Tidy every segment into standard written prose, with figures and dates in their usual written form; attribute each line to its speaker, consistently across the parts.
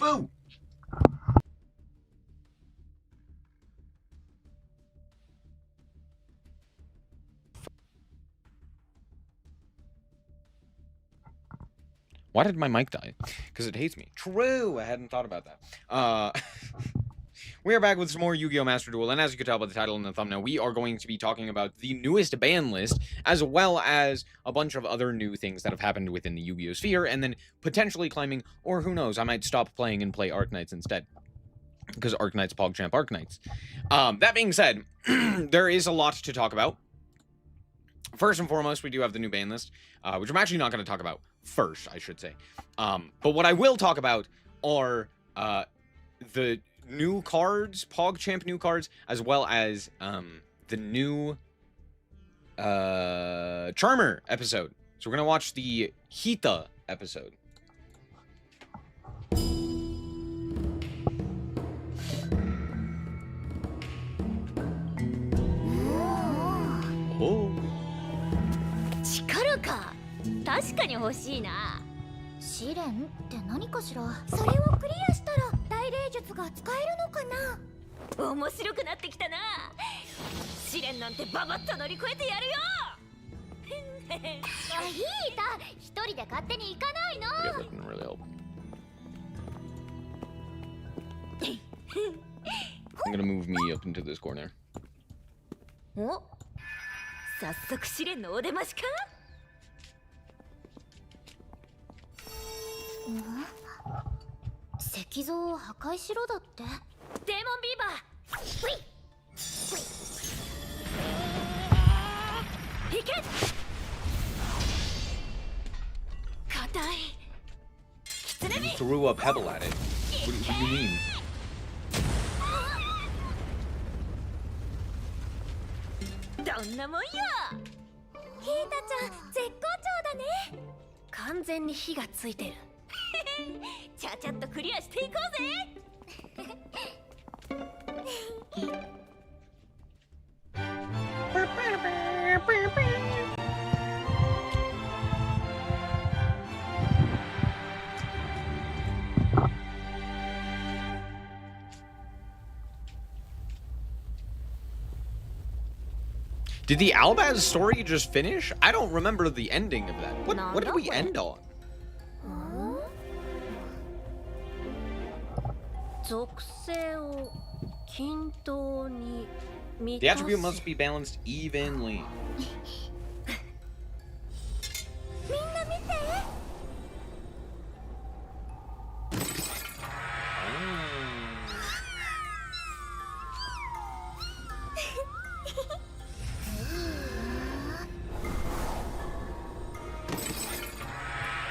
Speaker 1: Boo! Why did my mic die? Because it hates me. True! I hadn't thought about that. We are back with some more Yu-Gi-Oh! Master Duel, and as you can tell by the title and the thumbnail, we are going to be talking about the newest ban list, as well as a bunch of other new things that have happened within the Yu-Gi-Oh! Sphere, and then potentially climbing, or who knows, I might stop playing and play Arknights instead. Because Arknights, PogChamp, Arknights. That being said, there is a lot to talk about. First and foremost, we do have the new ban list, which I'm actually not going to talk about first, I should say. But what I will talk about are the new cards, PogChamp new cards, as well as the new Charmer episode. So we're going to watch the Hita episode. Oh.
Speaker 2: 力か。確かに欲しいな。試練って何かしら。それをクリアしたら大霊術が使えるのかな。面白くなってきたな。試練なんてババッと乗り越えてやるよ。あ、いいだ。一人で勝手に行かないの。
Speaker 1: Yeah, that didn't really help. I'm gonna move me up into this corner.
Speaker 2: お、早速試練のお出ましか。石像を破壊しろだって。デーモンビーバー。いけ。硬い。キツネビ。
Speaker 1: Threw a pebble at it. What do you mean?
Speaker 2: どんなもんよ。ヒータちゃん絶好調だね。完全に火がついてる。ちゃちゃっとクリアしていこうぜ。
Speaker 1: Did the Albaz story just finish? I don't remember the ending of that. What did we end on?
Speaker 2: 属性を均等に満
Speaker 1: The
Speaker 2: たす。
Speaker 1: attribute must be balanced evenly.
Speaker 2: みんな見て。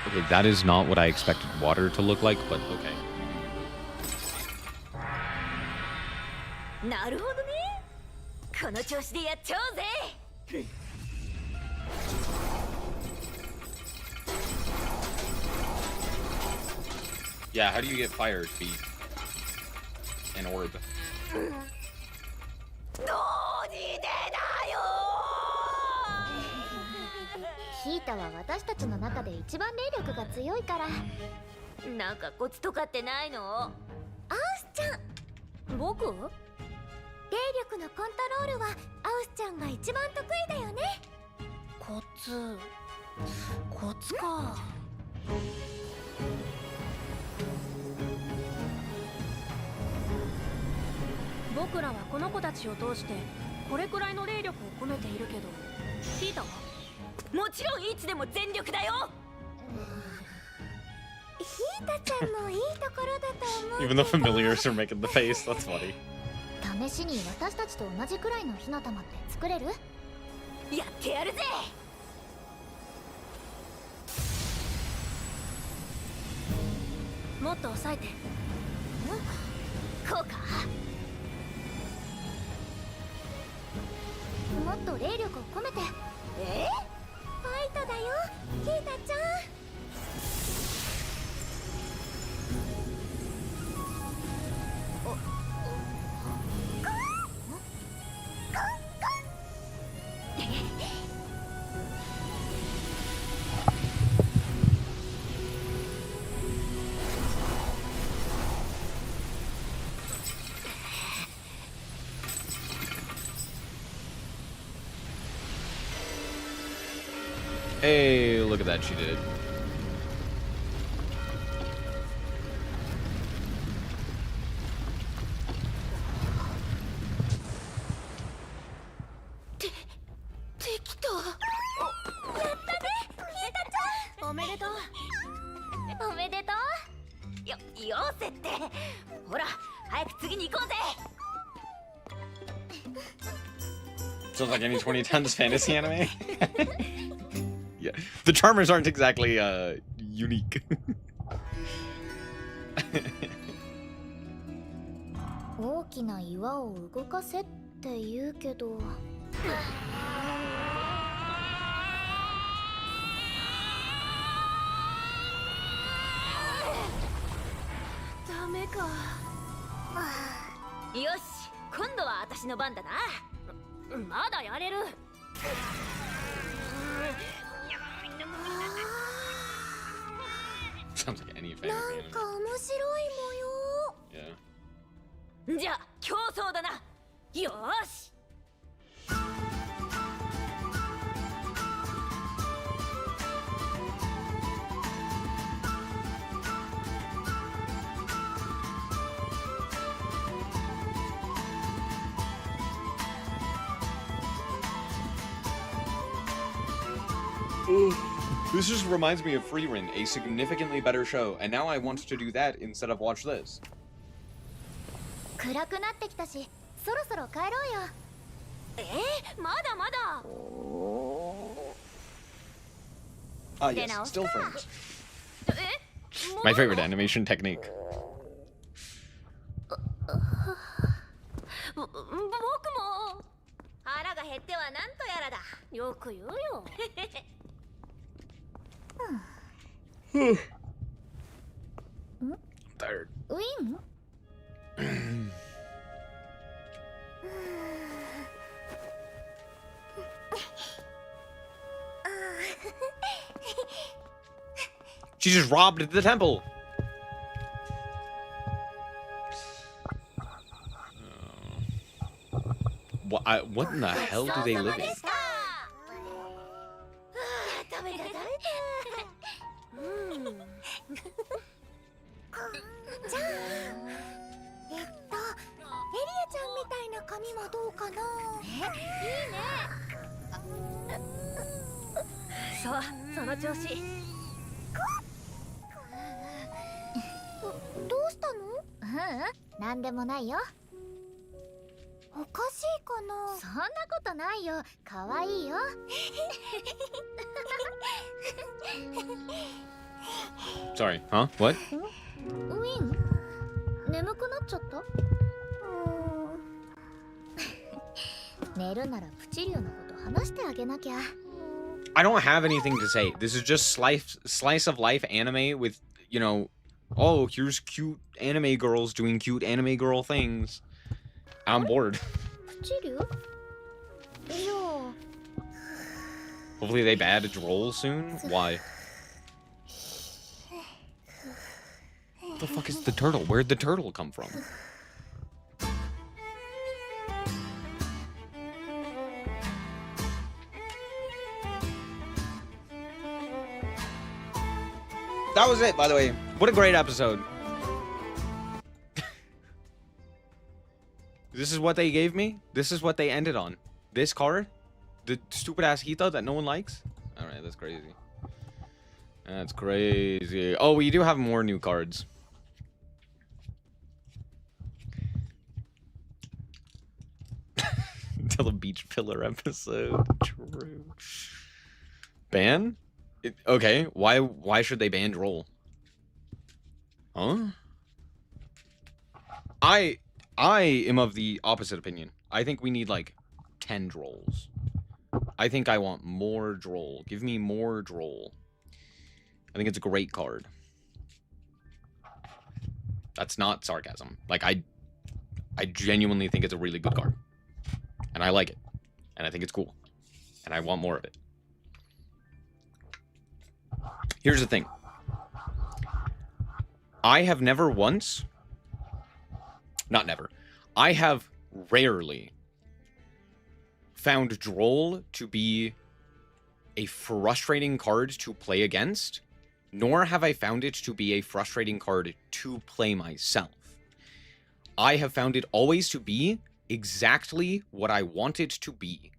Speaker 1: Okay, that is not what I expected water to look like, but okay.
Speaker 2: なるほどね。この調子でやっちゃおうぜ。
Speaker 1: Yeah, how do you get fire to be an orb?
Speaker 2: どうにでだよ。ヒータは私たちの中で一番霊力が強いから。なんかコツとかってないの？アウスちゃん。僕？霊力のコントロールはアウスちゃんが一番得意だよね。コツか。僕らはこの子たちを通してこれくらいの霊力を込めているけど、ヒータは？もちろんいつでも全力だよ。ヒータちゃんのいいところだと思う。
Speaker 1: Even the familiars are making the face. That's funny.
Speaker 2: 試しに私たちと同じくらいの火の玉って作れる？やってやるぜ。もっと抑えて。こうか。もっと霊力を込めて。ファイトだよ、ヒータちゃん。
Speaker 1: Hey, look at that, she did it. Sounds like any 20 times fantasy anime. Yeah, the Charmers aren't exactly unique.
Speaker 2: 大きな岩を動かせって言うけど。ダメか。よし、今度は私の番だな。まだやれる。
Speaker 1: Sounds like any fantasy anime.
Speaker 2: なんか面白い模様。
Speaker 1: Yeah.
Speaker 2: じゃあ競争だな。よーし。
Speaker 1: This just reminds me of Frieren, a significantly better show, and now I want to do that instead of watch this.
Speaker 2: 暗くなってきたし、そろそろ帰ろうよ。まだまだ。
Speaker 1: Ah, yes, still frames. My favorite animation technique.
Speaker 2: 僕も腹が減ってはなんとやらだ。よく言うよ。
Speaker 1: Tired.
Speaker 2: ウィン
Speaker 1: She just robbed the temple. What in the hell do they live in?
Speaker 2: 食べた。じゃあ、エリアちゃんみたいな髪はどうかな。いいね。そう、その調子。どうしたの？なんでもないよ。おかしいかな。そんなことないよ。可愛いよ。
Speaker 1: Sorry, huh? What?
Speaker 2: ウィン、眠くなっちゃった？寝るならプチリュウのこと話してあげなきゃ。
Speaker 1: I don't have anything to say. This is just slice of life anime with, you know, oh, here's cute anime girls doing cute anime girl things. I'm bored.
Speaker 2: プチリュウ？じゃあ。
Speaker 1: Hopefully they add a droll soon. Why? What the fuck is the turtle? Where'd the turtle come from? That was it, by the way. What a great episode. This is what they gave me? This is what they ended on? This card? The stupid ass Hito that no one likes? Alright, that's crazy. That's crazy. Oh, we do have more new cards. Until the beach pillar episode. True. Ban? Okay, why should they ban Droll? Huh? I am of the opposite opinion. I think we need like 10 Drolls. I think I want more Droll. Give me more Droll. I think it's a great card. That's not sarcasm. Like I genuinely think it's a really good card. And I like it. And I think it's cool. And I want more of it. Here's the thing. I have never once... Not never. I have rarely found Droll to be a frustrating card to play against, nor have I found it to be a frustrating card to play myself. I have found it always to be exactly what I want it to be.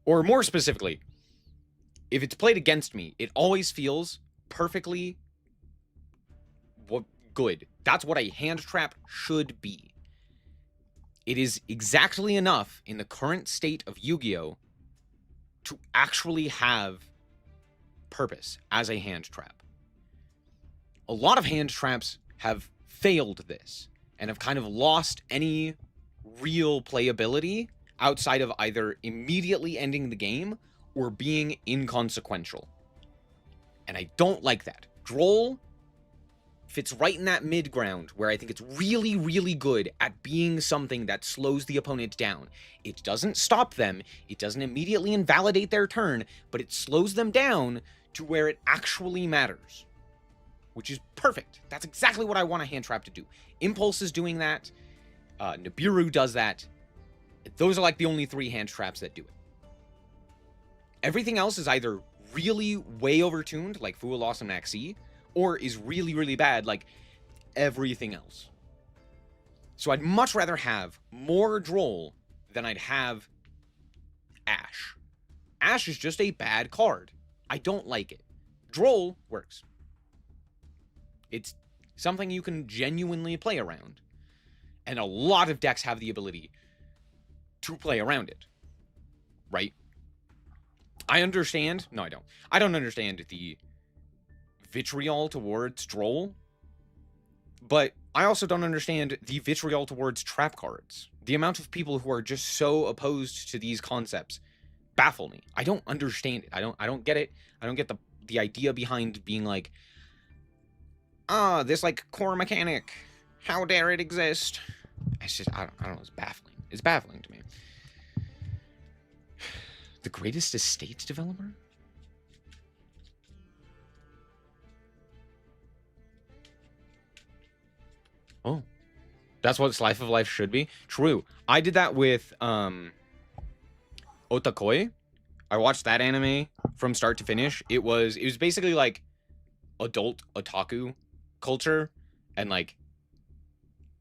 Speaker 1: Or more specifically, if it's played against me, it always feels perfectly good. That's what a hand trap should be. It is exactly enough in the current state of Yu-Gi-Oh! To actually have purpose as a hand trap. A lot of hand traps have failed this and have kind of lost any real playability outside of either immediately ending the game or being inconsequential. And I don't like that. Droll fits right in that mid ground where I think it's really, really good at being something that slows the opponent down. It doesn't stop them, it doesn't immediately invalidate their turn, but it slows them down to where it actually matters. Which is perfect. That's exactly what I want a hand trap to do. Impulse is doing that. Nibiru does that. Those are like the only 3 hand traps that do it. Everything else is either really way overtuned, like Full Awesome Maxi, or is really, really bad, like everything else. So I'd much rather have more Droll than I'd have Ash. Ash is just a bad card. I don't like it. Droll works. It's something you can genuinely play around. And a lot of decks have the ability to play around it. Right? I understand. No, I don't. I don't understand the vitriol towards Droll. But I also don't understand the vitriol towards trap cards. The amount of people who are just so opposed to these concepts baffle me. I don't understand it. I don't get it. I don't get the idea behind being like, this like core mechanic. How dare it exist? It's just, I don't know, it's baffling. It's baffling to me. The greatest estate developer? Oh. That's what Slice of Life should be? True. I did that with Otakoi. I watched that anime from start to finish. It was basically like adult otaku culture and like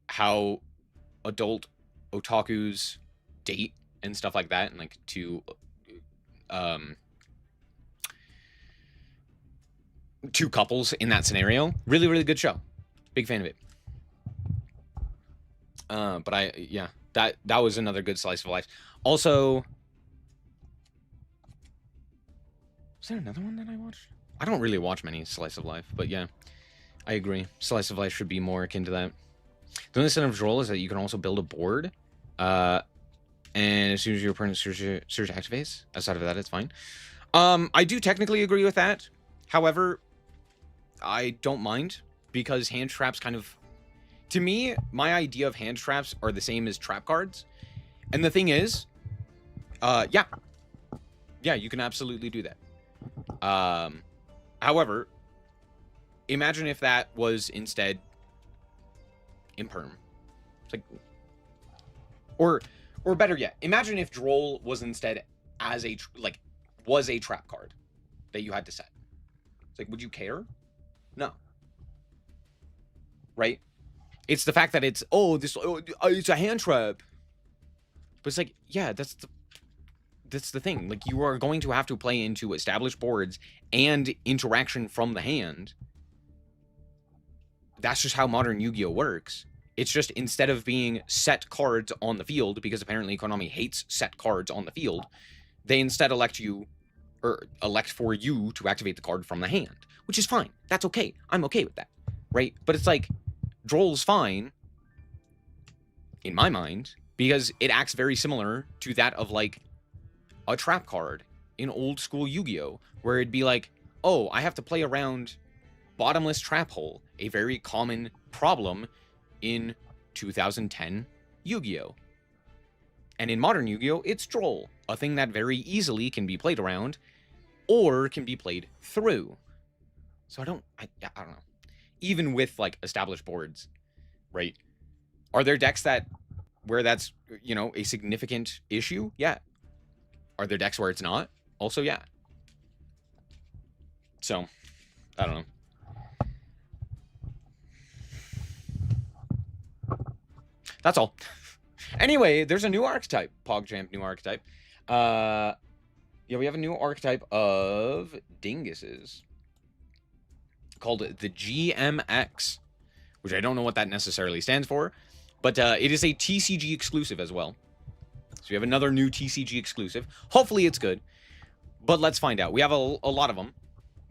Speaker 1: how adult otakus date and stuff like that, and like two couples in that scenario. Really, really good show. Big fan of it. But yeah, that was another good slice of life. Also, was there another one that I watched? I don't really watch many slice of life, but yeah, I agree. Slice of life should be more akin to that. The only incentive of Droll is that you can also build a board, and as soon as your opponent surge activates, outside of that, it's fine. I do technically agree with that. However, I don't mind, because hand traps kind of, to me, my idea of hand traps are the same as trap cards. And the thing is, yeah, you can absolutely do that. However, imagine if that was instead imperm. It's like, or better yet, imagine if Droll was instead as a was a trap card that you had to set. It's like, would you care? No. Right? It's the fact that it's it's a hand trap. But it's like, yeah, that's the thing. Like, you are going to have to play into established boards and interaction from the hand. That's just how modern Yu-Gi-Oh works. It's just, instead of being set cards on the field, because apparently Konami hates set cards on the field, they instead elect for you to activate the card from the hand, which is fine. That's okay. I'm okay with that, right? But it's like, Droll's fine, in my mind, because it acts very similar to that of, like, a trap card in old school Yu-Gi-Oh, where it'd be like, oh, I have to play around bottomless trap hole, a very common problem in 2010 Yu-Gi-Oh. And in modern Yu-Gi-Oh, it's Droll, a thing that very easily can be played around, or can be played through. So I don't know. Even with, like, established boards, right? Are there decks where that's, a significant issue? Yeah. Are there decks where it's not? also, yeah. So, I don't know. That's all. Anyway, there's a new archetype. PogChamp, new archetype. Yeah, we have a new archetype of dinguses called the GMX, which I don't know what that necessarily stands for, but it is a TCG exclusive as well. So we have another new TCG exclusive. Hopefully it's good, but let's find out. We have a lot of them.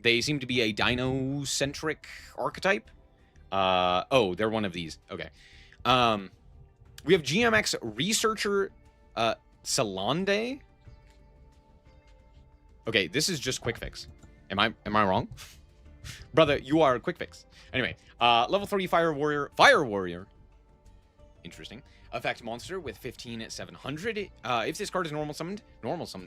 Speaker 1: They seem to be a dino-centric archetype. Oh, they're one of these. Okay. We have GMX Researcher Salande. Okay, this is just quick fix. Am I wrong? Brother, you are a quick fix. Anyway, level 3 Fire Warrior. Interesting. Effect monster with 15,700. If this card is normal summoned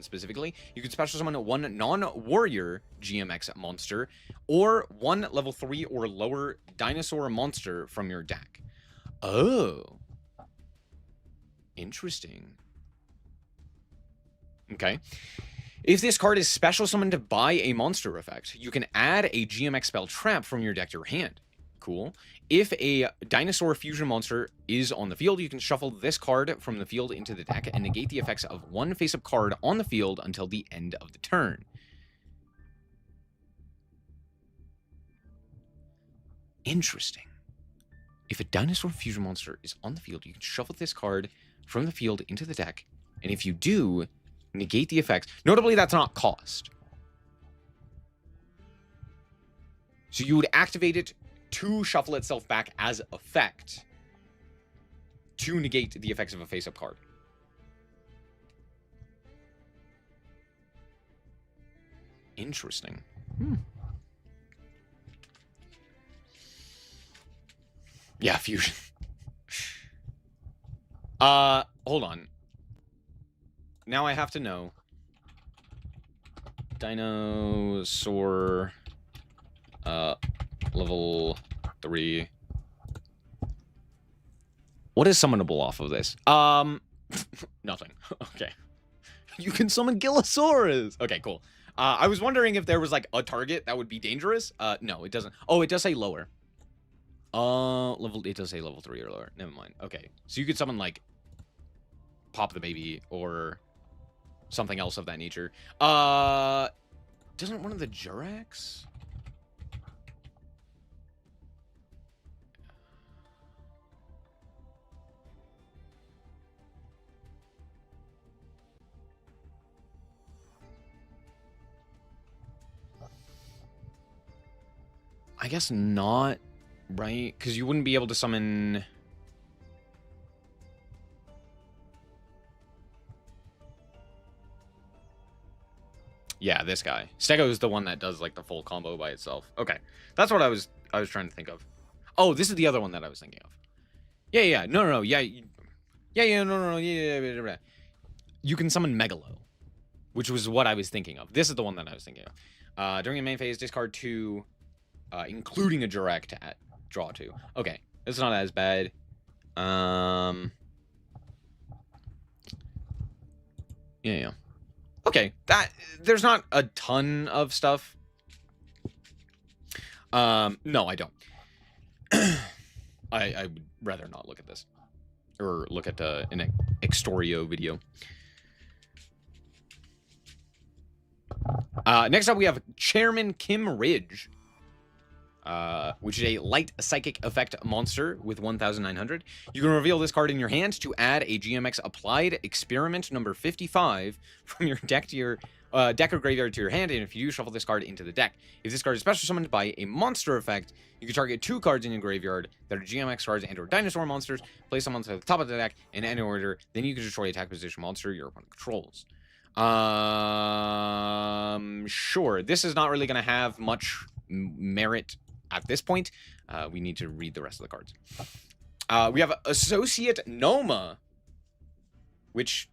Speaker 1: specifically, you can special summon one non-warrior GMX monster or one level 3 or lower dinosaur monster from your deck. Oh. Interesting. Okay. If this card is special summoned by a monster effect, you can add a GMX spell trap from your deck to your hand. Cool. If a dinosaur fusion monster is on the field, you can shuffle this card from the field into the deck and negate the effects of one face-up card on the field until the end of the turn. Interesting. If a dinosaur fusion monster is on the field, you can shuffle this card from the field into the deck, and if you do, negate the effects. Notably, that's not cost. So you would activate it to shuffle itself back as effect to negate the effects of a face-up card. Interesting. Yeah, fusion. Hold on. Now I have to know. Dinosaur, level 3. What is summonable off of this? Nothing. Okay. You can summon Gillosaurus. Okay, cool. I was wondering if there was like a target that would be dangerous. No, it doesn't. Oh, it does say lower. It does say level 3 or lower. Never mind. Okay. So you could summon like Pop the Baby or something else of that nature. Doesn't one of the Jurax? I guess not, right? Because you wouldn't be able to summon... Yeah, this guy. Stego is the one that does like the full combo by itself. Okay, that's what I was trying to think of. Oh, this is the other one that I was thinking of. Yeah, no, yeah, no, yeah. You can summon Megalo, which was what I was thinking of. This is the one that I was thinking of. During the main phase, discard 2, including a Jurek to draw 2. Okay, it's not as bad. Yeah. Okay, there's not a ton of stuff. No, I don't. I would rather not look at this. Or look at an Extorio video. Next up, we have Chairman Kim Ridge. Which is a light psychic effect monster with 1,900. You can reveal this card in your hand to add a GMX applied experiment number 55 from your deck to your deck or graveyard to your hand, and if you do, shuffle this card into the deck. If this card is special summoned by a monster effect, you can target 2 cards in your graveyard that are GMX cards and or dinosaur monsters, place them onto the top of the deck in any order, then you can destroy attack position monster your opponent controls. Sure, this is not really going to have much merit at this point. We need to read the rest of the cards. We have Associate Noma, which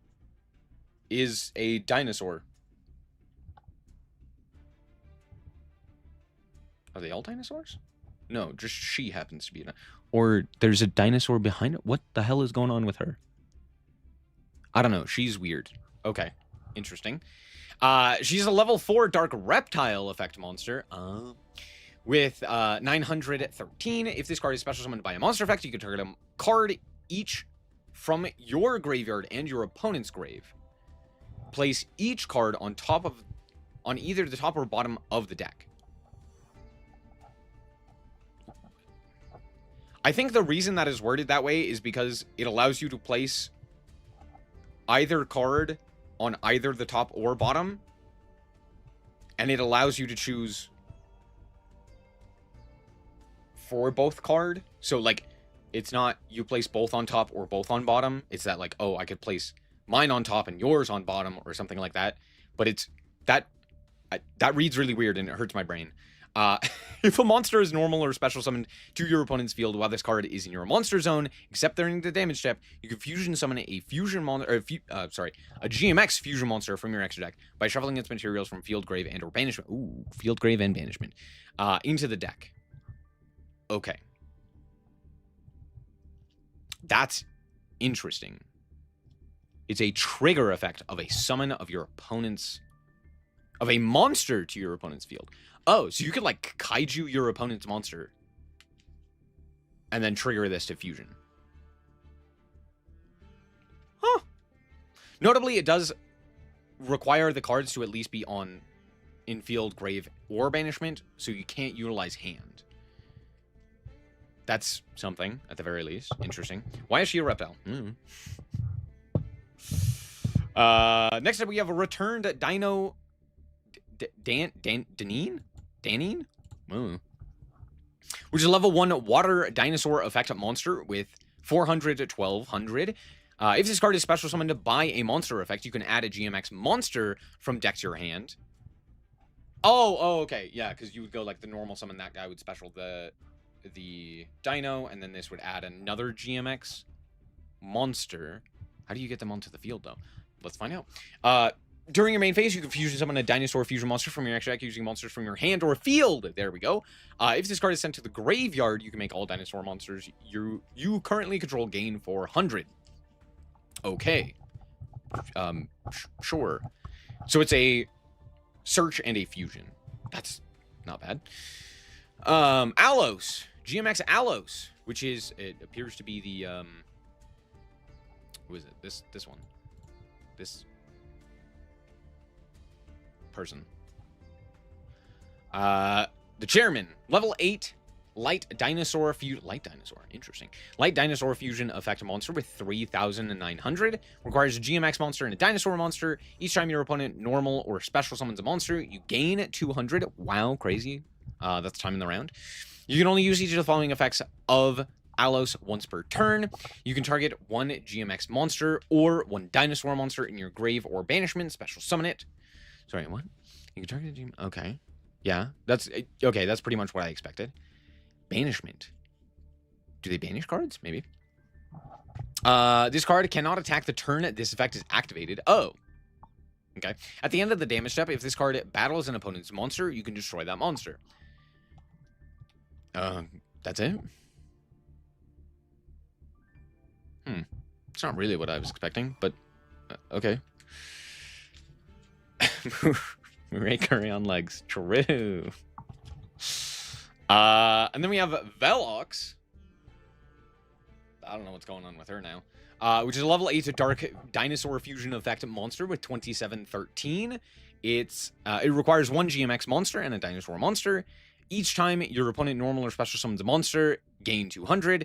Speaker 1: is a dinosaur. Are they all dinosaurs? No, just she happens to be. Or there's a dinosaur behind it. What the hell is going on with her? I don't know. She's weird. Okay. Interesting. She's a level 4 Dark Reptile effect monster. With 913. If this card is special summoned by a monster effect, you can target a card each from your graveyard and your opponent's grave. Place each card on either the top or bottom of the deck. I think the reason that is worded that way is because it allows you to place either card on either the top or bottom, and it allows you to choose for both card. So like, it's not you place both on top or both on bottom. It's that like, oh, I could place mine on top and yours on bottom or something like that. But it's that reads really weird and it hurts my brain. If a monster is normal or special summoned to your opponent's field while this card is in your monster zone, except during the damage step, you can fusion summon a fusion monster, a GMX fusion monster from your extra deck by shuffling its materials from field, grave, and or banishment. Ooh, field, grave, and banishment into the deck. Okay, that's interesting. It's a trigger effect of a summon of your opponent's, of a monster to your opponent's field. Oh, so you could like kaiju your opponent's monster and then trigger this to fusion. Huh. Notably, it does require the cards to at least be on in field, grave, or banishment, so you can't utilize hand. That's something, at the very least. Interesting. Why is she a reptile? Next up, we have a returned Dino... Danine? Which is a level 1 water dinosaur effect monster with 400 to 1200. If this card is special summoned by a monster effect, you can add a GMX monster from deck to your hand. Oh, okay. Yeah, because you would go like the normal summon, that guy would special the dino, and then this would add another GMX monster. How do you get them onto the field, though? Let's find out. During your main phase, you can fusion summon a dinosaur fusion monster from your extra deck using monsters from your hand or field. There we go. If this card is sent to the graveyard, you can make all dinosaur monsters you currently control gain 400. Okay. Sure. So it's a search and a fusion. That's not bad. Alos. GMX Alos, which is, it appears to be the, who is it? This one. This person. The chairman, level 8 light dinosaur interesting. Light dinosaur fusion effect monster with 3,900. Requires a GMX monster and a dinosaur monster. Each time your opponent normal or special summons a monster, you gain 200. Wow, crazy. That's time in the round. You can only use each of the following effects of Alos once per turn. You can target one GMX monster or one dinosaur monster in your grave or banishment. Special summon it. Sorry, what? You can target a GMX. Okay. Yeah, that's okay. That's pretty much what I expected. Banishment. Do they banish cards? Maybe. This card cannot attack the turn this effect is activated. Oh. Okay. At the end of the damage step, if this card battles an opponent's monster, you can destroy that monster. That's it? It's not really what I was expecting, but okay. Curry on legs. True. And then we have Velox. I don't know what's going on with her now. Which is a level 8 dark dinosaur fusion effect monster with 2713. It requires one GMX monster and a dinosaur monster. Each time your opponent normal or special summons a monster, gain 200.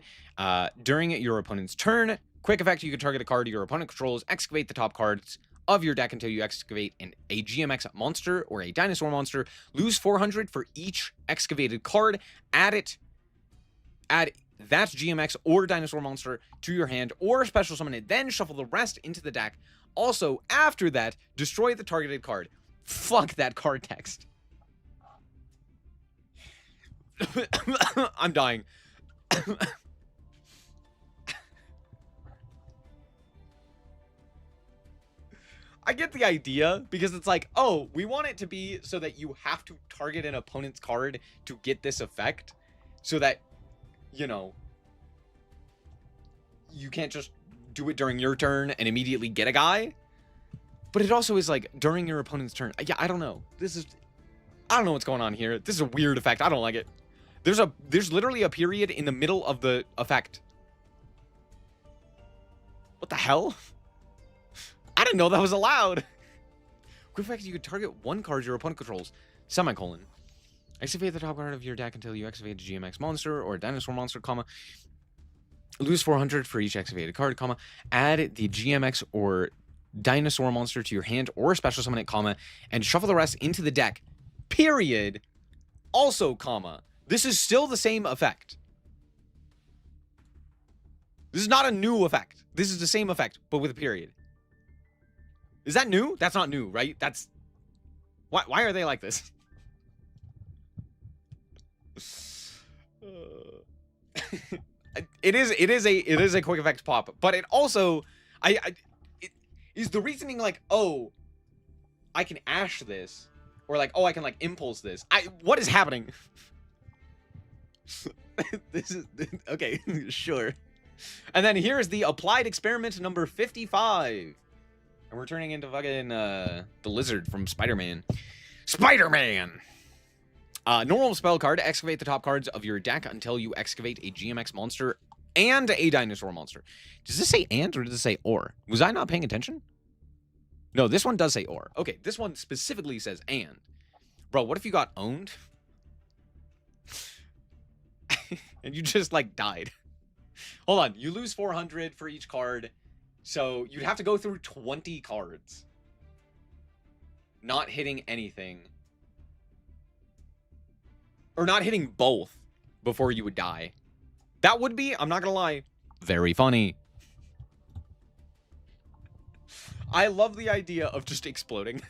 Speaker 1: During your opponent's turn, quick effect, you can target a card your opponent controls, excavate the top cards of your deck until you excavate a GMX monster or a dinosaur monster. Lose 400 for each excavated card. Add that GMX or dinosaur monster to your hand or special summon it, then shuffle the rest into the deck. Also, after that, destroy the targeted card. Fuck that card text. I'm dying. I get the idea, because it's like, oh, we want it to be so that you have to target an opponent's card to get this effect, so that, you know, you can't just do it during your turn and immediately get a guy. But it also is like during your opponent's turn. Yeah, I don't know. I don't know what's going on here. This is a weird effect. I don't like it. There's literally a period in the middle of the effect. What the hell? I didn't know that was allowed. Quick effect, you can target one card your opponent controls. Semicolon. Activate the top card of your deck until you activate a GMX monster or a dinosaur monster, comma. Lose 400 for each activated card, comma. Add the GMX or dinosaur monster to your hand or special summon it, comma. And shuffle the rest into the deck. Period. Also, comma. This is still the same effect. This is not a new effect. This is the same effect, but with a period. Is that new? That's not new, right? That's... Why are they like this? It is a quick effect pop, but it also... it is the reasoning like, oh, I can ash this. Or like, oh, I can like impulse this. What is happening? This is okay, sure. And then here's the applied experiment number 55. And we're turning into fucking the lizard from Spider-Man. Spider-Man! Normal spell card, excavate the top cards of your deck until you excavate a GMX monster and a dinosaur monster. Does this say and or does it say or? Was I not paying attention? No, this one does say or. Okay, this one specifically says and. Bro, what if you got owned? And you just, like, died. Hold on. You lose 400 for each card. So you'd have to go through 20 cards. Not hitting anything. Or not hitting both before you would die. That would be, I'm not gonna lie, very funny. I love the idea of just exploding.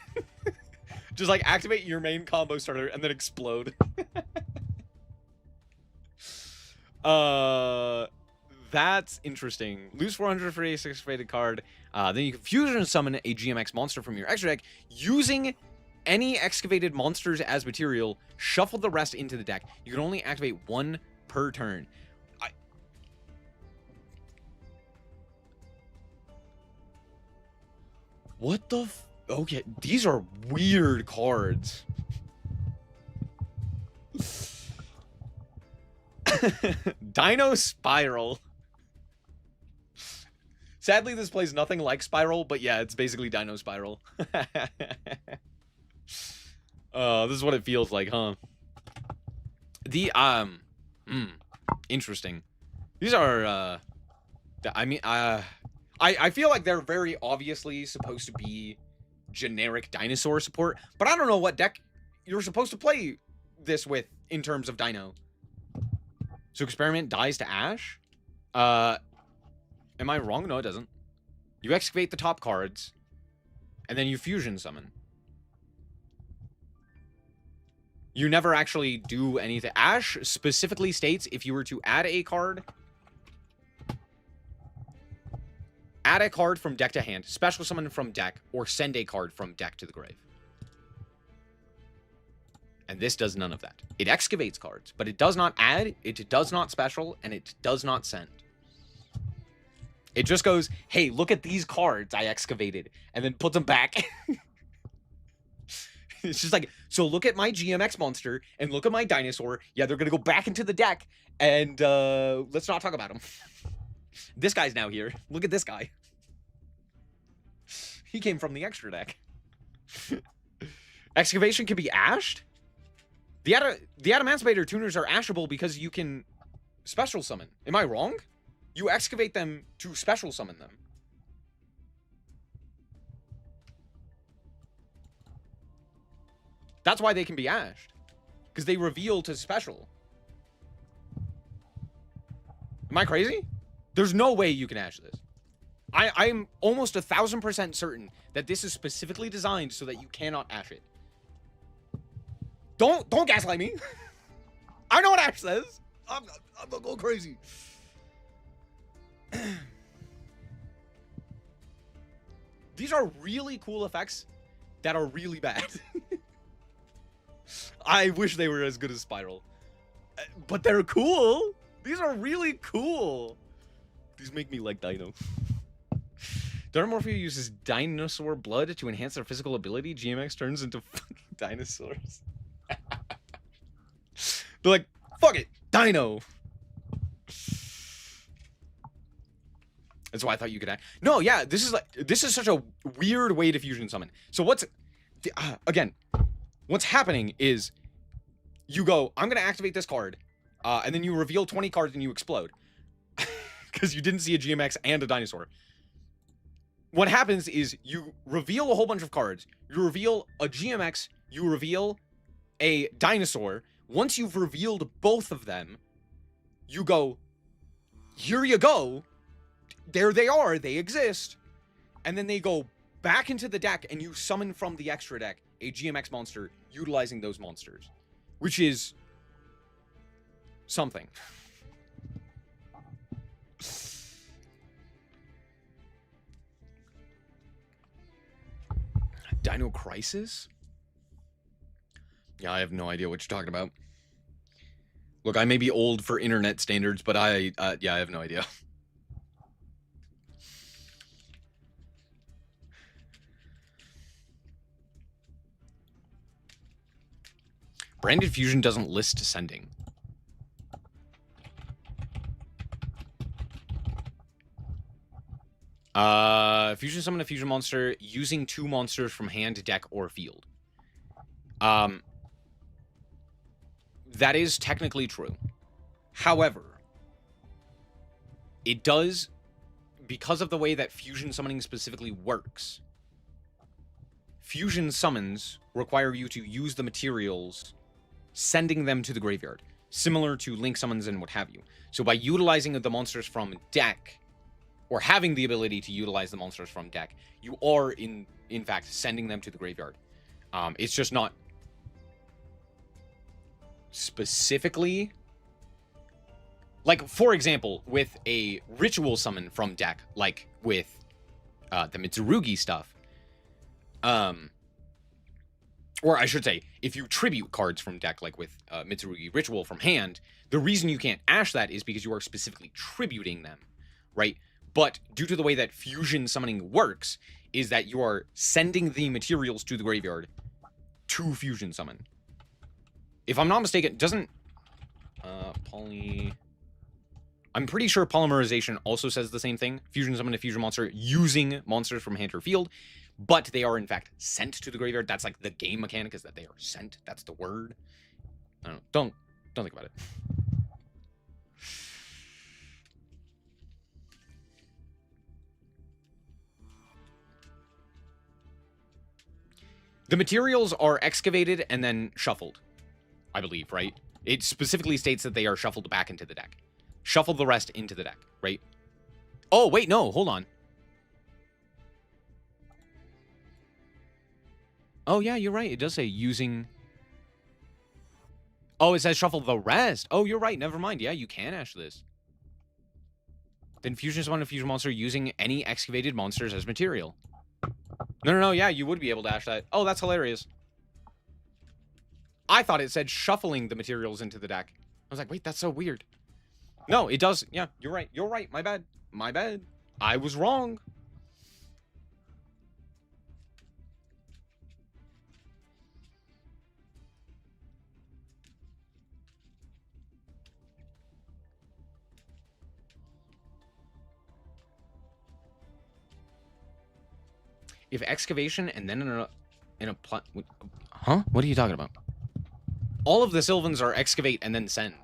Speaker 1: Just, like, activate your main combo starter and then explode. That's interesting. Lose 400 for a activated card. Then you can fusion summon a GMX monster from your extra deck using any excavated monsters as material. Shuffle the rest into the deck. You can only activate one per turn. What the okay, these are weird cards. Dino Spiral. Sadly, this plays nothing like Spiral, but yeah, it's basically Dino Spiral. This is what it feels like, huh? The, interesting. These are, I feel like they're very obviously supposed to be generic dinosaur support, but I don't know what deck you're supposed to play this with in terms of dino. So experiment dies to ash? Am I wrong? No, it doesn't. You excavate the top cards, and then you fusion summon. You never actually do anything. Ash specifically states if you were to add a card from deck to hand, special summon from deck, or send a card from deck to the grave. And this does none of that. It excavates cards, but it does not add, it does not special, and it does not send. It just goes, hey, look at these cards I excavated, and then puts them back. It's just like, so look at my GMX monster, and look at my dinosaur. Yeah, they're going to go back into the deck, and let's not talk about them. This guy's now here. Look at this guy. He came from the extra deck. Excavation can be ashed? The Adamancipator tuners are ashable because you can special summon. Am I wrong? You excavate them to special summon them. That's why they can be ashed. Because they reveal to special. Am I crazy? There's no way you can ash this. I'm almost 1,000% certain that this is specifically designed so that you cannot ash it. Don't gaslight me. I know what ash says. I'm not going crazy. These are really cool effects that are really bad. I wish they were as good as Spiral. But they're cool. These are really cool. These make me like Dino. Dermorphia uses dinosaur blood to enhance their physical ability. GMX turns into fucking dinosaurs. They're like, fuck it, dino. That's why I thought you could act. No, yeah, this is such a weird way to fusion summon. So again, what's happening is you go, I'm gonna activate this card, and then you reveal 20 cards and you explode. Because you didn't see a GMX and a dinosaur. What happens is you reveal a whole bunch of cards, you reveal a GMX, you reveal a dinosaur. Once you've revealed both of them, you go, here you go. There they are, they exist. And then they go back into the deck and you summon from the extra deck a GMX monster utilizing those monsters. Which is something. Dino Crisis? Yeah, I have no idea what you're talking about. Look, I may be old for internet standards, but I have no idea. Branded Fusion doesn't list sending. Fusion summon a fusion monster using 2 monsters from hand, deck, or field. That is technically true. However, it does, because of the way that fusion summoning specifically works, fusion summons require you to use the materials, sending them to the graveyard, similar to link summons and what have you. So by utilizing the monsters from deck, or having the ability to utilize the monsters from deck, you are in fact sending them to the graveyard. It's just not specifically, like, for example, with a ritual summon from deck, like with the Mitsurugi stuff, or I should say, if you tribute cards from deck, like with Mitsurugi Ritual from hand, the reason you can't ash that is because you are specifically tributing them, right? But due to the way that fusion summoning works, is that you are sending the materials to the graveyard to fusion summon. If I'm not mistaken, doesn't I'm pretty sure polymerization also says the same thing. Fusion summon a fusion monster using monsters from hand or field, but they are in fact sent to the graveyard. That's like the game mechanic, is that they are sent. That's the word. I don't know. Don't think about it. The materials are excavated and then shuffled, I believe, right? It specifically states that they are shuffled back into the deck. Shuffle the rest into the deck, right? Oh, wait, no, hold on. Oh, yeah, you're right. It does say using... Oh, it says shuffle the rest. Oh, you're right. Never mind. Yeah, you can ash this. Then fusion summon a fusion monster using any excavated monsters as material. No, yeah, you would be able to ash that. Oh, that's hilarious. I thought it said shuffling the materials into the deck. I was like, wait, that's so weird. No, it does. Yeah, you're right. You're right. My bad. My bad. I was wrong. If excavation and then in a huh? What are you talking about? All of the Sylvans are excavate and then send.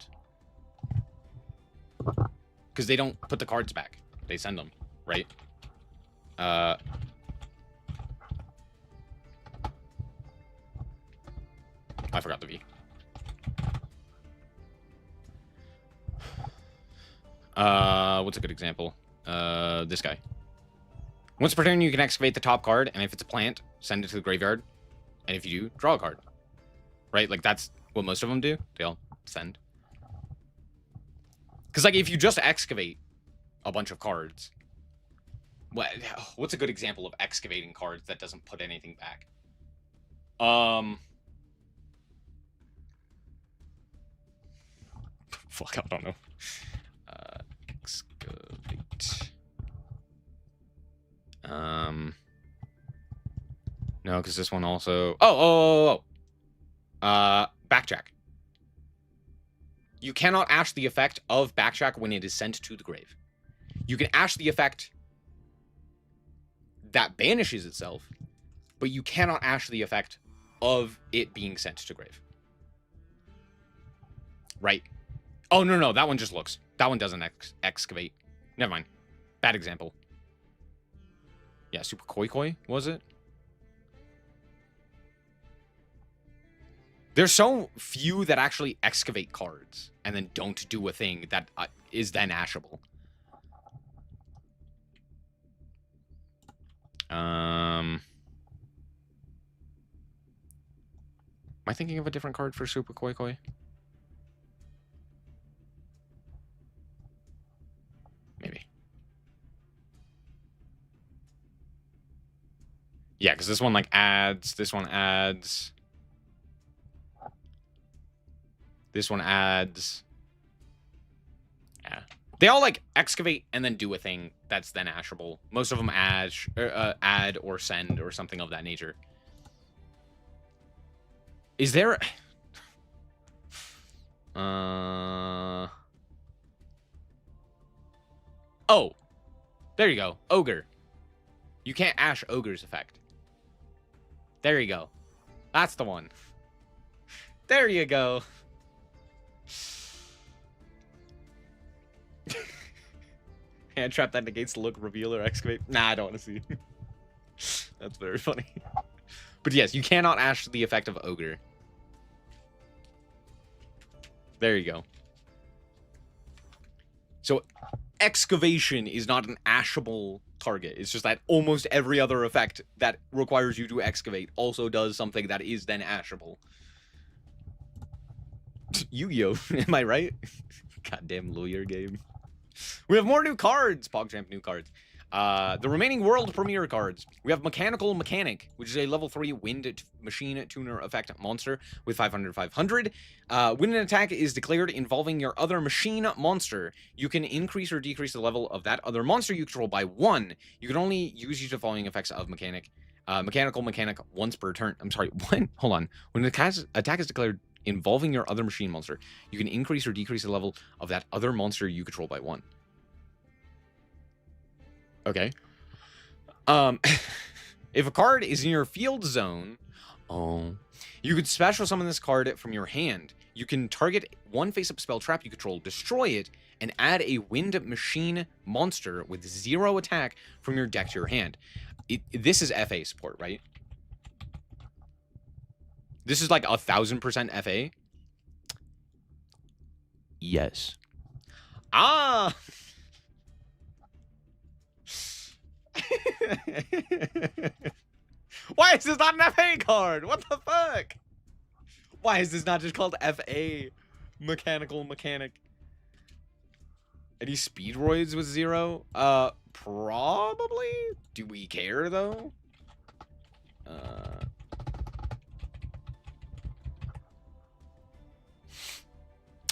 Speaker 1: Because they don't put the cards back. They send them, right? I forgot the V. What's a good example? This guy. Once per turn, you can excavate the top card, and if it's a plant, send it to the graveyard. And if you do, draw a card. Right? Like, that's what most of them do. They all send. Because, like, if you just excavate a bunch of cards... What's a good example of excavating cards that doesn't put anything back? Fuck, I don't know. Excavate... No, because this one also... Backtrack. You cannot ash the effect of backtrack when it is sent to the grave. You can ash the effect that banishes itself, but you cannot ash the effect of it being sent to grave. Right? Oh, no, that one just looks. That one doesn't excavate. Never mind. Bad example. Yeah, Super Koi Koi, was it? There's so few that actually excavate cards and then don't do a thing that is then ashable. Am I thinking of a different card for Super Koi Koi? Maybe. Yeah, because this one, like, adds... This one adds... This one adds... Yeah. They all, like, excavate and then do a thing that's then ashable. Most of them add or send or something of that nature. Is there... Oh. There you go. Ogre. You can't ash Ogre's effect. There you go. That's the one. There you go. Hand trap that negates the look, reveal, or excavate. Nah, I don't want to see. That's very funny. But yes, you cannot ash the effect of Ogre. There you go. So, excavation is not an ashable target. It's just that almost every other effect that requires you to excavate also does something that is then ashable. Yu-Gi-Oh! Am I right? Goddamn lawyer game. We have more new cards. PogChamp new cards. The remaining world premiere cards. We have Mechanical Mechanic, which is a level 3 wind machine tuner effect monster with 500/500. When an attack is declared involving your other machine monster, you can increase or decrease the level of that other monster you control by 1. You can only use the following effects of Mechanical Mechanic once per turn. I'm sorry, what? Hold on. When an attack is declared involving your other machine monster, you can increase or decrease the level of that other monster you control by 1. Okay. If a card is in your field zone, you could special summon this card from your hand. You can target one face-up spell trap you control, destroy it, and add a wind machine monster with 0 attack from your deck to your hand. This is FA support, right? This is like 1000% FA. Yes. Ah. Why is this not an FA card? What the fuck? Why is this not just called FA? Mechanical Mechanic. Any speedroids with 0? Probably. Do we care though?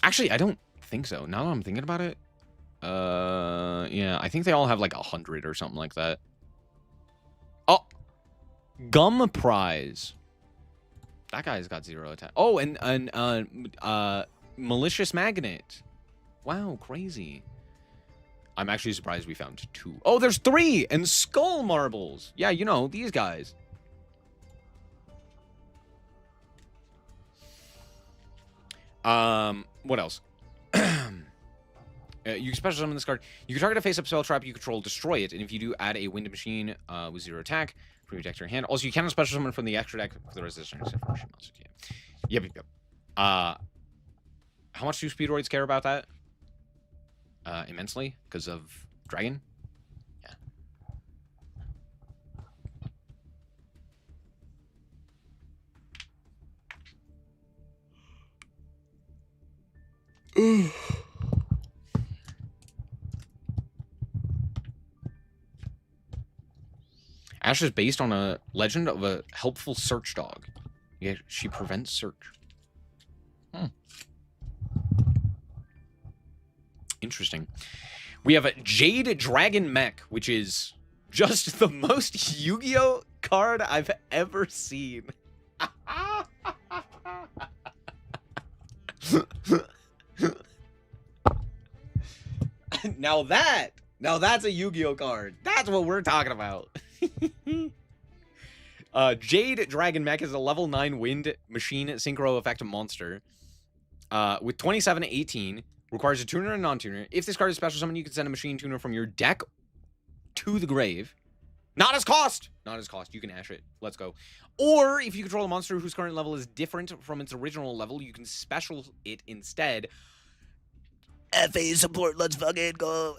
Speaker 1: Actually, I don't think so. Now that I'm thinking about it. Yeah, I think they all have like 100 or something like that. Oh, Gum Prize. That guy's got 0 attack. Oh, and Malicious Magnet. Wow, crazy. I'm actually surprised we found 2. Oh, there's 3! And Skull Marbles. Yeah, you know, these guys. What else? You can special summon this card. You can target a face-up spell trap you control, destroy it, and if you do, add a wind machine with 0 attack from your deck to your hand. Also, you cannot special summon from the extra deck for the rest of the turn. Yep. How much do speedroids care about that? Immensely, because of Dragon. Yeah. Ash is based on a legend of a helpful search dog. Yeah, she prevents search. Interesting. We have a Jade Dragon Mech, which is Just the most Yu-Gi-Oh card I've ever seen. Now that's a Yu-Gi-Oh card. That's what we're talking about. Jade Dragon Mech is a level 9 wind machine synchro effect monster. With 27-18, requires a tuner and non-tuner. If this card is special summon, you can send a machine tuner from your deck to the grave. Not as cost! Not as cost. You can ash it. Let's go. Or, if you control a monster whose current level is different from its original level, you can special it instead. FA support, let's fucking go.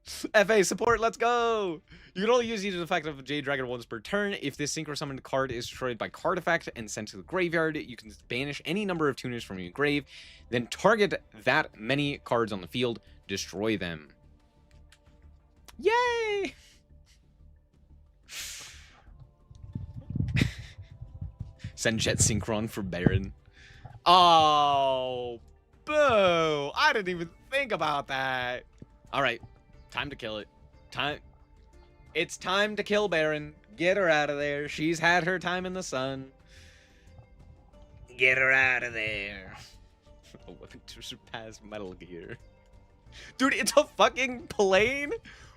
Speaker 1: FA support, let's go! You can only use each effect of Jade Dragon once per turn. If this synchro summoned card is destroyed by card effect and sent to the graveyard, you can banish any number of tuners from your grave, then target that many cards on the field, destroy them. Yay! Send Jet Synchron for Baron. Oh, boo! I didn't even think about that. All right, time to kill it. It's time to kill Baron. Get her out of there. She's had her time in the sun. Get her out of there. A weapon to surpass Metal Gear. Dude, it's a fucking plane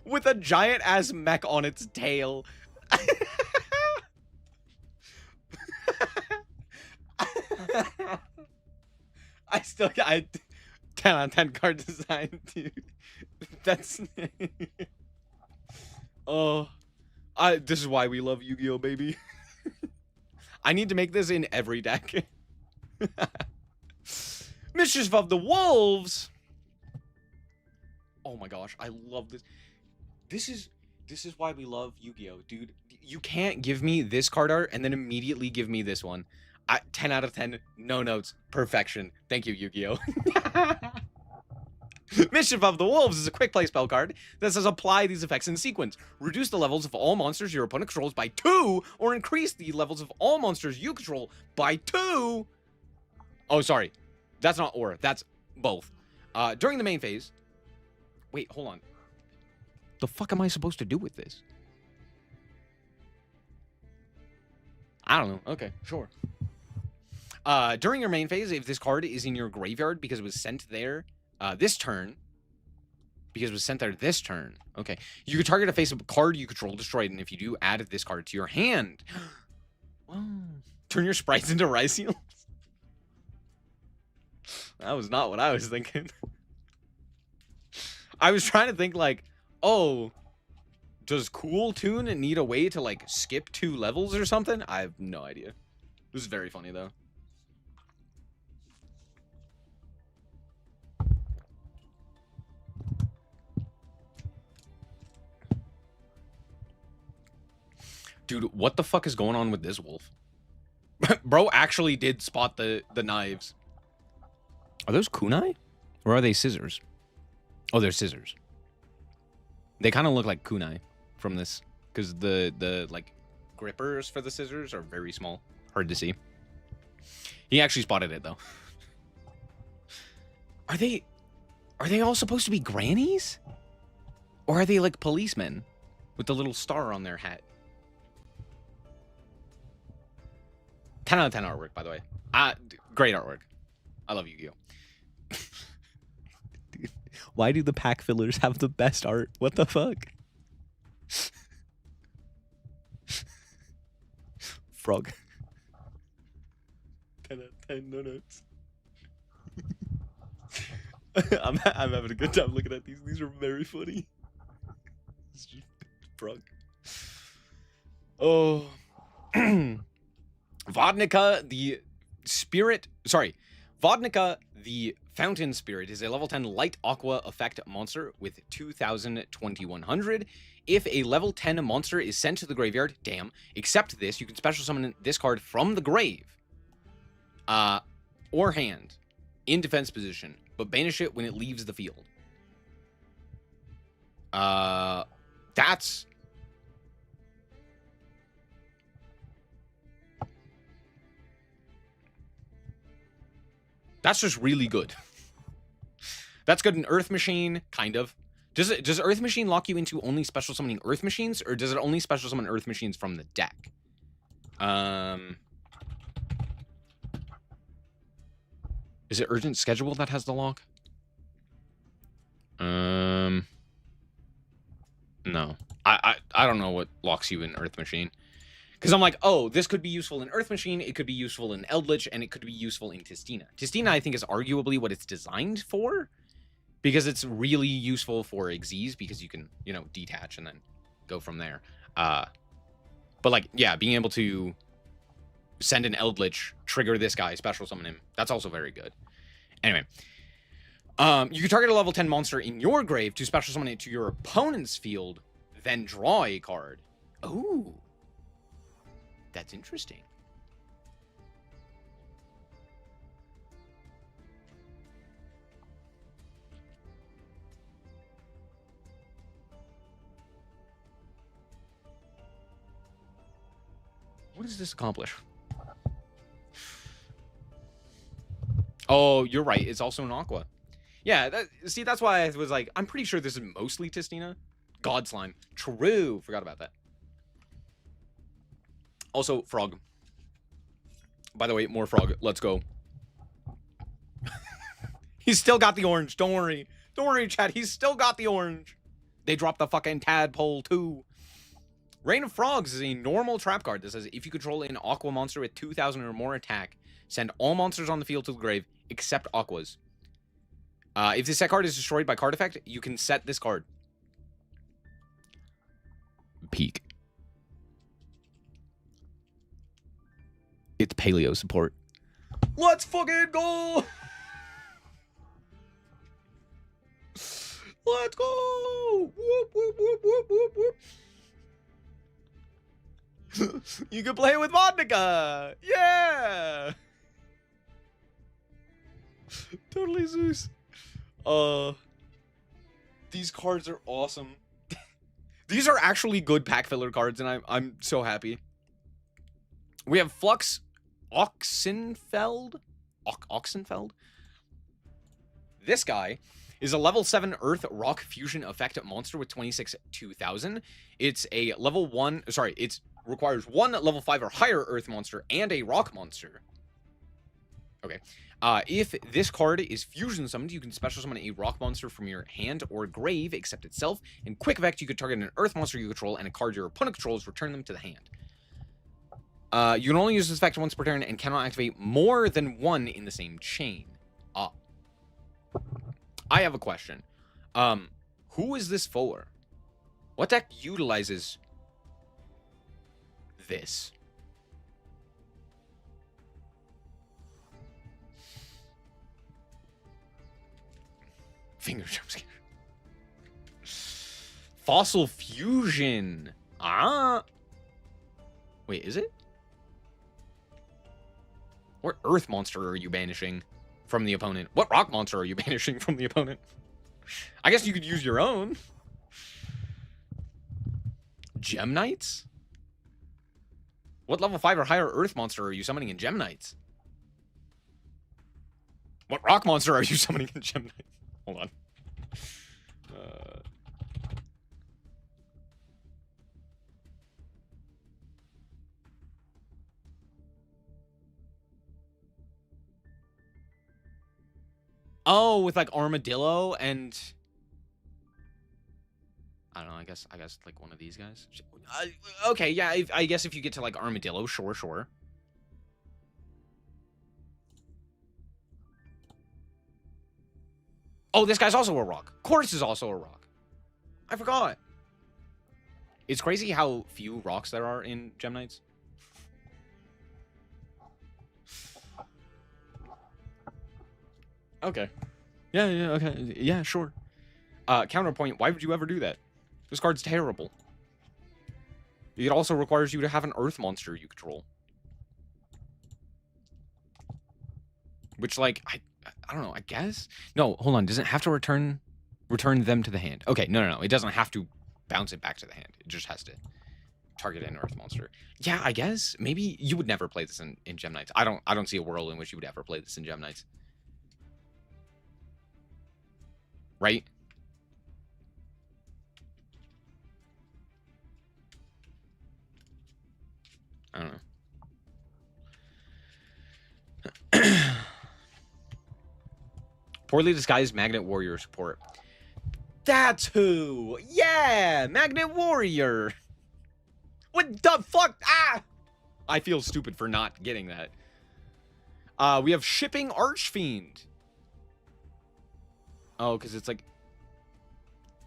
Speaker 1: with a giant ass mech on its tail. I 10 on 10 card design, dude. That's oh, this is why we love Yu-Gi-Oh, baby. I need to make this in every deck. Mischief of the Wolves. Oh my gosh, I love this. This is why we love Yu-Gi-Oh, dude. You can't give me this card art and then immediately give me this one. 10 out of 10, no notes, perfection. Thank you, Yu-Gi-Oh. Mischief of the Wolves is a quick play spell card that says apply these effects in sequence. Reduce the levels of all monsters your opponent controls by 2, or increase the levels of all monsters you control by 2. Oh, sorry. That's not or, that's both. During the main phase. Wait, hold on. The fuck am I supposed to do with this? I don't know. Okay, sure. During your main phase, if this card is in your graveyard because it was sent there this turn, because it was sent there this turn, okay, you could target a face of a card you control, destroy it, and if you do, add this card to your hand. Oh. Turn your sprites into rice seals. That was not what I was thinking. I was trying to think like, oh, does Cool Tune need a way to like skip 2 levels or something? I have no idea. It was very funny though. Dude, what the fuck is going on with this wolf? Bro actually did spot the knives. Are those kunai? Or are they scissors? Oh, they're scissors. They kind of look like kunai from this. Because the like grippers for the scissors are very small. Hard to see. He actually spotted it though. Are they all supposed to be grannies? Or are they like policemen with the little star on their hat? 10 out of 10 artwork, by the way. Great artwork. I love Yu-Gi-Oh. Dude, why do the pack fillers have the best art? What the fuck? Frog. 10 out of 10, no notes. I'm having a good time looking at these. These are very funny. It's just frog. Oh. Vodnica, the Fountain Spirit is a level 10 light aqua effect monster with 2,100. If a level 10 monster is sent to the graveyard, except this, you can special summon this card from the grave or hand in defense position, but banish it when it leaves the field. That's just really good. That's good in Earth Machine, kind of. Does Earth Machine lock you into only special summoning Earth Machines, or does it only special summon Earth Machines from the deck? Is it Urgent Schedule that has the lock? No. I don't know what locks you in Earth Machine. Because I'm like, oh, this could be useful in Earth Machine, it could be useful in Eldritch, and it could be useful in Tistina. Tistina, I think, is arguably what it's designed for, because it's really useful for Xyz, because you can, you know, detach and then go from there. But, like, yeah, being able to send an Eldritch, trigger this guy, special summon him, that's also very good. Anyway. You can target a level 10 monster in your grave to special summon it to your opponent's field, then draw a card. Ooh. That's interesting. What does this accomplish? Oh, you're right. It's also an Aqua. Yeah, see, that's why I was like, I'm pretty sure this is mostly Tistina. God Slime. True. Forgot about that. Also, Frog. By the way, more Frog. Let's go. He's still got the orange. Don't worry. Don't worry, chat. He's still got the orange. They dropped the fucking tadpole, too. Rain of Frogs is a normal trap card that says, if you control an Aqua monster with 2,000 or more attack, send all monsters on the field to the grave, except Aquas. If this set card is destroyed by card effect, you can set this card. Peak. It's paleo support. Let's fucking go! Let's go! Whoop, whoop, whoop, whoop, whoop, whoop. You can play with Vodnica! Yeah! Totally Zeus. These cards are awesome. These are actually good pack filler cards, and I'm so happy. We have Flux Oxenfeld. Oxenfeld? This guy is a level 7 Earth Rock Fusion effect monster with 26,000. It's a level 1, sorry, it requires 1 level 5 or higher Earth monster and a Rock monster. Okay. If this card is fusion summoned, you can special summon a rock monster from your hand or grave, except itself. In quick effect, you could target an earth monster you control and a card your opponent controls, return them to the hand. You can only use this effect once per turn and cannot activate more than 1 in the same chain. I have a question. Who is this for? What deck utilizes this? Finger jumpscare. Fossil Fusion. Wait, is it? What earth monster are you banishing from the opponent? What rock monster are you banishing from the opponent? I guess you could use your own. Gem Knights? What level 5 or higher earth monster are you summoning in Gem Knights? What rock monster are you summoning in Gem Knights? Hold on. Oh, with like Armadillo and I don't know. I guess like one of these guys. Okay, yeah. I guess if you get to like Armadillo, sure. Oh, this guy's also a rock. Chorus is also a rock. I forgot. It's crazy how few rocks there are in Gem Knights. Okay. Yeah, okay. Yeah, sure. Counterpoint, why would you ever do that? This card's terrible. It also requires you to have an earth monster you control. Which, like, I don't know, I guess? No, hold on. Does it have to return them to the hand? Okay, no. It doesn't have to bounce it back to the hand. It just has to target an earth monster. Yeah, I guess. Maybe you would never play this in Gem Knights. I don't see a world in which you would ever play this in Gem Knights. Right? I don't know. Poorly disguised Magnet Warrior support. That's who! Yeah! Magnet Warrior! What the fuck? Ah! I feel stupid for not getting that. We have Shipping Archfiend. Oh, because it's like...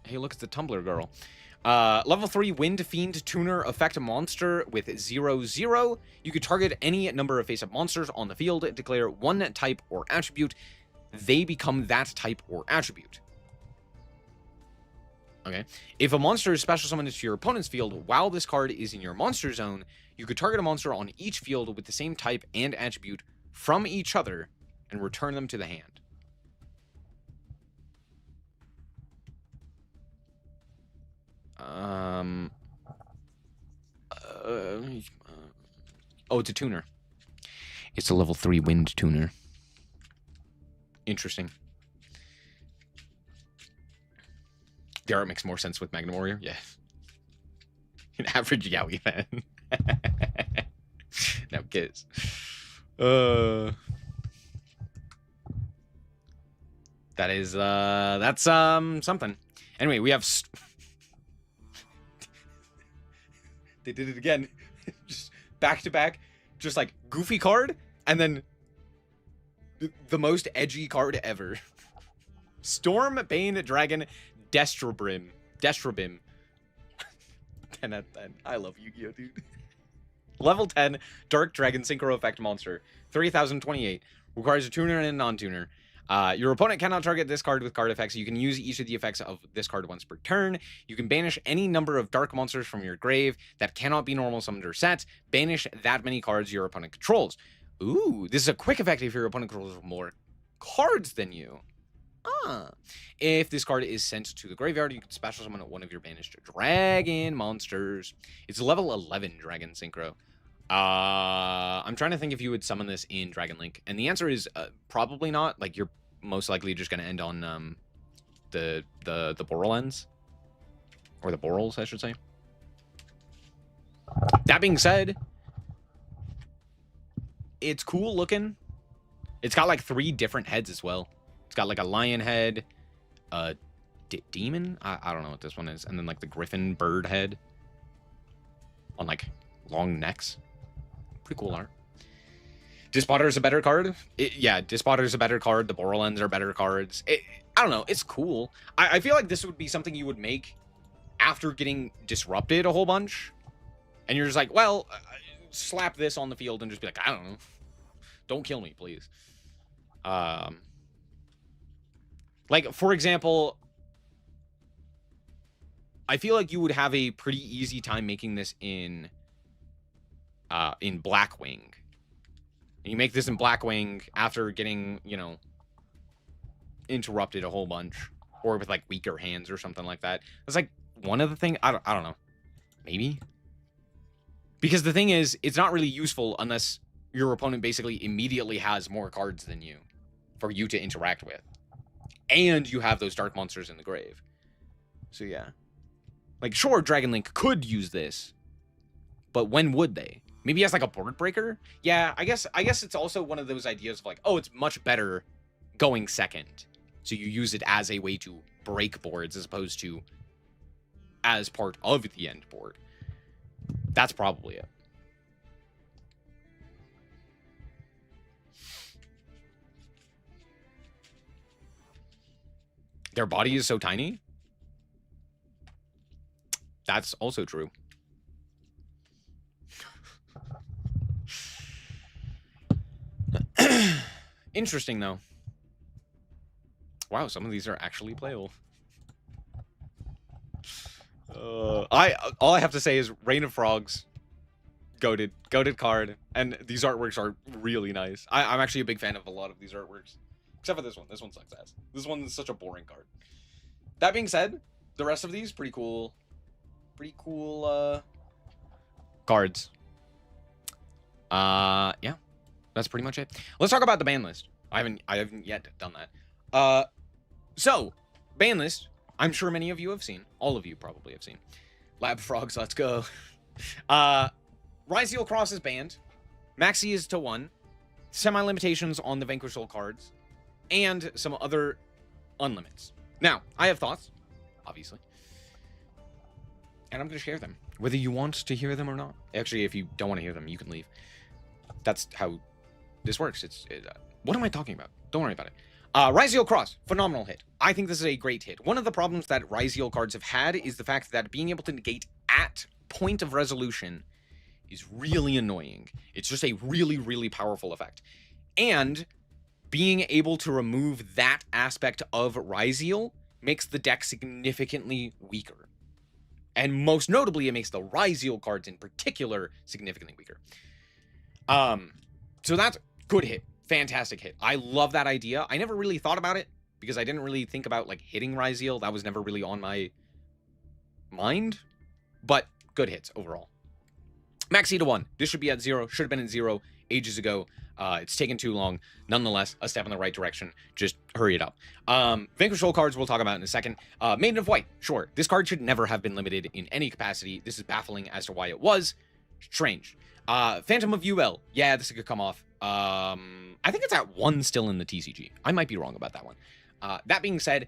Speaker 1: Hey, look, it's the Tumblr girl. Level 3 Wind Fiend Tuner effect monster with 0/0. You could target any number of face-up monsters on the field, declare one type or attribute. They become that type or attribute. Okay. If a monster is special summoned to your opponent's field while this card is in your monster zone, you could target a monster on each field with the same type and attribute from each other and return them to the hand. Oh, it's a tuner. It's a level 3 wind tuner. Interesting. The art makes more sense with Magnum Warrior. Yeah. An average Yowie fan. Now kids. That is that's something. Anyway, we have they did it again. Just back to back, just like goofy card and then the most edgy card ever. Storm Bane Dragon Destrobrim. 10 out of 10. I love Yu-Gi-Oh, dude. Level 10 Dark Dragon Synchro Effect Monster. 3028. Requires a tuner and a non-tuner. Your opponent cannot target this card with card effects. You can use each of the effects of this card once per turn. You can banish any number of dark monsters from your grave that cannot be normal summoned or set. Banish that many cards your opponent controls. Ooh, this is a quick effect if your opponent controls more cards than you. If this card is sent to the graveyard, you can special summon one of your banished dragon monsters. It's level 11 Dragon Synchro. I'm trying to think if you would summon this in Dragon Link, and the answer is probably not. Like, you're most likely just going to end on the Borrelens, or the Borrels, I should say. That being said, it's cool looking. It's got like 3 different heads as well. It's got like a lion head, a demon. I don't know what this one is, and then like the griffin bird head on like long necks. Pretty cool art. Dispotter is a better card. Yeah, Dispotter is a better card. The Borrelens are better cards. I don't know. It's cool. I feel like this would be something you would make after getting disrupted a whole bunch. And you're just like, well, slap this on the field and just be like, I don't know. Don't kill me, please. Like, for example, I feel like you would have a pretty easy time making this in Blackwing. And you make this in Blackwing after getting, you know, interrupted a whole bunch, or with like weaker hands or something like that. It's like one of the things. I don't know. Maybe. Because the thing is, it's not really useful unless your opponent basically immediately has more cards than you for you to interact with. And you have those dark monsters in the grave. So yeah. Like, sure, Dragon Link could use this, but when would they? Maybe as like a board breaker? Yeah, I guess it's also one of those ideas of like, oh, it's much better going second. So you use it as a way to break boards as opposed to as part of the end board. That's probably it. Their body is so tiny? That's also true. Interesting, though. Wow, some of these are actually playable. All I have to say is Reign of Frogs, goated card, and these artworks are really nice. I'm actually a big fan of a lot of these artworks, except for this one. This one sucks ass. This one is such a boring card. That being said, the rest of these pretty cool cards. Yeah, that's pretty much it. Let's talk about the ban list. I haven't yet done that. So ban list. I'm sure many of you have seen. All of you probably have seen. Lab Frogs, let's go. Ryzeal Cross is banned. Maxi is to 1. Semi-limitations on the Vanquish Soul cards. And some other unlimits. Now, I have thoughts, obviously. And I'm going to share them. Whether you want to hear them or not. Actually, if you don't want to hear them, you can leave. That's how this works. What am I talking about? Don't worry about it. Ryzeal Cross, phenomenal hit. I think this is a great hit. One of the problems that Ryzeal cards have had is the fact that being able to negate at point of resolution is really annoying. It's just a really, really powerful effect. And being able to remove that aspect of Ryzeal makes the deck significantly weaker. And most notably, it makes the Ryzeal cards in particular significantly weaker. So that's good hit. Fantastic hit. I love that idea. I never really thought about it because I didn't really think about like hitting Ryzeal. That was never really on my mind. But good hits overall. Maxi to 1. This should be at 0. Should have been at 0 ages ago. It's taken too long. Nonetheless, a step in the right direction. Just hurry it up. Vanquish Soul cards we'll talk about in a second. Maiden of White. Sure. This card should never have been limited in any capacity. This is baffling as to why it was. Strange. Phantom of UL. Yeah, this could come off. I think it's at 1 still in the TCG. I might be wrong about that one. That being said,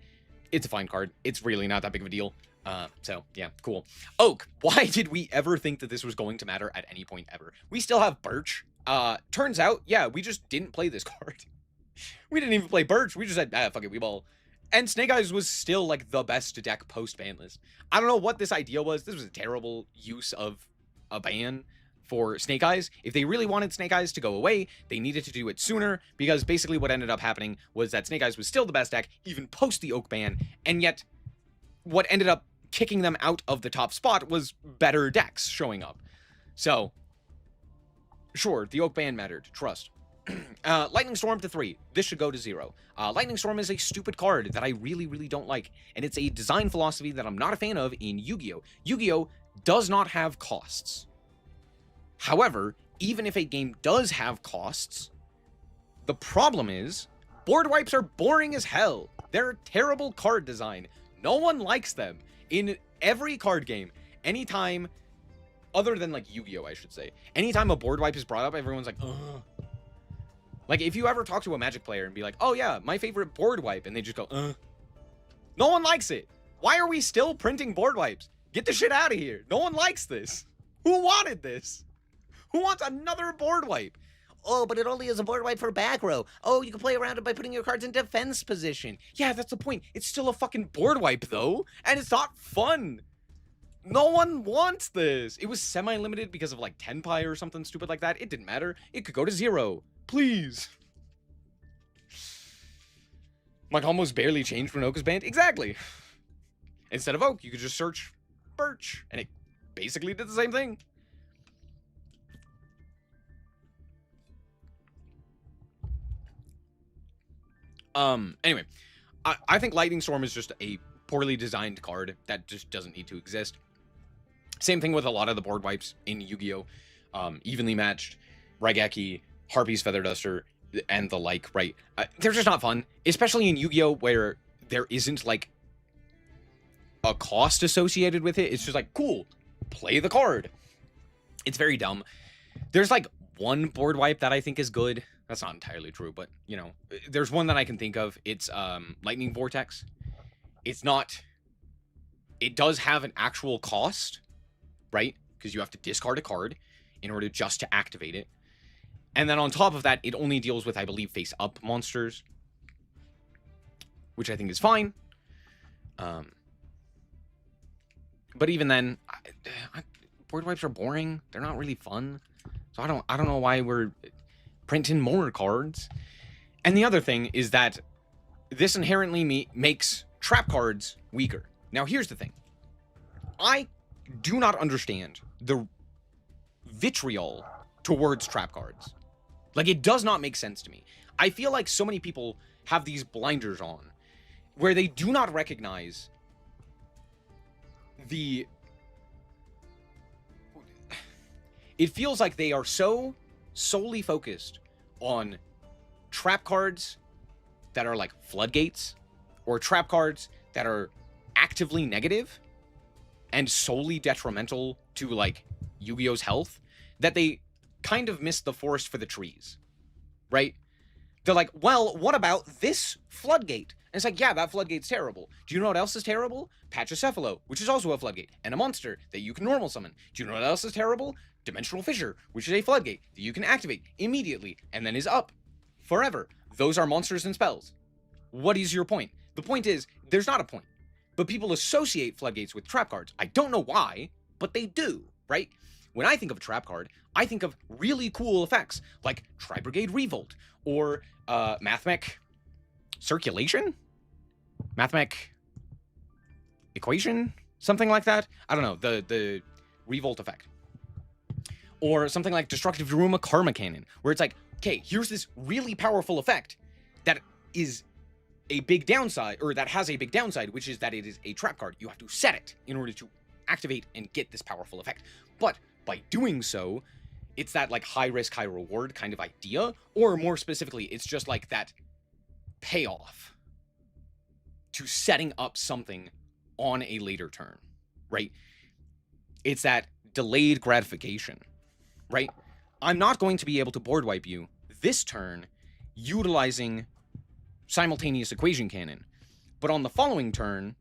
Speaker 1: it's a fine card. It's really not that big of a deal. So, yeah, cool. Oak. Why did we ever think that this was going to matter at any point ever? We still have Birch. Turns out, yeah, we just didn't play this card. We didn't even play Birch. We just said, fuck it, we ball. And Snake Eyes was still, like, the best deck post-Banlist. I don't know what this idea was. This was a terrible use of a ban for Snake Eyes. If they really wanted Snake Eyes to go away, they needed to do it sooner, because basically what ended up happening was that Snake Eyes was still the best deck, even post the Oak ban, and yet what ended up kicking them out of the top spot was better decks showing up. So, sure, the Oak ban mattered, trust. Lightning Storm to 3. This should go to 0. Lightning Storm is a stupid card that I really, really don't like, and it's a design philosophy that I'm not a fan of in Yu-Gi-Oh! Yu-Gi-Oh! Does not have costs. However, even if a game does have costs, the problem is board wipes are boring as hell. They're terrible card design. No one likes them. In every card game, anytime, other than like Yu-Gi-Oh! I should say, anytime a board wipe is brought up, everyone's like, ugh. Like, if you ever talk to a Magic player and be like, oh yeah, my favorite board wipe, and they just go, ugh. No one likes it. Why are we still printing board wipes? Get the shit out of here. No one likes this. Who wanted this? Who wants another board wipe? Oh, but it only is a board wipe for back row. Oh, you can play around it by putting your cards in defense position. Yeah, that's the point. It's still a fucking board wipe, though, and it's not fun. No one wants this. It was semi-limited because of, like, Tenpai or something stupid like that. It didn't matter. It could go to 0. Please. My almost barely changed when Oak was banned. Exactly. Instead of Oak, you could just search Birch, and it basically did the same thing. Anyway, I think Lightning Storm is just a poorly designed card that just doesn't need to exist. Same thing with a lot of the board wipes in Yu-Gi-Oh! Evenly matched, Raigeki, Harpy's Feather Duster, and the like, right? They're just not fun, especially in Yu-Gi-Oh! Where there isn't, like, a cost associated with it. It's just like, cool, play the card. It's very dumb. There's, like, one board wipe that I think is good. That's not entirely true, but, you know, there's one that I can think of. It's Lightning Vortex. It's not... It does have an actual cost, right? Because you have to discard a card in order just to activate it. And then on top of that, it only deals with, I believe, face-up monsters, which I think is fine. But even then, board wipes are boring. They're not really fun. So I don't know why we're printing more cards. And the other thing is that this inherently makes trap cards weaker. Now, here's the thing. I do not understand the vitriol towards trap cards. Like, it does not make sense to me. I feel like so many people have these blinders on where they do not recognize the... It feels like they are so solely focused on trap cards that are like floodgates, or trap cards that are actively negative and solely detrimental to, like, Yu-Gi-Oh's health, that they kind of missed the forest for the trees, right? They're like, well, what about this floodgate? And it's like, yeah, that floodgate's terrible. Do you know what else is terrible? Pachycephalo, which is also a floodgate, and a monster that you can normal summon. Do you know what else is terrible? Dimensional Fissure, which is a floodgate that you can activate immediately and then is up forever. Those are monsters and spells. What is your point? The point is, there's not a point. But people associate floodgates with trap cards. I don't know why, but they do, right? When I think of a trap card, I think of really cool effects, like Tri-Brigade Revolt, or Mathmech Circulation? Mathmech Equation? Something like that? I don't know, the Revolt effect. Or something like Destructive Daruma Karma Cannon, where it's like, okay, here's this really powerful effect that is a big downside, or that has a big downside, which is that it is a trap card. You have to set it in order to activate and get this powerful effect. But by doing so, it's that like high risk, high reward kind of idea, or more specifically, it's just like that payoff to setting up something on a later turn, right? It's that delayed gratification, right? I'm not going to be able to board wipe you this turn utilizing Simultaneous Equation Cannon, but on the following turn,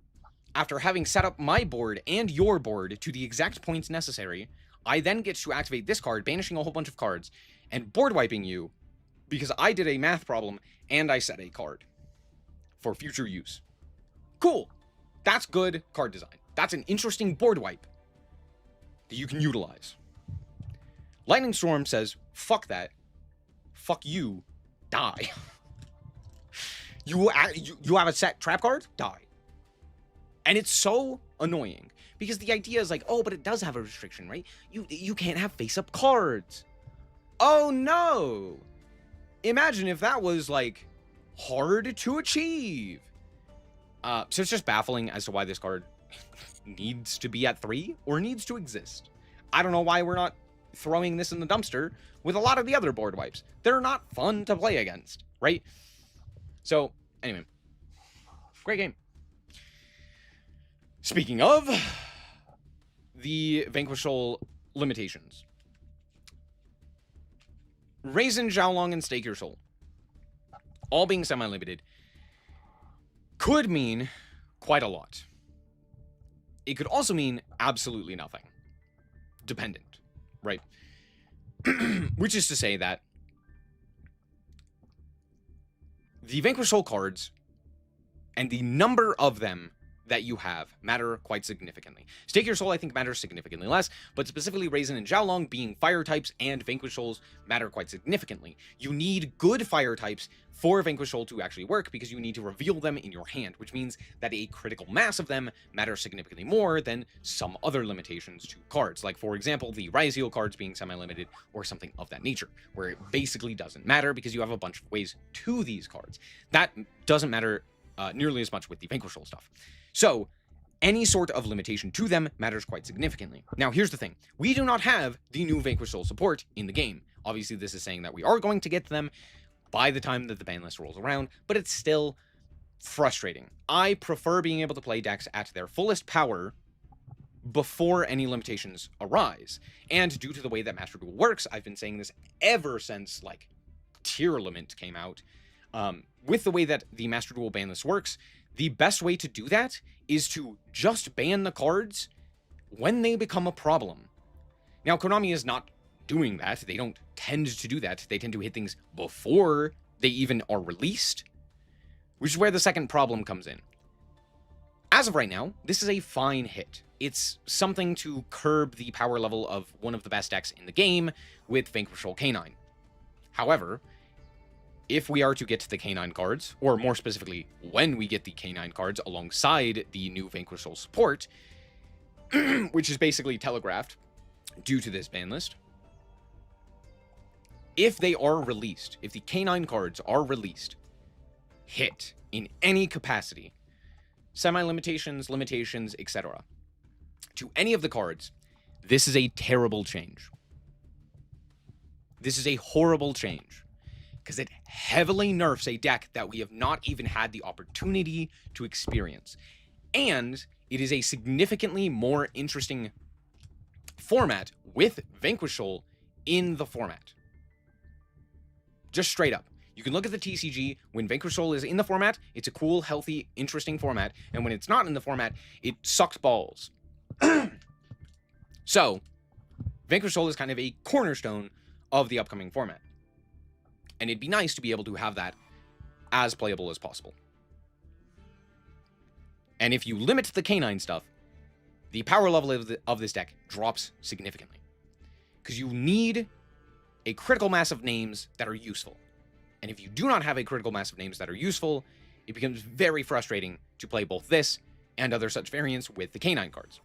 Speaker 1: after having set up my board and your board to the exact points necessary, I then get to activate this card, banishing a whole bunch of cards, and board wiping you because I did a math problem and I set a card for future use. Cool. That's good card design. That's an interesting board wipe that you can utilize. Lightning Storm says, fuck that. Fuck you. Die. You have a set trap card? Die. And it's so annoying because the idea is like, oh, but it does have a restriction, right? You can't have face-up cards. Oh no! Imagine if that was like hard to achieve. So it's just baffling as to why this card needs to be at 3 or needs to exist. I don't know why we're not throwing this in the dumpster with a lot of the other board wipes. They're not fun to play against, right? So, anyway. Great game. Speaking of the Vanquish Soul limitations. Raisin, Xiaolong, and Stake Your Soul, all being semi-limited, could mean quite a lot. It could also mean absolutely nothing. Dependent, right? Which is to say that the Vanquish Soul cards and the number of them that you have matter quite significantly. Stake Your Soul, I think, matters significantly less, but specifically Raisin and Xiaolong being fire types and Vanquish Souls matter quite significantly. You need good fire types for Vanquish Soul to actually work because you need to reveal them in your hand, which means that a critical mass of them matters significantly more than some other limitations to cards, like, for example, the Ryzeal cards being semi-limited or something of that nature, where it basically doesn't matter because you have a bunch of ways to these cards. That doesn't matter nearly as much with the Vanquish Soul stuff. So, any sort of limitation to them matters quite significantly. Now, here's the thing. We do not have the new Vanquish Soul support in the game. Obviously, this is saying that we are going to get them by the time that the ban list rolls around, but it's still frustrating. I prefer being able to play decks at their fullest power before any limitations arise. And due to the way that Master Duel works, I've been saying this ever since, like, Tier Lament came out. With the way that the Master Duel ban list works, the best way to do that is to just ban the cards when they become a problem. Now, Konami is not doing that. They don't tend to do that. They tend to hit things before they even are released, which is where the second problem comes in. As of right now, this is a fine hit. It's something to curb the power level of one of the best decks in the game with Vanquish Soul K9. However, if we are to get the K9 cards, or more specifically, when we get the K9 cards alongside the new Vanquish Soul support, which is basically telegraphed due to this ban list, if they are released, if the K9 cards are released, hit in any capacity, semi-limitations, limitations, etc., to any of the cards, this is a terrible change. This is a horrible change, because it heavily nerfs a deck that we have not even had the opportunity to experience. And it is a significantly more interesting format with Vanquish Soul in the format. Just straight up. You can look at the TCG. When Vanquish Soul is in the format, it's a cool, healthy, interesting format. And when it's not in the format, it sucks balls. So, Vanquish Soul is kind of a cornerstone of the upcoming format. And it'd be nice to be able to have that as playable as possible. And if you limit the canine stuff, the power level of this deck drops significantly. Because you need a critical mass of names that are useful. And if you do not have a critical mass of names that are useful, it becomes very frustrating to play both this and other such variants with the canine cards.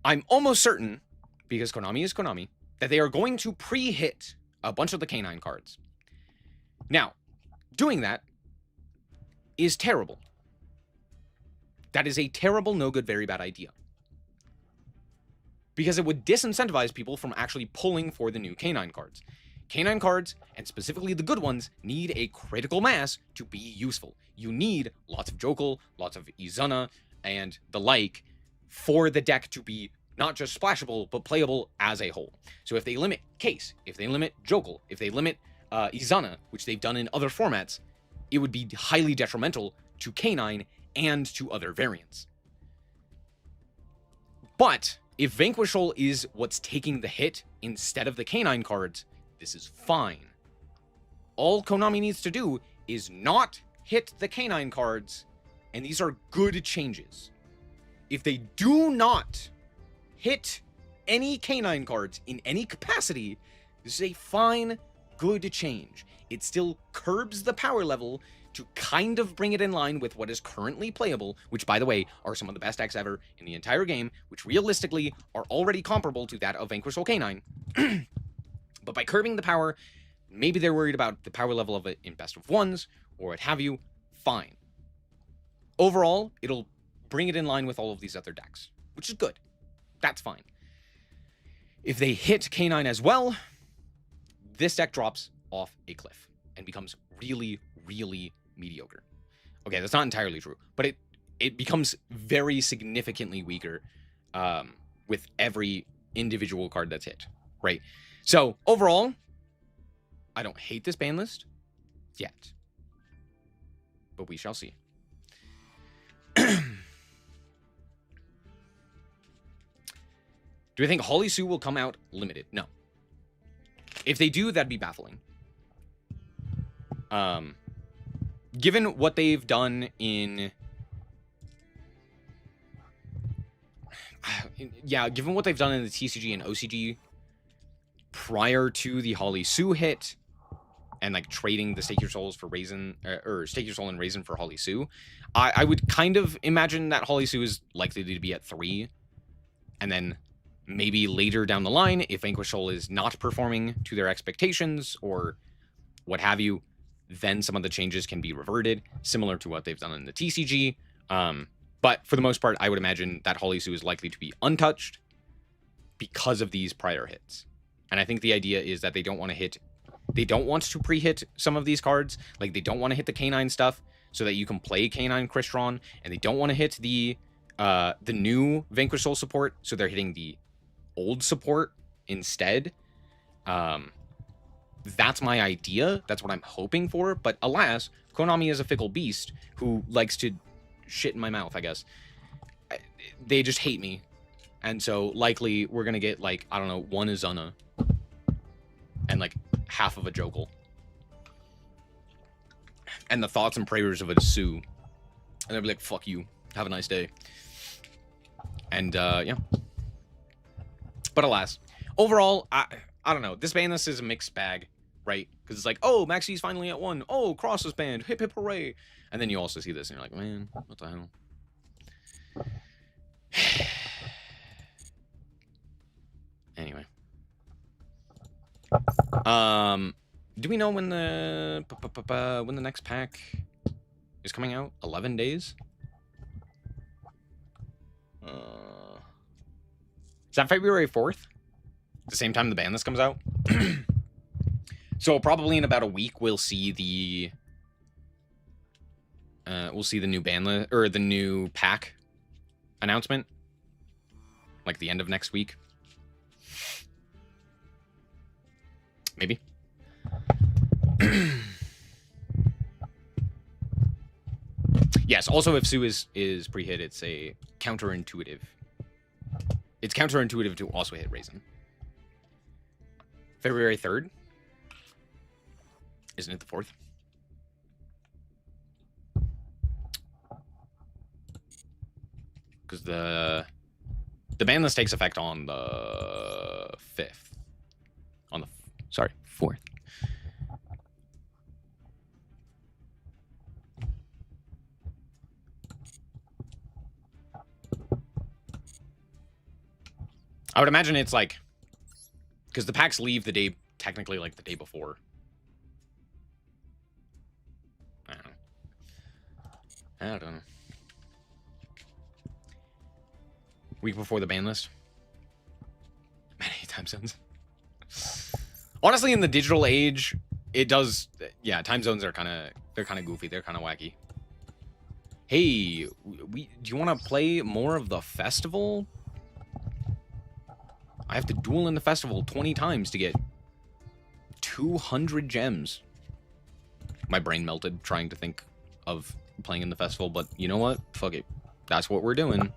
Speaker 1: I'm almost certain, because Konami is Konami, that they are going to pre-hit a bunch of the canine cards. Now, doing that is terrible. That is a terrible, no good, very bad idea. Because it would disincentivize people from actually pulling for the new canine cards. Canine cards, and specifically the good ones, need a critical mass to be useful. You need lots of Jokel, lots of Izuna, and the like for the deck to be not just splashable, but playable as a whole. So if they limit Case, if they limit Jokel, if they limit Izuna, which they've done in other formats, it would be highly detrimental to Canine and to other variants. But if Vanquish Soul is what's taking the hit instead of the canine cards, this is fine. All Konami needs to do is not hit the canine cards, and these are good changes. If they do not hit any canine cards in any capacity, this is a fine, good change. It still curbs the power level to kind of bring it in line with what is currently playable, which, by the way, are some of the best decks ever in the entire game, which realistically are already comparable to that of Vanquish Soul Canine. But by curbing the power, maybe they're worried about the power level of it in best of ones, or what have you, fine. Overall, it'll bring it in line with all of these other decks, which is good. That's fine. If they hit Canine as well, this deck drops off a cliff and becomes really, really mediocre. Okay, that's not entirely true, but it becomes very significantly weaker with every individual card that's hit, right? So overall, I don't hate this ban list yet, but we shall see. Do I think Holly Sue will come out limited? No. If they do, that'd be baffling. Given what they've done in... Yeah, given what they've done in the TCG and OCG prior to the Holly Sue hit, and like trading the Stake Your Souls for Raisin, or Stake Your Soul and Raisin for Holly Sue, I would kind of imagine that Holly Sue is likely to be at 3, and then maybe later down the line, if Vanquish Soul is not performing to their expectations or what have you, then some of the changes can be reverted, similar to what they've done in the TCG. But for the most part, I would imagine that Holly Sue is likely to be untouched because of these prior hits. And I think the idea is that they don't want to pre-hit some of these cards. Like, they don't want to hit the Canine stuff so that you can play Canine Crystron, and they don't want to hit the new Vanquish Soul support, so they're hitting the old support instead. That's my idea. That's what I'm hoping for. But alas, Konami is a fickle beast who likes to shit in my mouth, I guess. They just hate me. And so likely we're going to get, like, I don't know, one Izuna and like half of a Jokel. And the thoughts and prayers of a Sue. And they'll be like, fuck you. Have a nice day. And, yeah. But alas, overall, I don't know. This ban list is a mixed bag, right? Because it's like, oh, Maxi's finally at 1. Oh, Cross is banned. Hip hip hooray. And then you also see this and you're like, man, what the hell? Anyway. Do we know when the next pack is coming out? 11 days? Is that February 4th? The same time the ban list comes out? So probably in about a week we'll see the new ban list, or the new pack announcement, like the end of next week. Maybe. Yes, also if Sue is pre-hit, it's a counterintuitive. It's counterintuitive to also hit Raisin. February 3rd? Isn't it the 4th? Because the ban list takes effect on the 5th. On the, sorry, 4th. I would imagine it's like, because the packs leave the day, technically like the day before. I don't know. Week before the ban list. Many time zones. Honestly, in the digital age, it does. Yeah, time zones are they're kind of goofy. They're kind of wacky. Hey, do you want to play more of the festival? I have to duel in the festival 20 times to get 200 gems. My brain melted trying to think of playing in the festival, but you know what? Fuck it. That's what we're doing.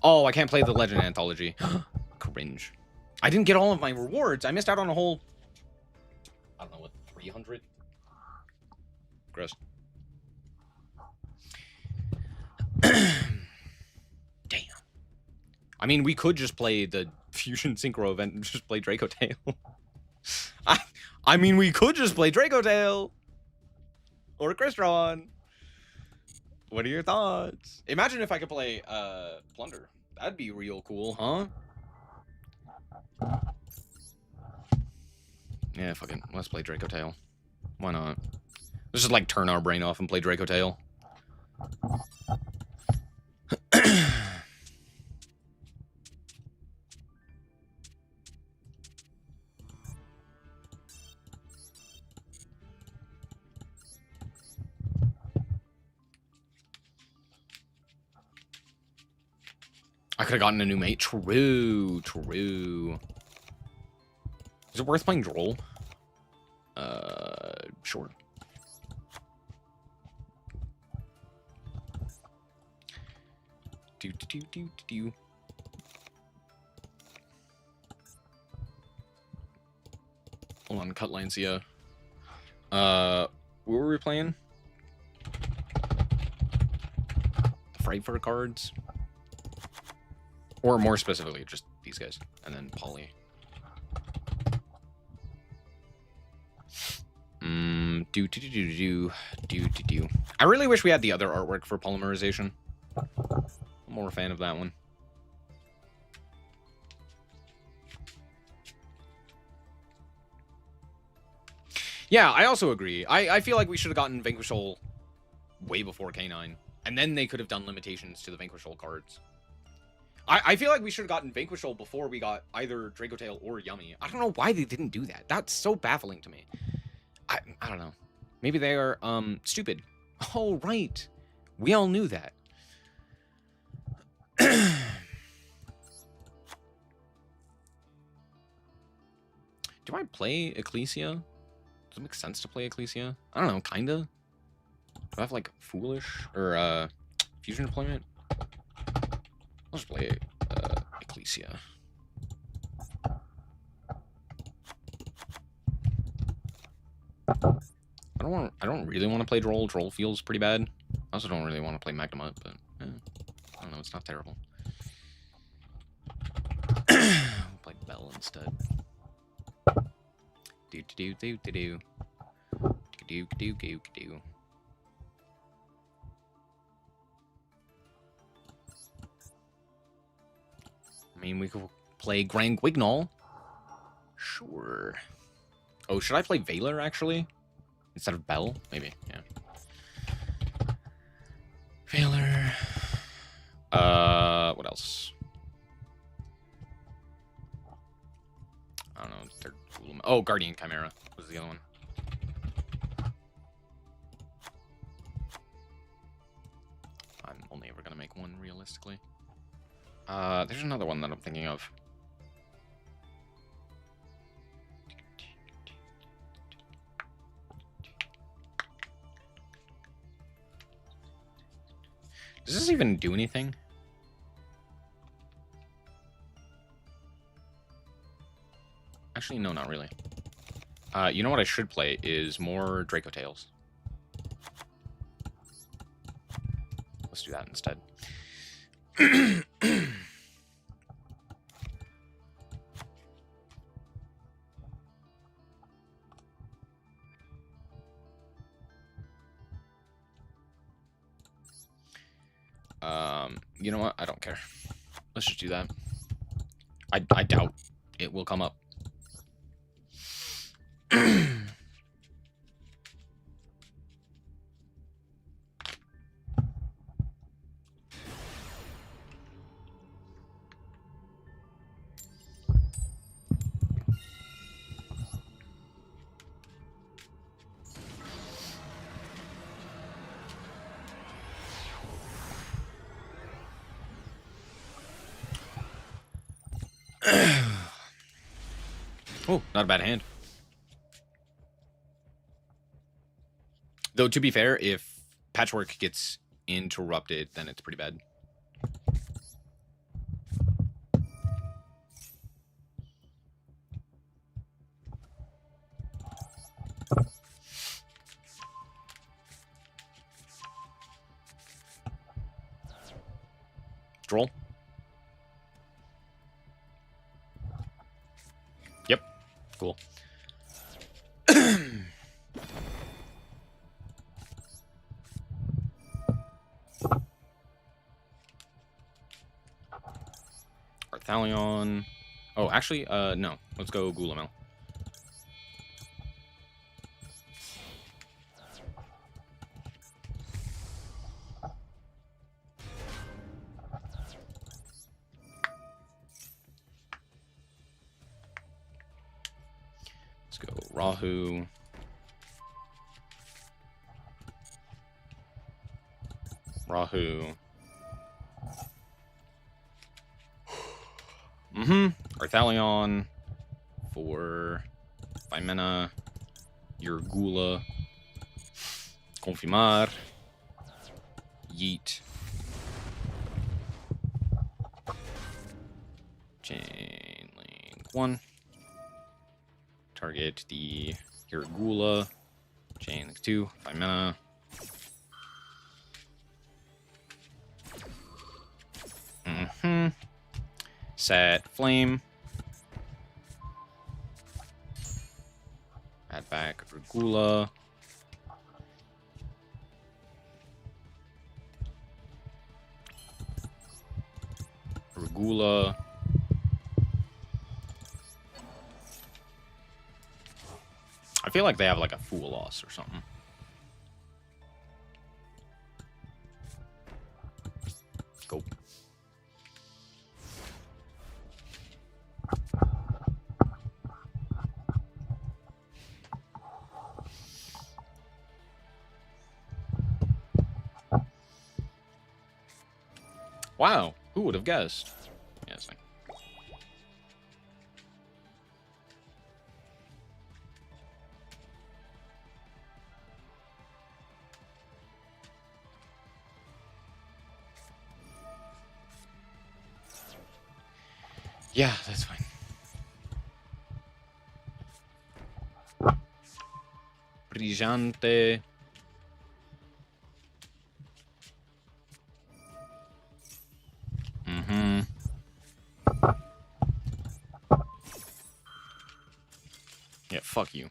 Speaker 1: Oh, I can't play the Legend Anthology. Cringe. I didn't get all of my rewards. I missed out on a whole... I don't know, what, 300? Gross. Damn. I mean, we could just play the Fusion Synchro event and just play Draco Tail. I mean, we could just play Draco Tail. Or Crystron. What are your thoughts? Imagine if I could play Plunder. That'd be real cool, huh? Yeah, fucking let's play Draco Tail. Why not? Let's just like turn our brain off and play Draco Tail. I could have gotten a new mate. True, true. Is it worth playing Droll? Sure. Do. Hold on, cut Lancia. What were we playing? The Frankfurt cards? Or more specifically, just these guys. And then Polly. Do. I really wish we had the other artwork for polymerization. I'm more a fan of that one. Yeah, I also agree. I feel like we should have gotten Vanquishal way before K9. And then they could have done limitations to the Vanquishal cards. I feel like we should have gotten Vanquishal before we got either Draco Tail or Yummy. I don't know why they didn't do that. That's so baffling to me. I don't know. Maybe they are stupid. Oh, right. We all knew that. Do I play Ecclesia? Does it make sense to play Ecclesia? I don't know, kinda. Do I have like Foolish or Fusion Deployment? I'll just play Ecclesia. I don't really want to play Droll. Droll feels pretty bad. I also don't really want to play Magnemite, but I don't know, it's not terrible. We'll play Bell instead. Do. I mean, we could play Grand Guignol. Sure. Oh, should I play Valor, actually? Instead of Bell? Maybe, yeah. Valor. What else? I don't know. Oh, Guardian Chimera was the other one. I'm only ever gonna make one, realistically. There's another one that I'm thinking of. Does this even do anything? Actually, no, not really. You know what I should play is more Draco Tales. Let's do that instead. You know what? I don't care. Let's just do that. I doubt it will come up. Oh, not a bad hand. Though, to be fair, if Patchwork gets interrupted, then it's pretty bad. Droll. Yep. Cool. Arthalion. Oh, actually, no. Let's go Gulamel. Let's go Rahu. Rahu. Arthalion for 5 mana. Your Gula. Confirmar. Yeet. Chain link 1. Target the Hiragula. Chain link 2. 5 mana. Set Flame. Add back Regula. Regula. I feel like they have like a Fool Loss or something. Go. Wow, who would have guessed? Yeah, it's fine. Yeah, that's fine. Brillante. Yeah, fuck you.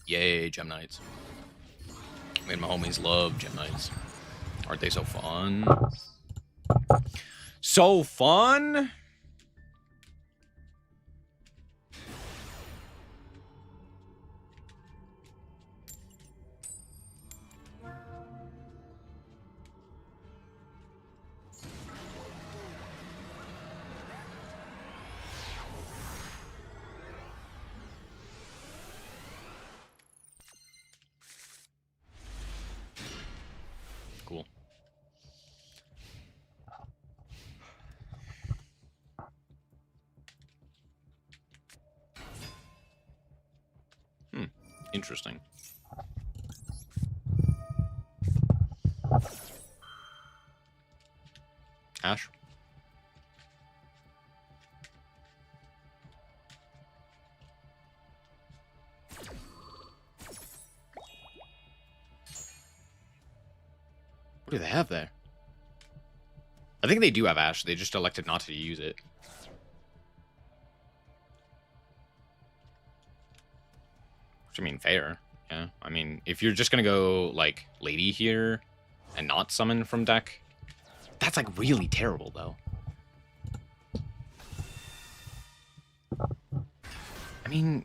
Speaker 1: Yay, Gem Knights. Me and my homies love Gem Knights. Aren't they so fun? So fun? Cool. Interesting. Ash? What do they have there? I think they do have Ash. They just elected not to use it. Which, I mean, fair. Yeah. I mean, if you're just gonna go, like, Lady here and not summon from deck, that's, like, really terrible, though. I mean,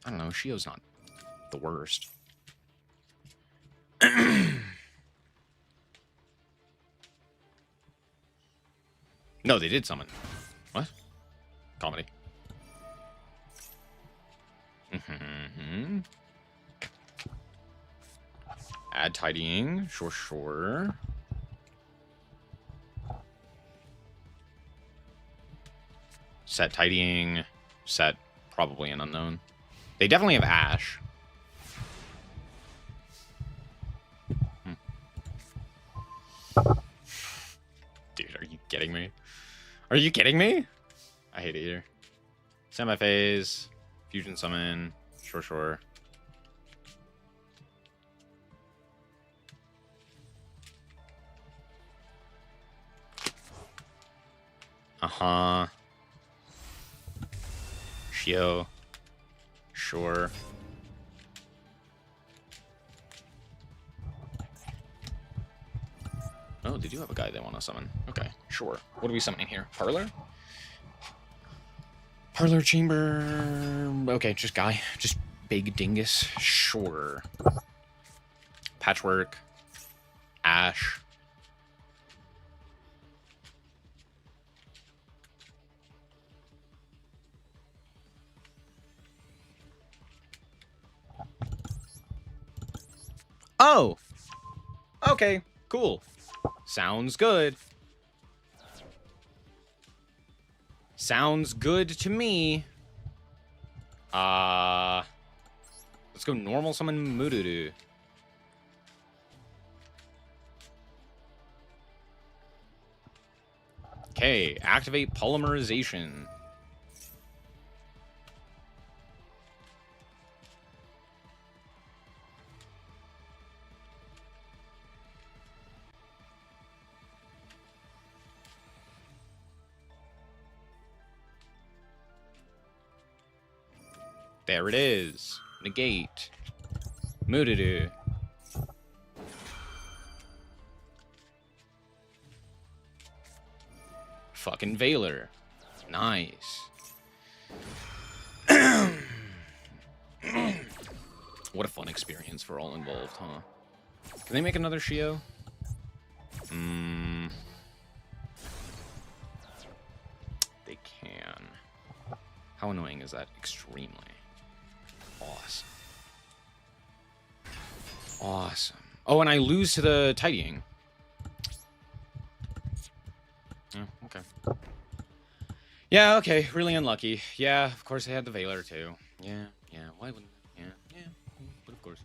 Speaker 1: I don't know. Shio's not the worst. No, they did summon. What? Comedy. Add tidying. Sure, sure. Set tidying. Set probably an unknown. They definitely have Ash. Dude, are you kidding me? Are you kidding me? I hate it here. Semi-phase. Fusion summon. Sure, sure. Uh-huh. Shio. Sure. Oh, they do have a guy they want to summon. Okay, sure. What are we summoning here? Parlor? Parlor chamber. Okay, just guy. Just big dingus. Sure. Patchwork. Ash. Oh! Okay, cool. Sounds good. Sounds good to me. Let's go normal summon Mururu. Okay, activate polymerization. There it is. Negate. Mururu. Fucking Veiler. Nice. What a fun experience for all involved, huh? Can they make another Shio? They can. How annoying is that? Extremely. Awesome. Awesome. Oh, and I lose to the tidying. Yeah, okay. Yeah, okay. Really unlucky. Yeah, of course they had the Veiler too. Yeah, yeah. Why wouldn't... Yeah, yeah. But of course.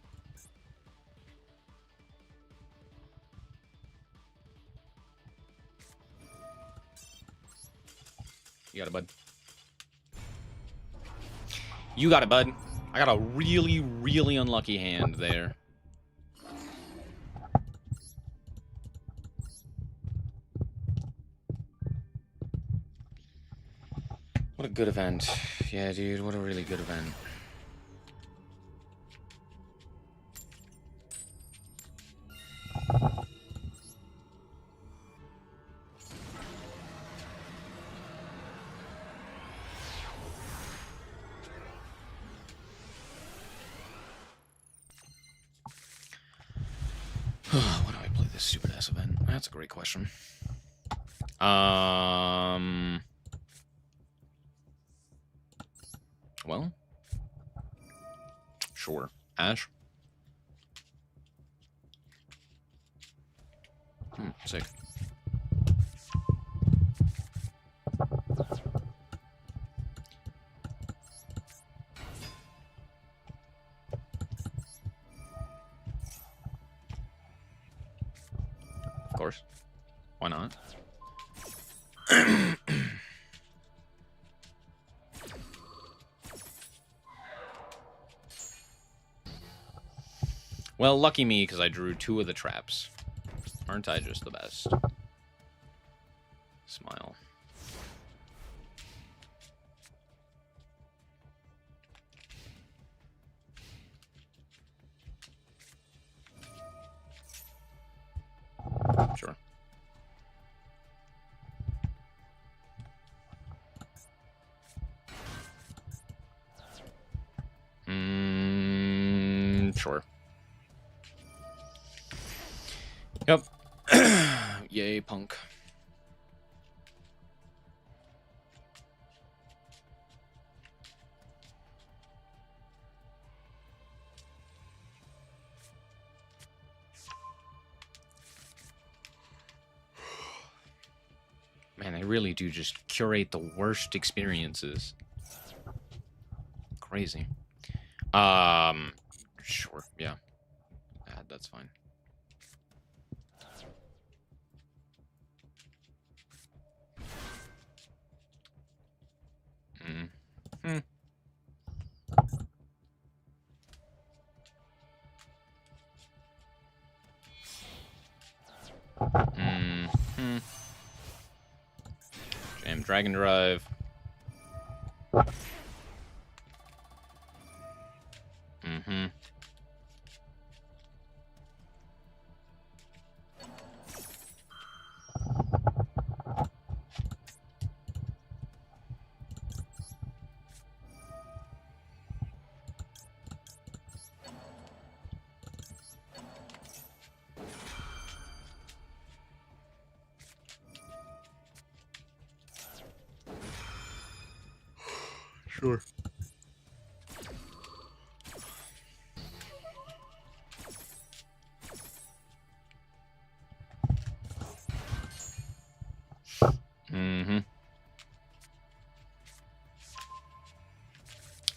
Speaker 1: You got it, bud. You got it, bud. I got a really, really unlucky hand there. What a good event. Yeah, dude, what a really good event. Why do I play this stupid ass event? That's a great question. Well, sure. Ash. Sick. course. Why not? Well, lucky me, because I drew 2 of the traps. Aren't I just the best? Smile. Sure. Sure. Yep. Yay, punk. Man, they really do just curate the worst experiences. Crazy. Sure, yeah. That's fine. Jam Dragon Drive. Sure.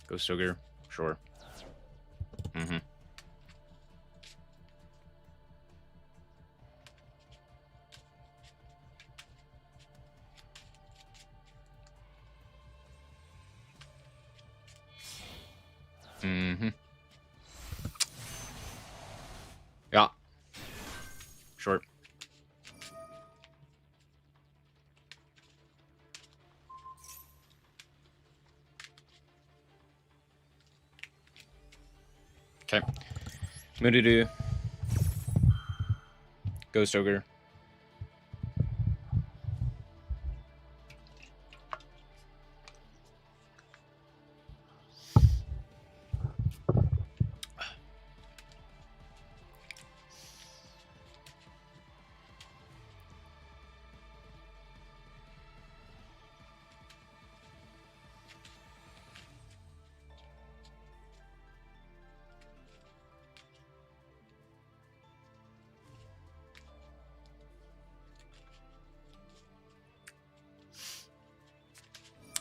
Speaker 1: Ghost Sugar. Sure. Yeah. Sure. Okay. Moodoo. Ghost Ogre.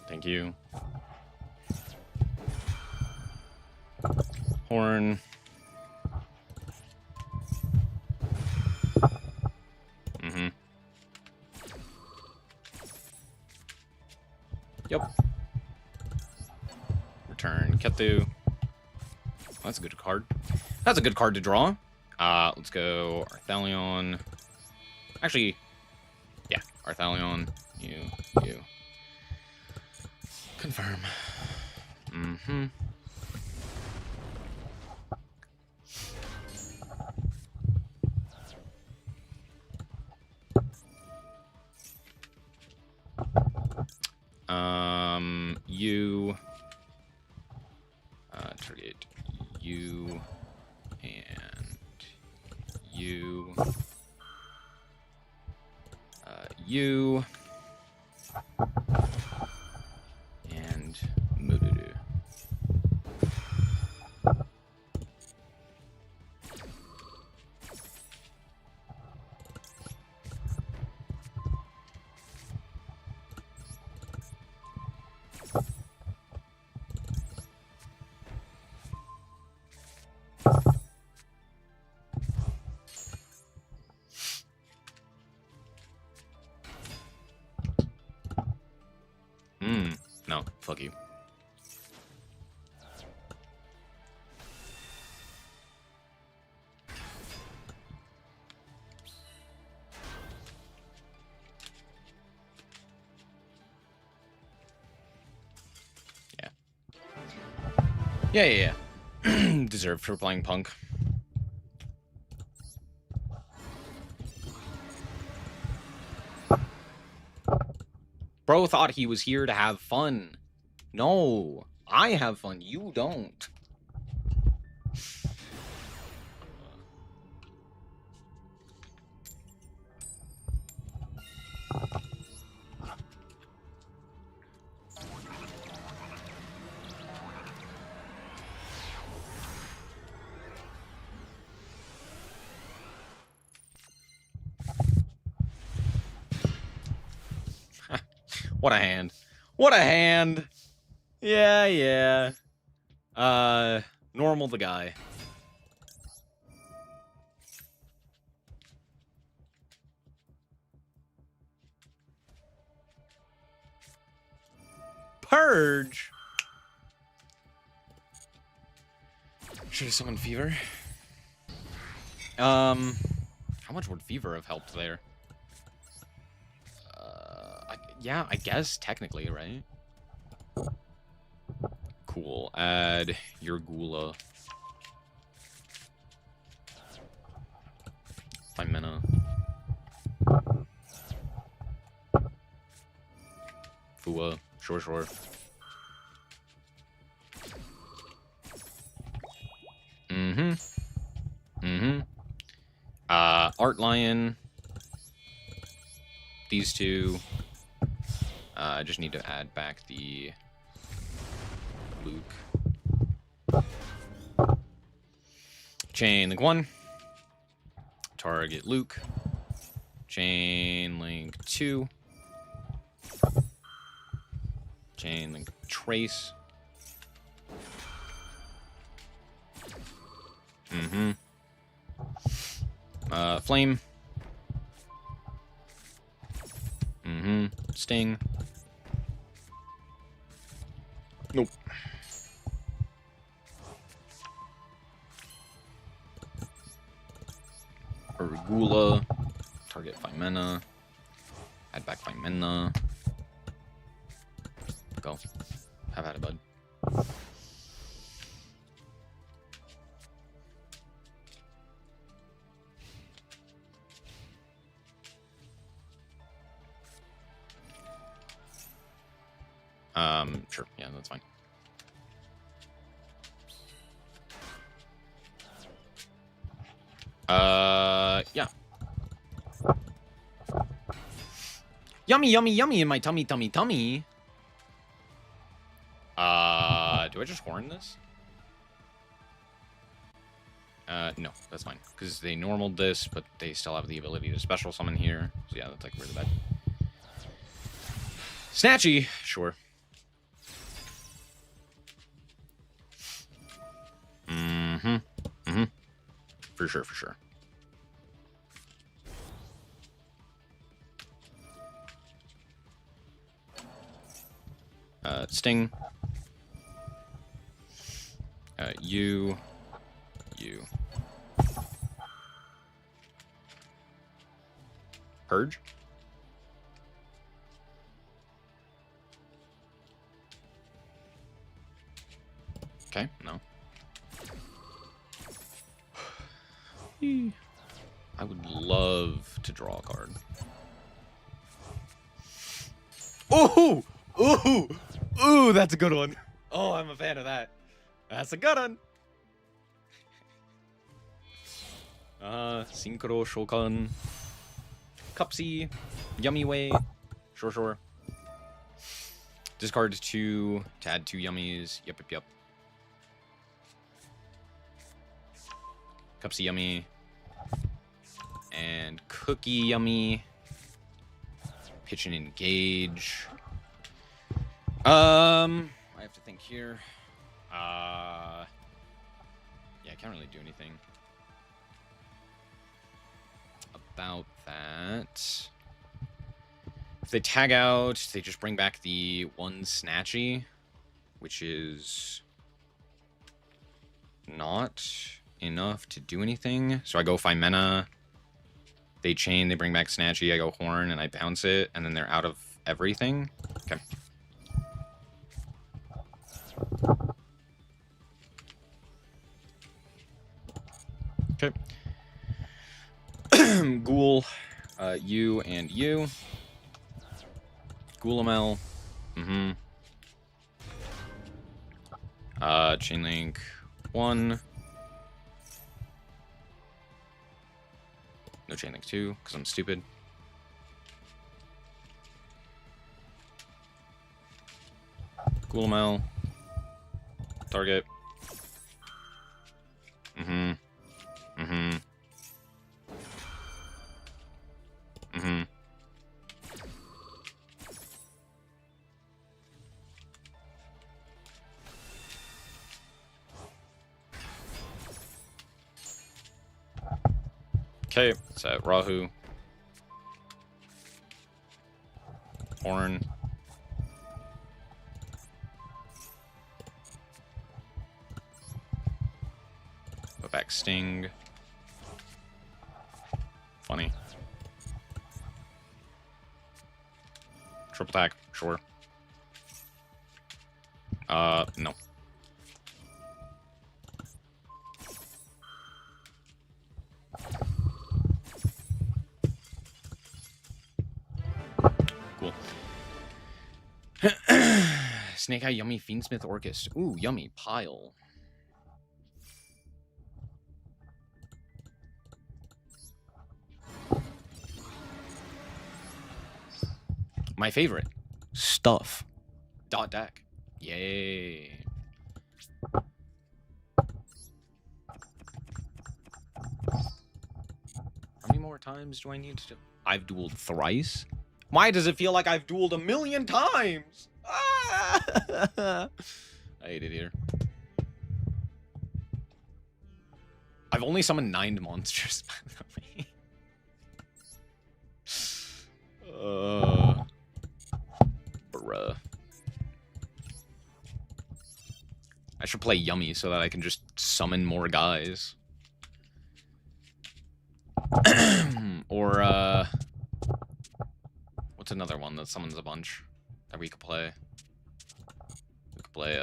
Speaker 1: Thank you. Horn. Yep. Return Kethu. That's a good card. That's a good card to draw. Let's go Arthalion. Actually, yeah, Arthalion. You. Confirm. You. Target you and you. You. And Moodoo. No, fuck you. Yeah. Deserved for playing punk. Bro thought he was here to have fun. No, I have fun. You don't. What a hand. What a hand. Yeah. Normal the guy. Purge. Should have summoned Fever. How much would Fever have helped there? Yeah, I guess technically, right? Cool. Add your Gula. 5 mana. Fua. Sure. Art Lion. These two. I just need to add back the Luke. Chain link 1. Target Luke. Chain link 2. Chain link Trace. Flame. Sting. Nope. Regula. Target 5 mana. Add back 5 mana. Go. Have at it, bud. Sure. Yeah, that's fine. Yeah. Yummy in my tummy. Do I just horn this? No, that's fine. Because they normaled this, but they still have the ability to special summon here. So yeah, that's like really bad. Snatchy! Sure. For sure. Sting. You. Purge. Okay, no. I would love to draw a card. Ooh, that's a good one. Oh, I'm a fan of that. That's a good one. Synchro Shokan. Cupsy. Yummy Way. Sure. Discard 2 to add 2 yummies. Yep. Cupsy Yummy. And Cookie Yummy. Pitch and engage. I have to think here. Yeah, I can't really do anything about that. If they tag out, they just bring back the one Snatchy, which is not enough to do anything. So I go Fimena, they chain, they bring back Snatchy, I go Horn, and I bounce it, and then they're out of everything. Okay. Okay. Ghoul, you and you. Ghoulamel. Mm-hmm. Chainlink 1. No Chainlink 2, because I'm stupid. Ghoulamel. Target. Mm-hmm. Mm-hmm. Mm-hmm. Okay, so Rahu. Horn. Go back Sting. Funny. Triple attack, sure. No. Cool. Snake Eye, Yummy, Fiendsmith, Orcus. Ooh, yummy. Pile. My favorite. Stuff. Dot deck. Yay. How many more times do I need to... I've dueled thrice? Why does it feel like I've dueled 1,000,000 times? Ah! I hate it here. I've only summoned 9 monsters, by the way. Bruh. I should play Yummy so that I can just summon more guys. Or, what's another one that summons a bunch that we could play? We could play,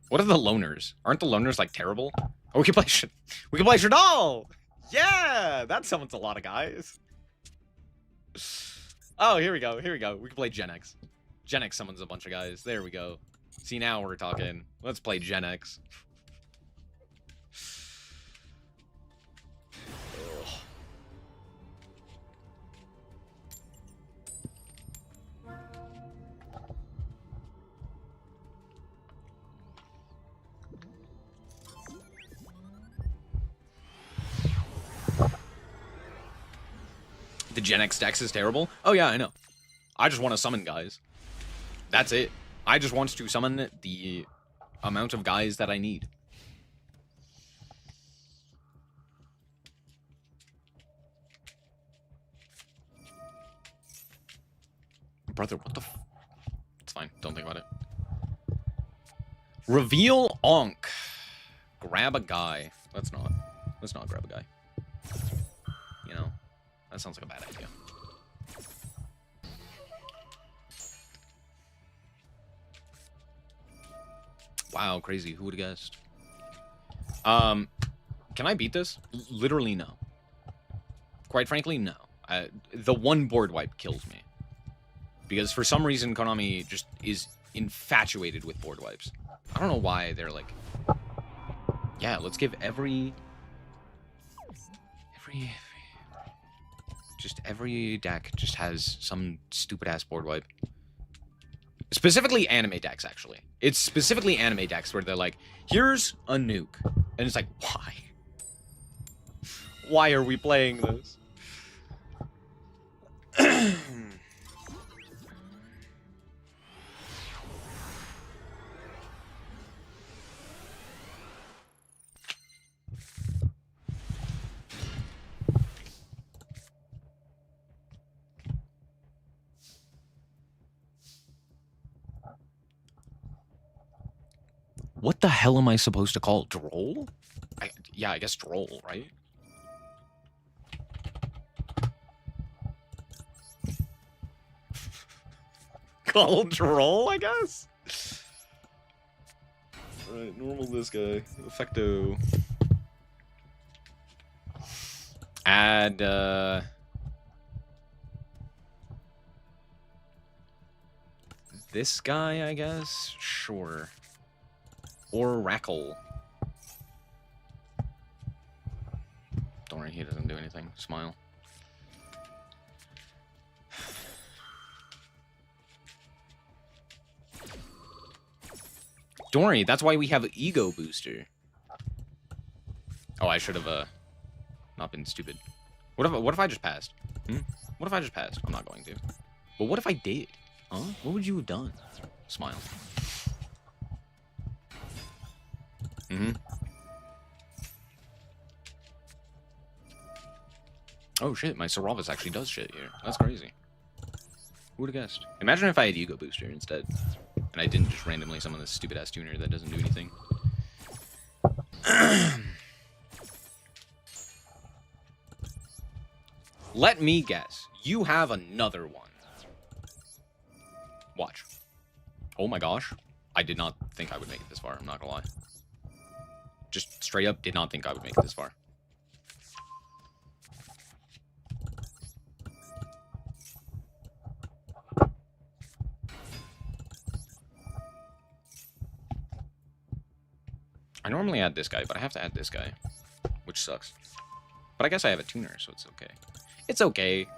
Speaker 1: what are the loners? Aren't the loners, like, terrible? Oh, we could play Shadal! Yeah! That summons a lot of guys. Oh, here we go, here we go. We can play Gen X. Gen X summons a bunch of guys. There we go. See, now we're talking. Let's play Gen X. The Gen X Dex is terrible? Oh yeah, I know. I just want to summon guys. That's it. I just want to summon the amount of guys that I need. Brother, what the f... It's fine. Don't think about it. Reveal Onk. Grab a guy. Let's not grab a guy. You know? That sounds like a bad idea. Wow, crazy. Who would have guessed? Can I beat this? Literally, no. Quite frankly, no. The one board wipe kills me. Because for some reason, Konami just is infatuated with board wipes. I don't know why they're like... Yeah, let's give every deck just has some stupid-ass board wipe. Specifically anime decks, actually. It's specifically anime decks where they're like, here's a nuke. And it's like, why? Why are we playing this? What the hell am I supposed to call it? Droll? Yeah, I guess droll, right? Call droll, I guess? Alright, normal this guy. Effecto. Add, this guy, I guess? Sure. Or Rackle. Don't worry, he doesn't do anything. Smile. Don't worry, that's why we have an ego booster. Oh, I should have, not been stupid. What if I just passed? What if I just passed? I'm not going to. But what if I did? Huh? What would you have done? Smile. Oh shit, my Saravis actually does shit here. That's crazy. Who would have guessed? Imagine if I had Ego Booster instead. And I didn't just randomly summon this stupid ass tuner that doesn't do anything. Let me guess. You have another one. Watch. Oh my gosh. I did not think I would make it this far, I'm not gonna lie. Just straight up did not think I would make it this far. I normally add this guy, but I have to add this guy, which sucks. But I guess I have a tuner, so it's okay. It's okay.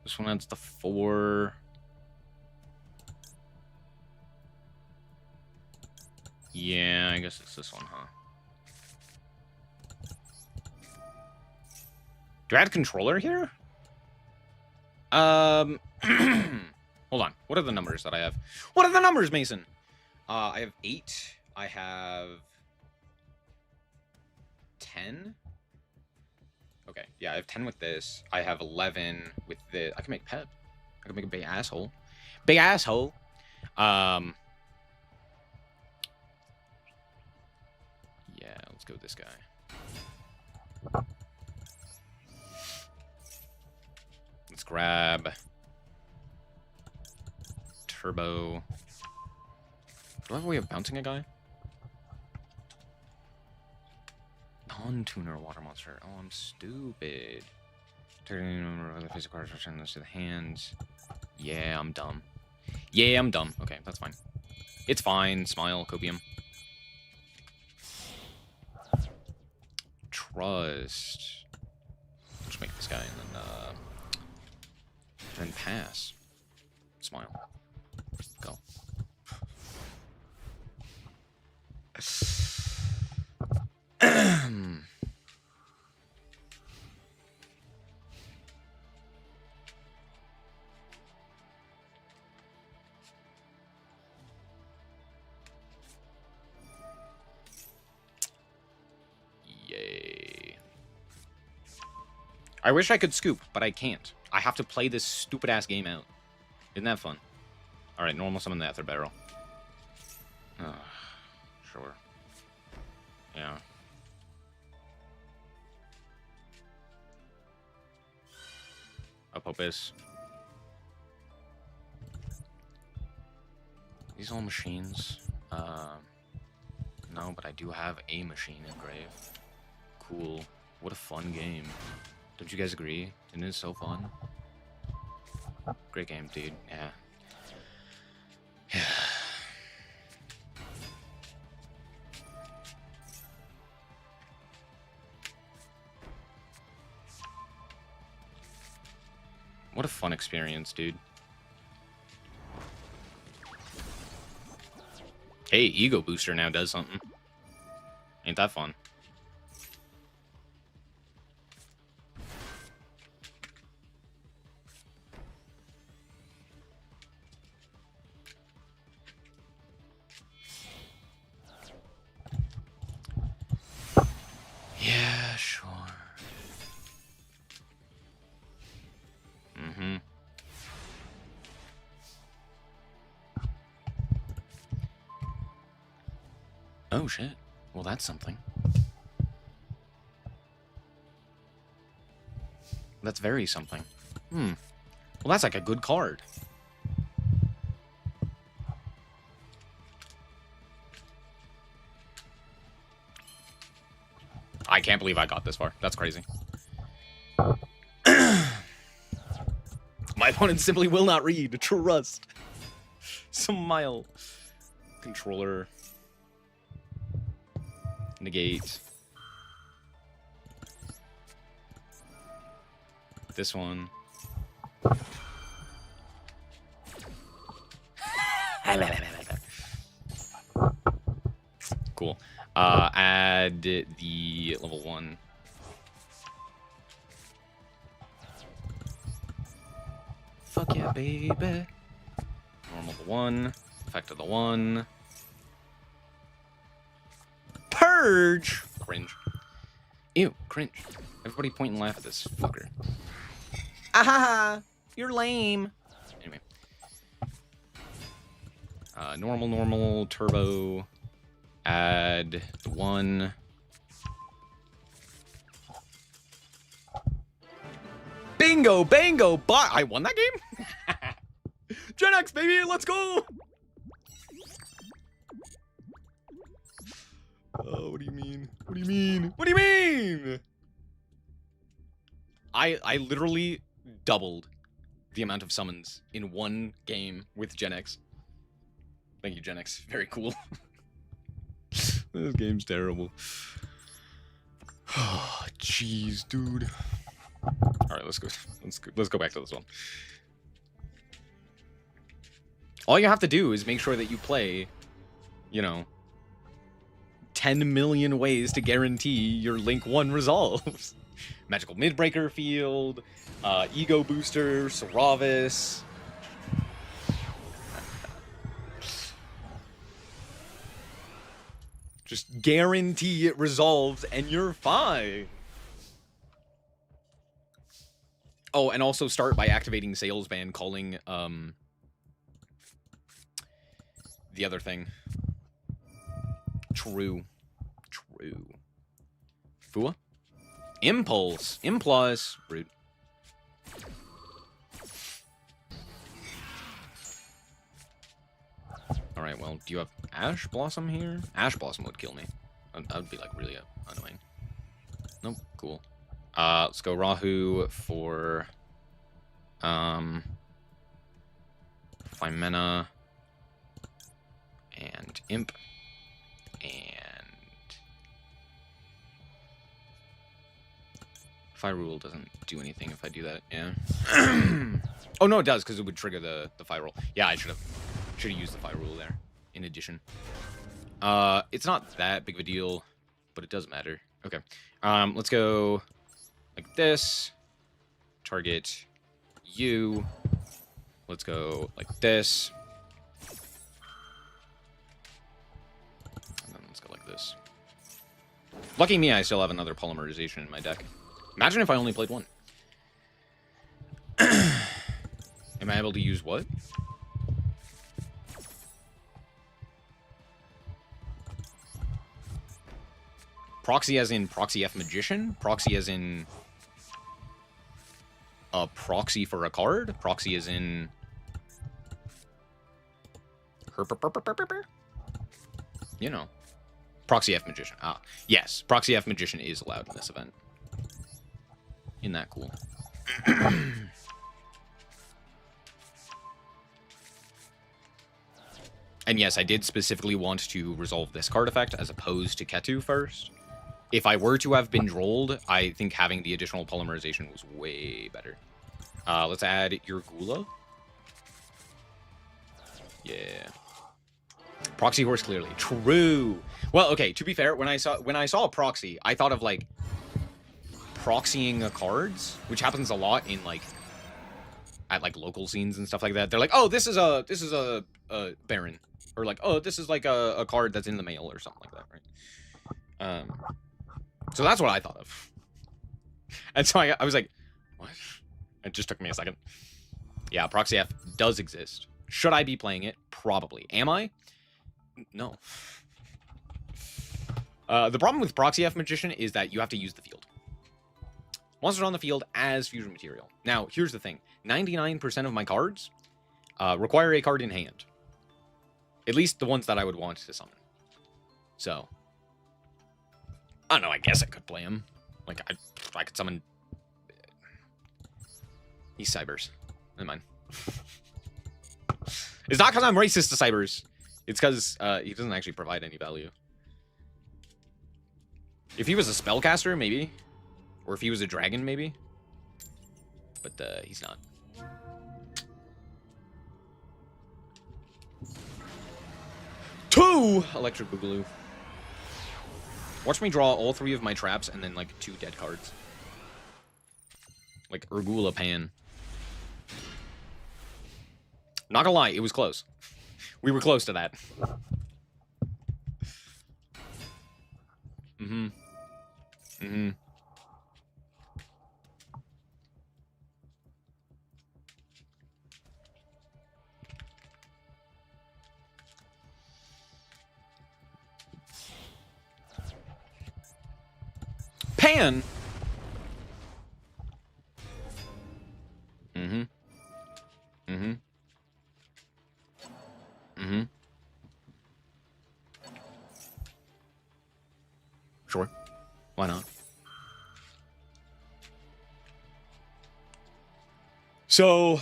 Speaker 1: This one adds the 4. Yeah, I guess it's this one, huh? Do I add controller here? Hold on. What are the numbers that I have? What are the numbers, Mason? I have 8. I have 10. Okay, yeah, I have 10 with this. I have 11 with this. I can make Pep. I can make a big asshole. Big asshole. Yeah, let's go with this guy. Let's grab Turbo. Do I have a way of bouncing a guy? Non-tuner water monster. Oh, I'm stupid. Turning number of the physical cards, return those to the hands. Yeah, I'm dumb. Yeah, I'm dumb. Okay, that's fine. It's fine. Smile, Copium. Trust. Just make this guy and then pass. Smile. Go. Yay. I wish I could scoop, but I can't. I have to play this stupid-ass game out. Isn't that fun? Alright, normal summon the Ether Barrel. Sure. Yeah. Apopis. These all machines. No, but I do have a machine engraved. Cool. What a fun game. Don't you guys agree? Isn't it so fun? Great game, dude. Yeah. Yeah. What a fun experience, dude. Hey, Ego Booster now does something. Ain't that fun? Yeah, sure. Oh, shit. Well, that's something. That's very something. Well, that's like a good card. I can't believe I got this far. That's crazy. My opponent simply will not read. Trust. Smile. Controller. Negate. This one. Cool. Add the level 1. Fuck yeah, baby. Normal the 1. Effect of the 1. Purge! Cringe. Ew, cringe. Everybody point and laugh at this fucker. Ahaha! You're lame. Anyway. Normal, turbo. Add the 1. Bingo, bango, bot. I won that game? Gen X, baby, let's go! Oh, what do you mean? What do you mean? What do you mean? I literally doubled the amount of summons in one game with Gen X. Thank you, Gen X. Very cool. This game's terrible. Oh, jeez, dude. All right, let's go back to this one. All you have to do is make sure that you play, you know, 10 million ways to guarantee your Link 1 resolves. Magical Midbreaker Field, Ego Booster, Saravis. Just guarantee it resolves and you're fine. Oh, and also start by activating Sales Ban, calling the other thing. True. Fua? Impulse. Impulse. Rude. Alright, well, do you have Ash Blossom here? Ash Blossom would kill me. That would be, like, really annoying. Nope, cool. Let's go Rahu for... Phimena. And Imp. And... Fire doesn't do anything if I do that, yeah. Oh, no, it does, because it would trigger the Fire. Yeah, I should have used the Fire there, in addition. It's not that big of a deal, but it does matter. Okay. Let's go like this. Target you. Let's go like this. And then let's go like this. Lucky me, I still have another polymerization in my deck. Imagine if I only played one. Am I able to use what? Proxy as in Proxy F Magician? Proxy as in a proxy for a card? Proxy as in... You know. Proxy F Magician. Ah, yes. Proxy F Magician is allowed in this event. Isn't that cool? And yes, I did specifically want to resolve this card effect as opposed to Ketu first. If I were to have been rolled, I think having the additional polymerization was way better. Let's add your Gula. Yeah. Proxy horse clearly. True. Well, okay, to be fair, when I saw a proxy, I thought of like proxying cards, which happens a lot in like at like local scenes and stuff like that. They're like, "Oh, this is a Baron." Or like, "Oh, this is like a card that's in the mail," or something like that, right? So that's what I thought of. And so I was like, what? It just took me a second. Yeah, Proxy F does exist. Should I be playing it? Probably. Am I? No. The problem with Proxy F Magician is that you have to use the field. Monsters on the field as fusion material. Now, here's the thing. 99% of my cards require a card in hand. At least the ones that I would want to summon. So, I don't know, I guess I could play him. Like, I could summon... He's Cybers. Never mind. It's not because I'm racist to Cybers. It's because he doesn't actually provide any value. If he was a spellcaster, maybe. Or if he was a dragon, maybe. But he's not. Two Electric Boogaloo. Watch me draw all 3 of my traps and then, like, 2 dead cards. Like Urgula Pan. Not gonna lie, it was close. We were close to that. Mm-hmm. Mm-hmm. Pan! Mm-hmm. Mm-hmm. Mm-hmm. Sure. Why not? So...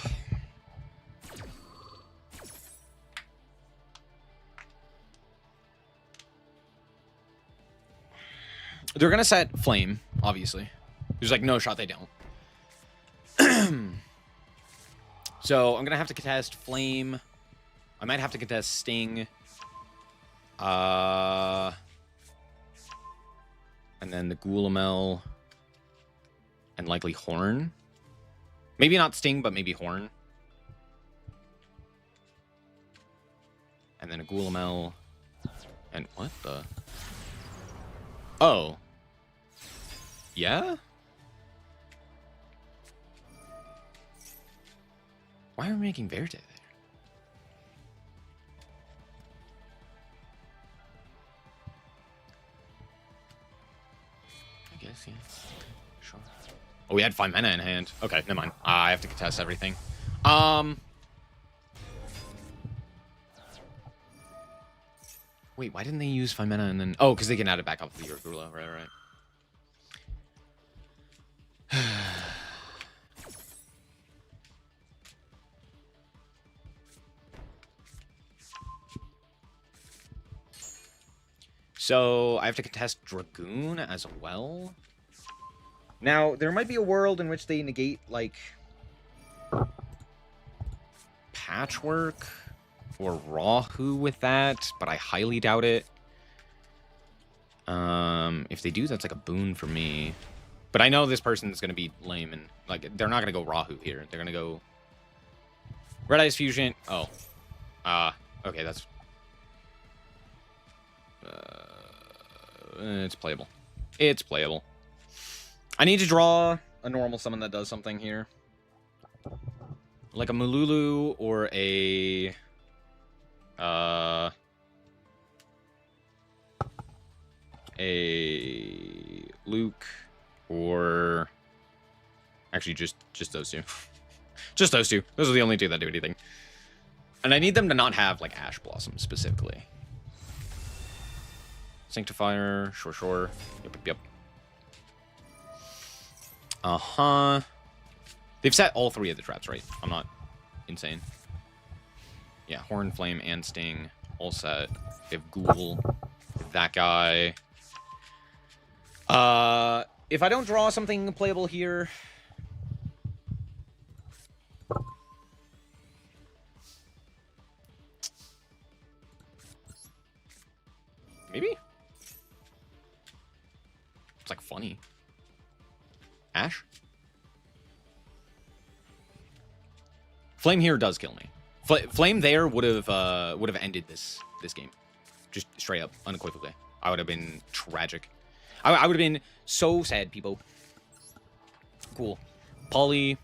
Speaker 1: they're gonna set Flame, obviously. There's like no shot they don't. So I'm gonna have to contest Flame. I might have to contest Sting. And then the Goulamel. And likely Horn. Maybe not Sting, but maybe Horn. And then a Goulamel. And what the... Oh. Yeah? Why are we making Verte there? I guess, yeah. Sure. Oh, we had 5 mana in hand. Okay, never mind. I have to contest everything. Wait, why didn't they use 5 mana and then... Oh, because they can add it back up to the Urgula. Right, right. So, I have to contest Dragoon as well. Now, there might be a world in which they negate, like... Patchwork or Rahu with that, but I highly doubt it. If they do, that's like a boon for me. But I know this person's going to be lame and, like, they're not going to go Rahu here. They're going to go... Red Eyes Fusion. Oh. Okay, that's... It's playable. It's playable. I need to draw a normal summon that does something here. Like a Mululu or a... Luke or... Actually, just those two. Just those two. Those are the only 2 that do anything. And I need them to not have, like, Ash Blossom, specifically. Sanctifier, sure. Yep. Uh-huh. They've set all 3 of the traps, right? I'm not insane. Yeah, Horn, Flame, and Sting. All set. They have Ghoul. That guy. If I don't draw something playable here... Maybe? It's like funny. Ash? Flame here does kill me. Flame there would have ended this game. Just straight up, unequivocally. I would have been tragic. I would have been so sad, people. Cool. Polly.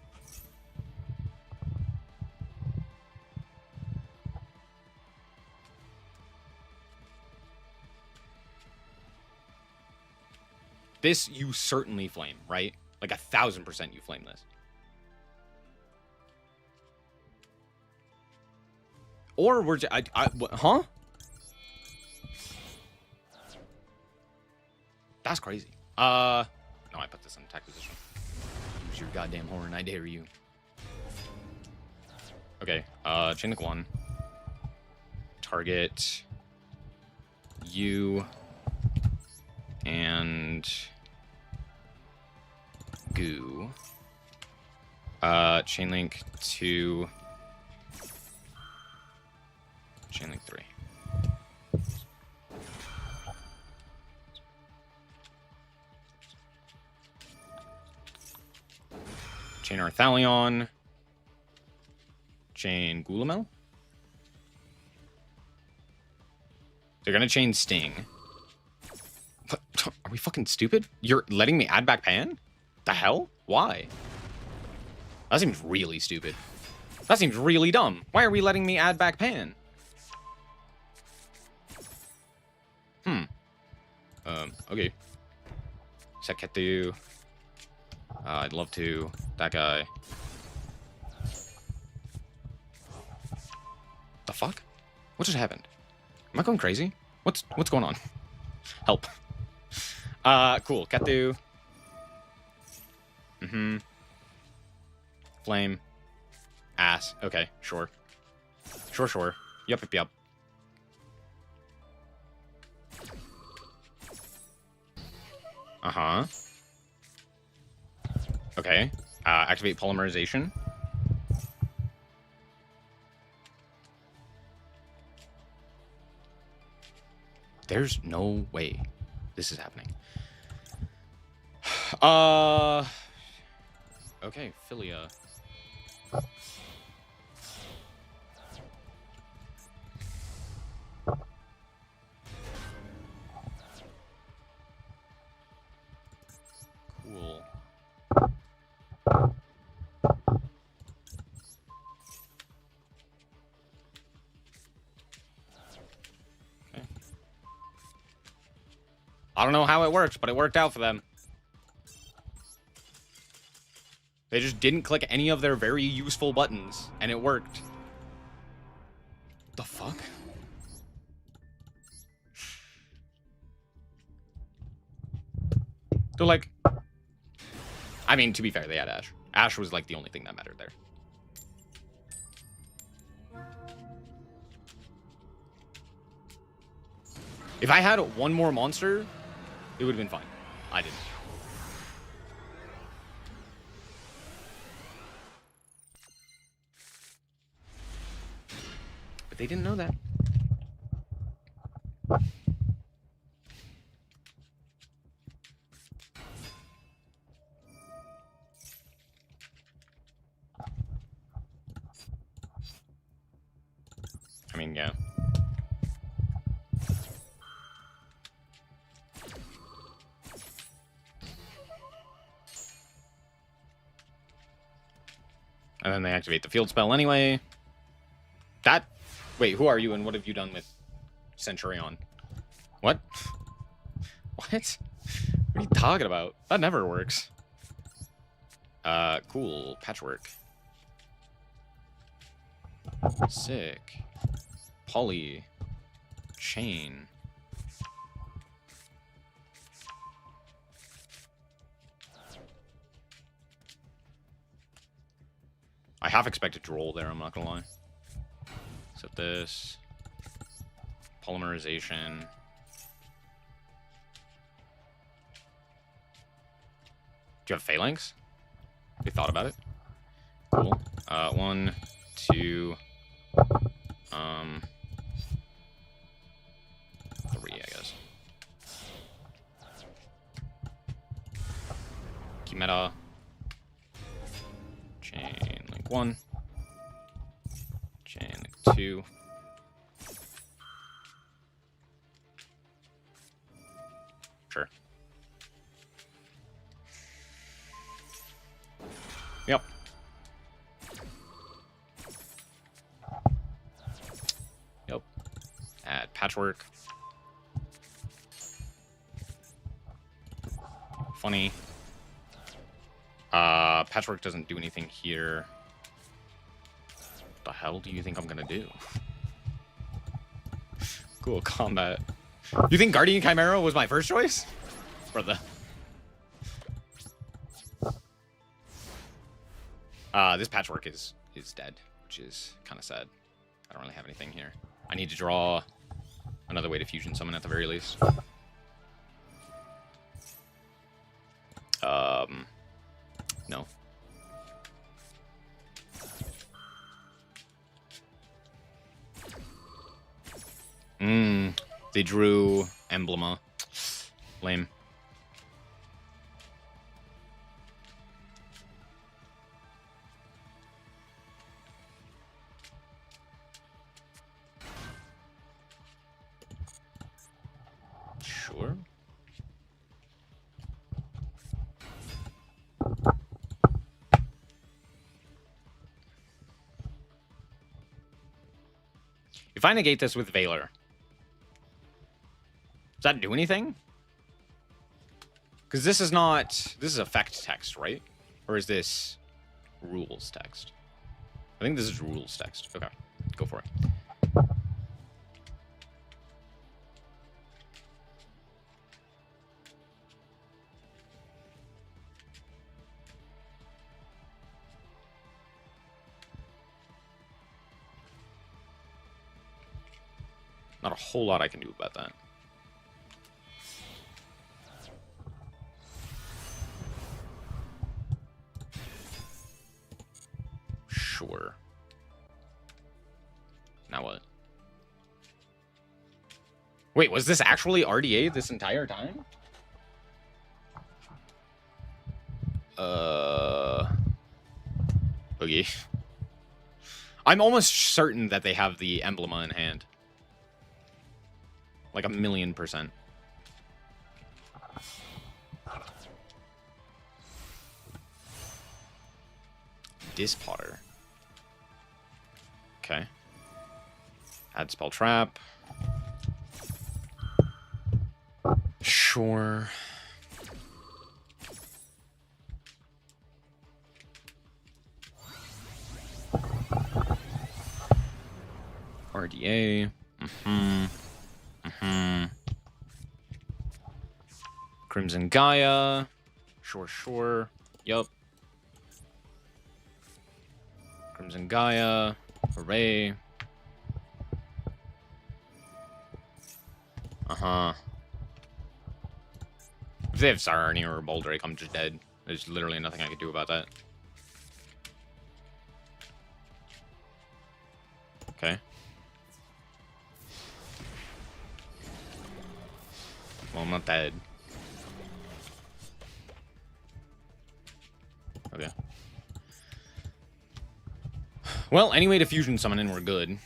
Speaker 1: This you certainly flame, right? Like 1000% you flame this. Or we're just, huh? That's crazy. No, I put this in attack position. Use your goddamn horn, I dare you. Okay, chain link 1. Target you and goo. Chain link 2. Chain link 3. Chain Arthalion. Chain Gulamel. They're gonna chain Sting. What? Are we fucking stupid? You're letting me add back Pan? The hell? Why? That seems really stupid. That seems really dumb. Why are we letting me add back Pan? Okay. Seketu. I'd love to. That guy. The fuck? What just happened? Am I going crazy? What's going on? Help. Cool. Ketu. Flame. Ass. Okay, sure. Sure. Yup. Uh-huh. Okay. Activate polymerization. There's no way this is happening. Okay, Philia. Cool. Okay. I don't know how it works, but it worked out for them. They just didn't click any of their very useful buttons, and it worked. The fuck? They're like... I mean, to be fair, they had Ash. Ash was like the only thing that mattered there. If I had one more monster, it would have been fine. I didn't. But they didn't know that. I mean, yeah. And then they activate the field spell anyway. That... Wait, who are you and what have you done with Centurion? What? What? What are you talking about? That never works. Cool. Patchwork. Sick. Poly. Chain. I half expected to roll there, I'm not gonna lie. Set this. Polymerization. Do you have Phalanx? We thought about it. Cool. 1, 2, 3, I guess. Key meta. Chain link 1. Chain link 2. Sure. Yep. Yep. Add patchwork. Funny. Patchwork doesn't do anything here. What the hell do you think I'm gonna do? Cool combat. You think Guardian Chimera was my first choice? Brother. This Patchwork is dead, which is kind of sad. I don't really have anything here. I need to draw another way to fusion summon at the very least. No. They drew Emblema. Lame. Sure. If I negate this with Valor, does that do anything? Because this is not... This is effect text, right? Or is this rules text? I think this is rules text. Okay, go for it. Not a whole lot I can do about that. Sure. Now what? Wait, was this actually RDA this entire time? Boogie. I'm almost certain that they have the Emblema in hand. Like 1,000,000%. Dispotter. Okay. Add spell trap. Sure. RDA. Crimson Gaia. Sure. Yup. Crimson Gaia. Hooray. If they have Sarni or Boldrake, I'm just dead. There's literally nothing I can do about that. Okay. Well, I'm not dead. Okay. Well, any way to fusion summon and we're good.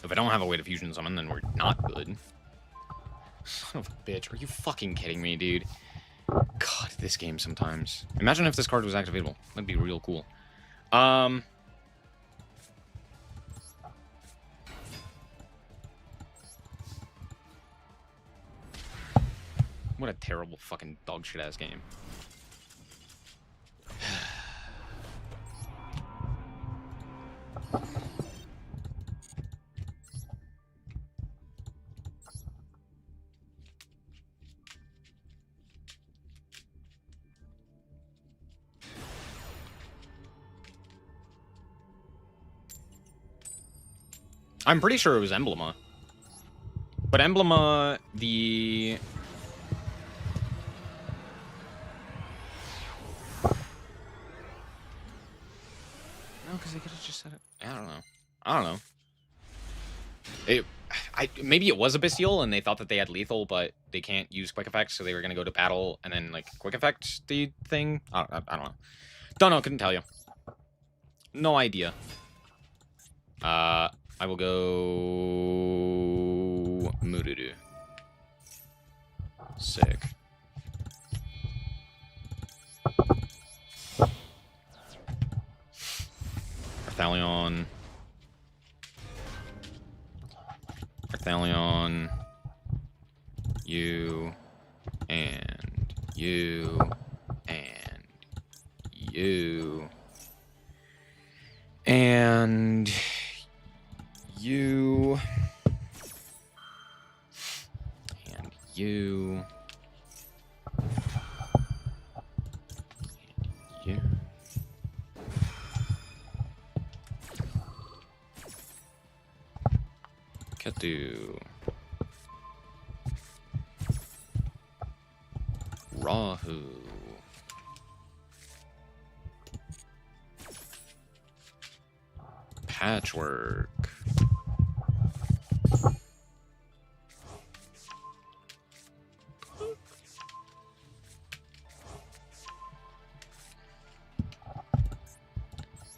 Speaker 1: If I don't have a way to fusion summon, then we're not good. Son of a bitch. Are you fucking kidding me, dude? God, this game sometimes. Imagine if this card was activatable. That'd be real cool. What a terrible fucking dog shit ass game. I'm pretty sure it was Emblema. But Emblema, the... No, because they could have just said it. I don't know. Maybe it was a Bestial and they thought that they had lethal, but they can't use quick effects, so they were going to go to battle and then, like, quick effect the thing. I don't know. Don't know, couldn't tell you. No idea. I will go... Mururu. Sick. Arthalion. You. And you, and you, and you, and you, and you. Ketu. Rahu. Patchwork.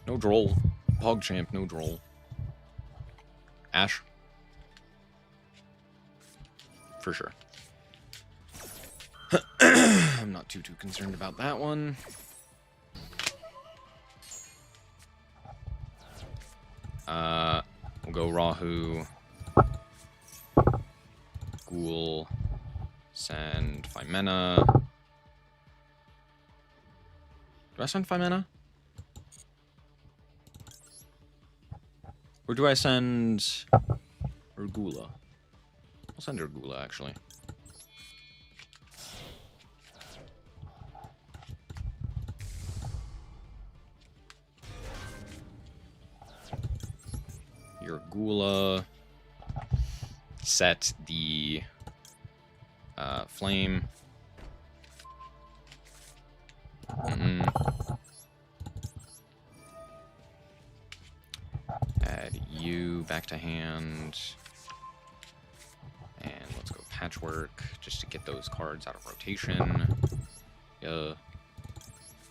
Speaker 1: No droll. PogChamp, no droll. Ash. For sure. I'm not too concerned about that one. We'll go Rahu. Ghoul. Send Phimena. Do I send Phimena? Or do I send Urgula? I'll send Urgula, actually. Urgula. Set the flame. Add you back to hand. And let's go Patchwork just to get those cards out of rotation. Yeah.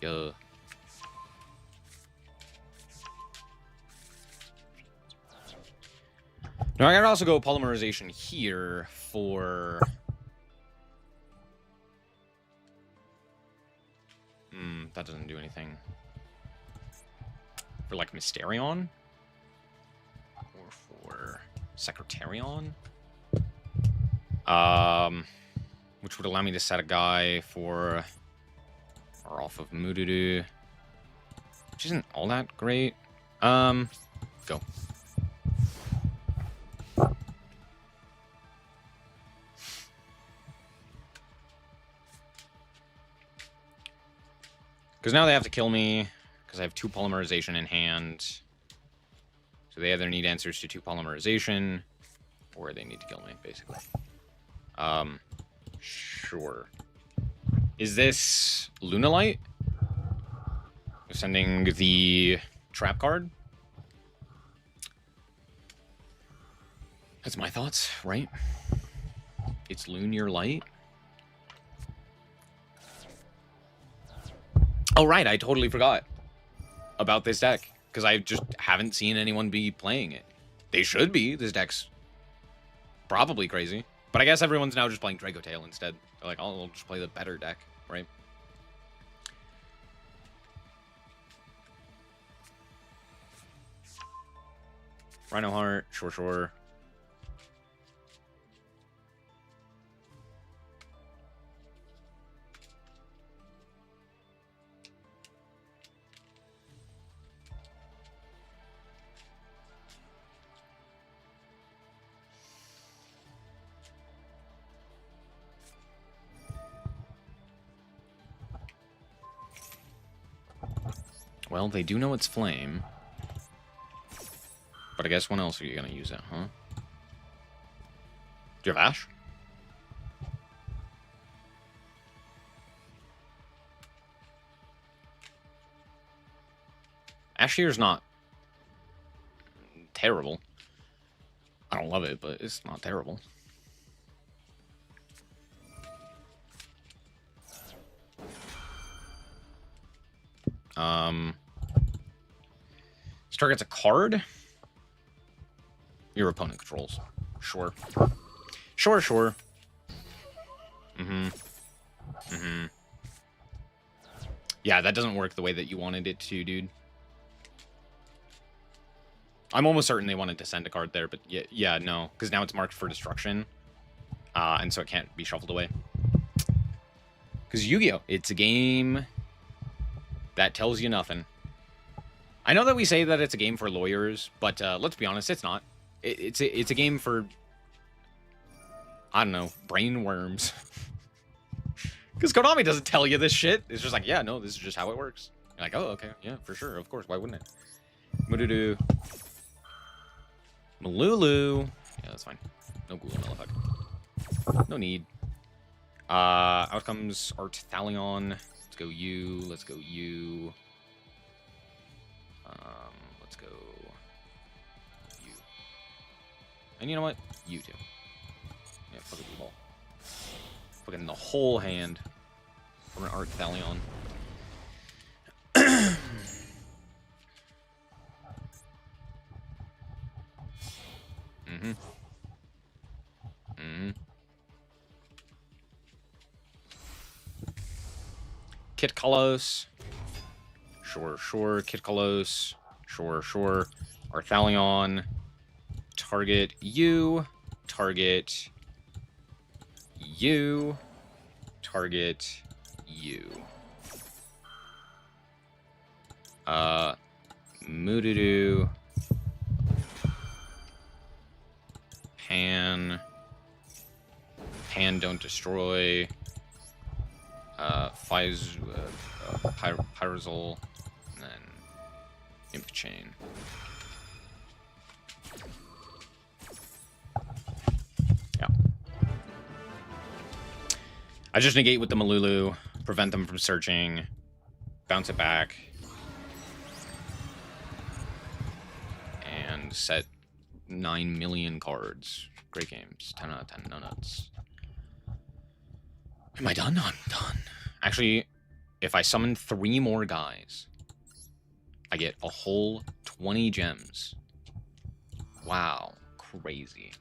Speaker 1: Yeah. Now I could also go Polymerization here for... that doesn't do anything. For like Mysterion? Or for Secretarion? Which would allow me to set a guy for... or off of Mududu. Which isn't all that great. Go. Because now they have to kill me, because I have 2 Polymerization in hand. So they either need answers to 2 Polymerization, or they need to kill me, basically. Sure. Is this Lunalight? Sending the trap card? That's my thoughts, right? It's Lunar Light? Oh, right, I totally forgot about this deck, because I just haven't seen anyone be playing it. They should be. This deck's probably crazy. But I guess everyone's now just playing Draco Tail instead. They're like, oh, I'll just play the better deck, right? Rhino Heart, sure. Well, they do know it's Flame. But I guess when else are you going to use it, huh? Do you have Ash? Ash here's not terrible. I don't love it, but it's not terrible. This target's a card? Your opponent controls. Sure. Sure. Yeah, that doesn't work the way that you wanted it to, dude. I'm almost certain they wanted to send a card there, but yeah, no. Because now it's marked for destruction. And so it can't be shuffled away. Because Yu-Gi-Oh! It's a game that tells you nothing. I know that we say that it's a game for lawyers, but let's be honest, it's not. It's a game for, I don't know, brain worms. Because Konami doesn't tell you this shit. It's just like, yeah, no, this is just how it works. You're like, oh, okay, yeah, for sure, of course, why wouldn't it? Mududu. Malulu. Yeah, that's fine. No Ghoul, Malefic. No need. Out comes Art Thalion. Let's go you. Let's go you. Let's go you. And you know what? You too. Yeah, fuck a blue ball. Fucking the whole hand from an Art Thalion. Mm-hmm. Mm-hmm. Kit Kalos. Sure, sure. Kit Kalos. Sure, sure. Arthalion. Target you. Target you. Target you. Mududu. Pan. Pan don't destroy. Pyrazol. And then Imp Chain. Yeah. I just negate with the Malulu, prevent them from searching, bounce it back, and set 9 million cards. Great games. 10 out of 10. No nuts. Am I done? I'm done. Actually, if I summon 3 more guys, I get a whole 20 gems. Wow. Crazy.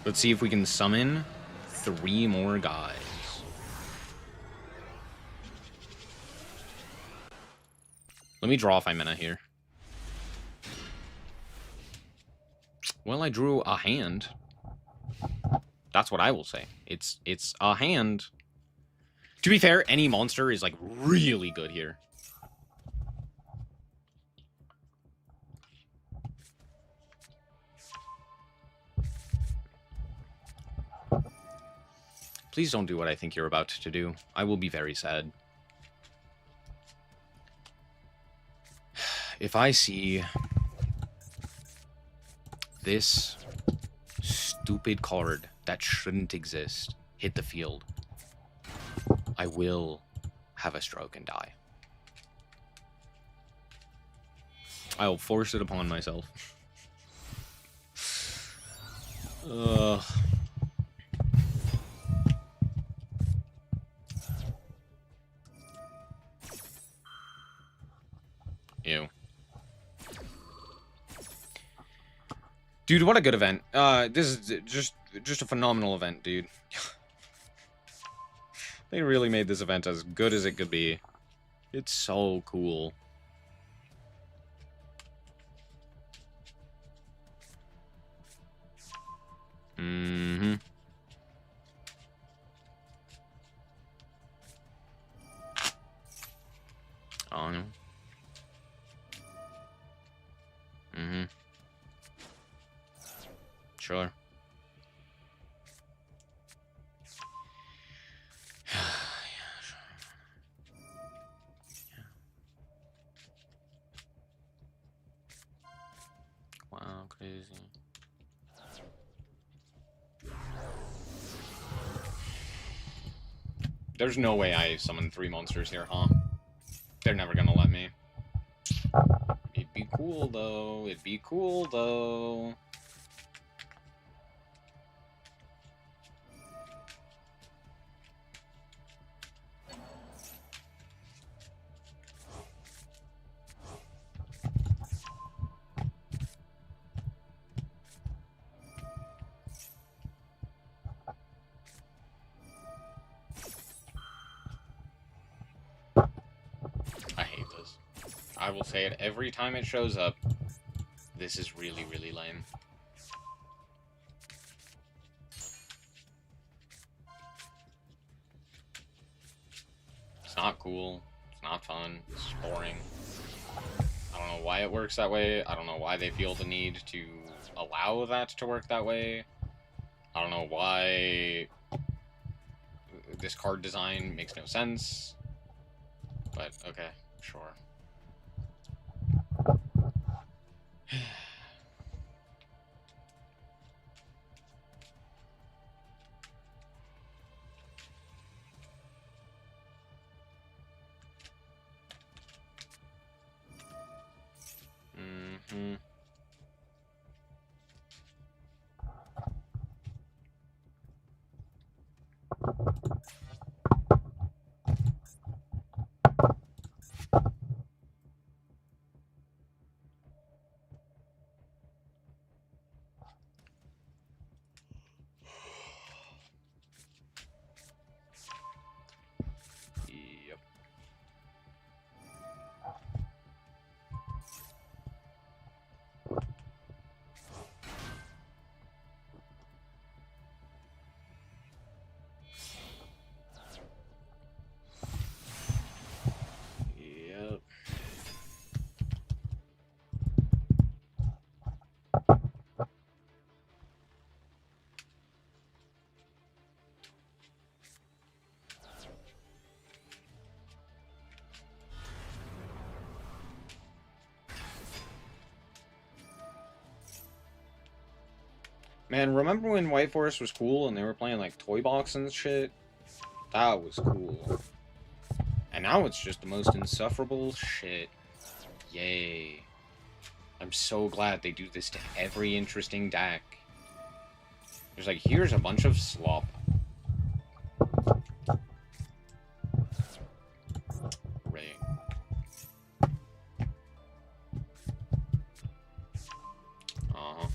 Speaker 1: Let's see if we can summon 3 more guys. Let me draw 5 mana here. Well, I drew a hand. That's what I will say. It's a hand. To be fair, any monster is like really good here. Please don't do what I think you're about to do. I will be very sad. If I see this stupid card that shouldn't exist hit the field, I will have a stroke and die. I will force it upon myself. Ugh. Ew. Dude, what a good event. This is just a phenomenal event, dude. They really made this event as good as it could be. It's so cool. Mm-hmm. Oh, no. Mm-hmm. Sure. Yeah, sure. Yeah. Wow, crazy. There's no way I summon 3 monsters here, huh? They're never gonna let me. It'd be cool, though. It'd be cool, though. I will say it every time it shows up. This is really, really lame. It's not cool. It's not fun. It's boring. I don't know why it works that way. I don't know why they feel the need to allow that to work that way. I don't know why this card design makes no sense. But, okay, sure. Mm-hmm. Yep. Yep. Man, remember when White Forest was cool and they were playing like Toy Box and shit? That was cool. And now it's just the most insufferable shit. Yay. I'm so glad they do this to every interesting deck. There's like, here's a bunch of slop. Right. Uh-huh.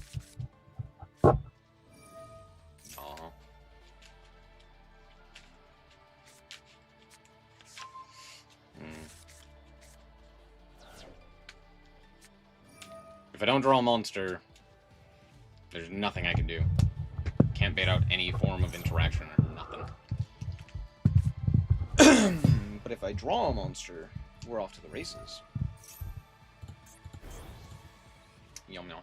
Speaker 1: Uh-huh. If I don't draw a monster, there's nothing I can do. Can't bait out any form of interaction or nothing. But if I draw a monster, we're off to the races. Yum yum.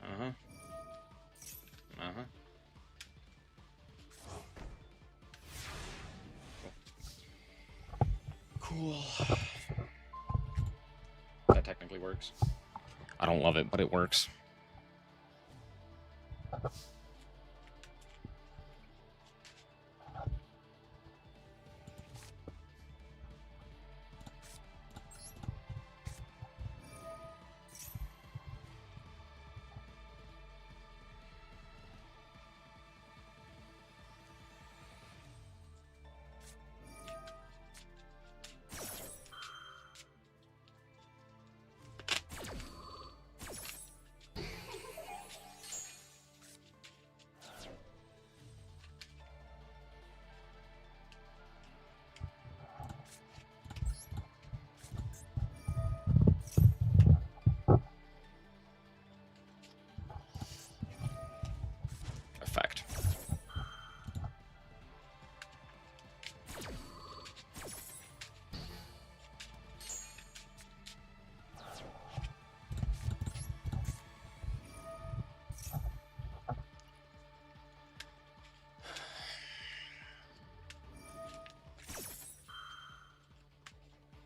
Speaker 1: Uh-huh. Uh-huh. Cool. That technically works. I don't love it, but it works. Effect.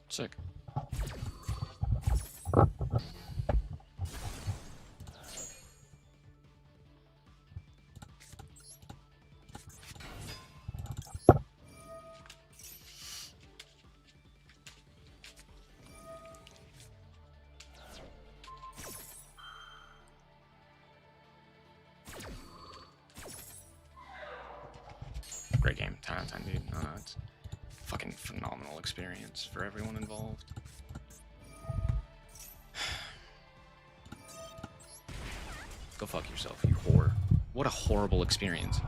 Speaker 1: Sick. Great game. 10 out of 10, dude. No, it's fucking phenomenal experience for everyone involved. Go fuck yourself, you whore. What a horrible experience.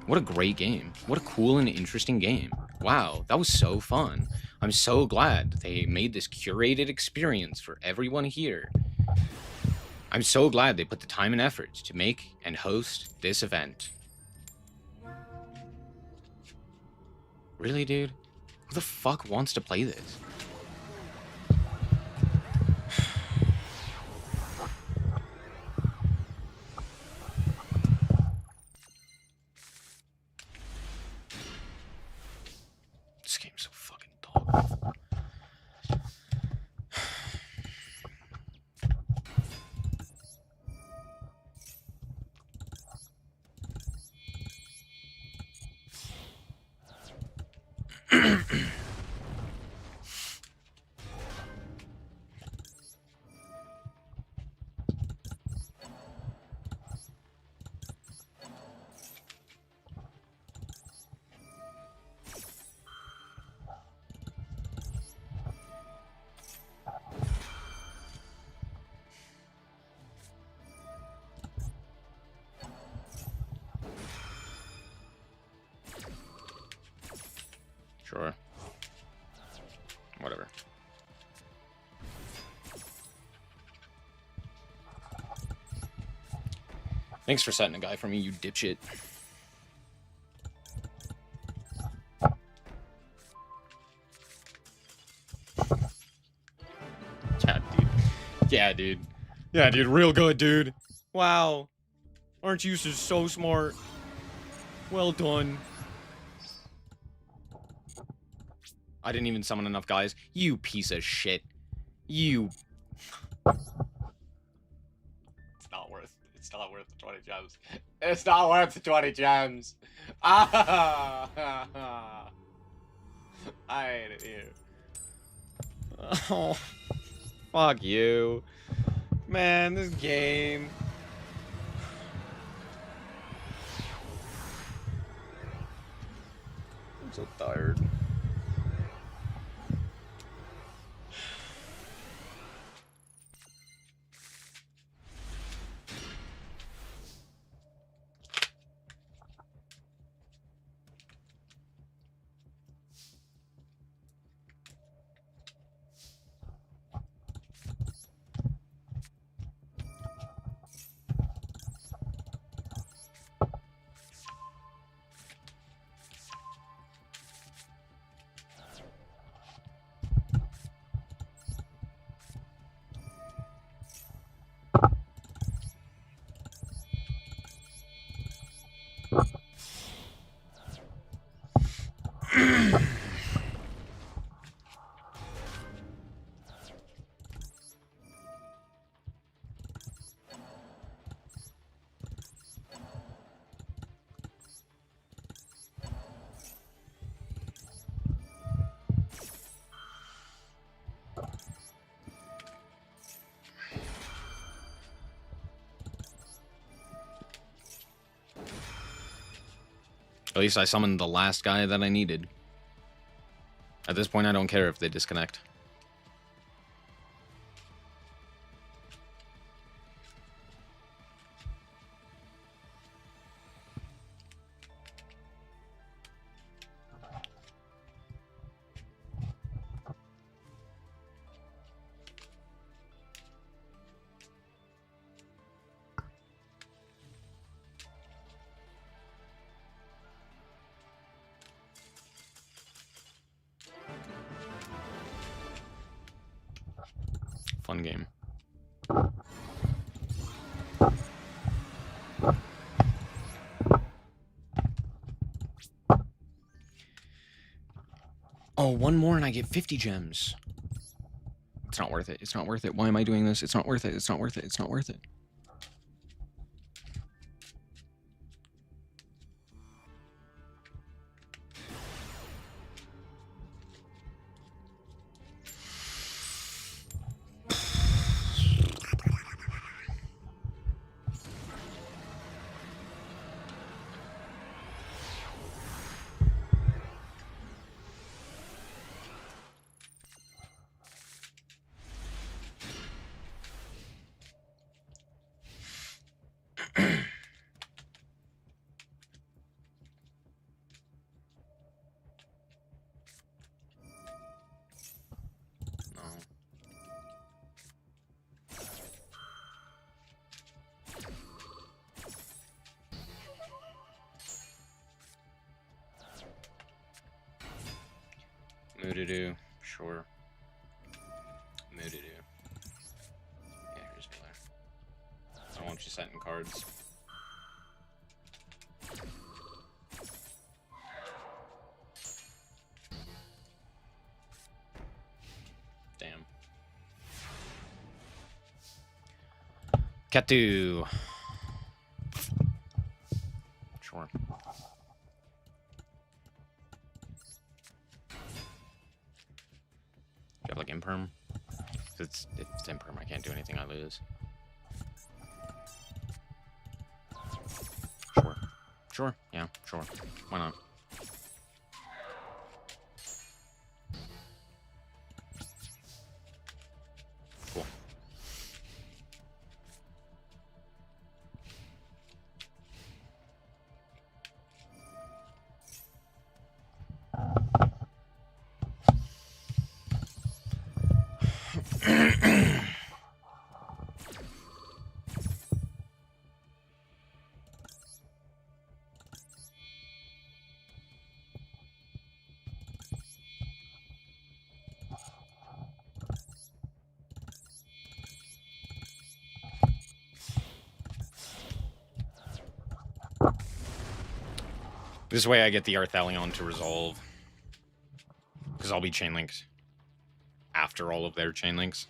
Speaker 1: What a great game. What a cool and interesting game. Wow, that was so fun. I'm so glad they made this curated experience for everyone here. I'm so glad they put the time and effort to make and host this event. Really, dude? Who the fuck wants to play this? This game's so fucking dog. Sure. Whatever. Thanks for setting a guy for me, you dipshit. Yeah, dude. Yeah, dude. Yeah, dude. Real good, dude. Wow. Aren't you just so smart? Well done. I didn't even summon enough guys. You piece of shit. You... It's not worth the 20 gems. It's not worth the 20 gems. Ah! I hate it here. Oh, fuck you. Man, this game. I'm so tired. At least I summoned the last guy that I needed. At this point, I don't care if they disconnect. Fun game. Oh, one more and I get 50 gems. It's not worth it. It's not worth it. Why am I doing this? It's not worth it. It's not worth it. It's not worth it. Moodadoo. Sure. Moodadoo. Yeah, here's Miller. I don't want you setting cards. Damn. Ketu. Sure. Do you have like imperm? If it's imperm, I can't do anything. I lose. Sure. Sure. Yeah. Sure. Why not? Cool. This way I get the Arthelion to resolve. Because I'll be chain linked after all of their chain links.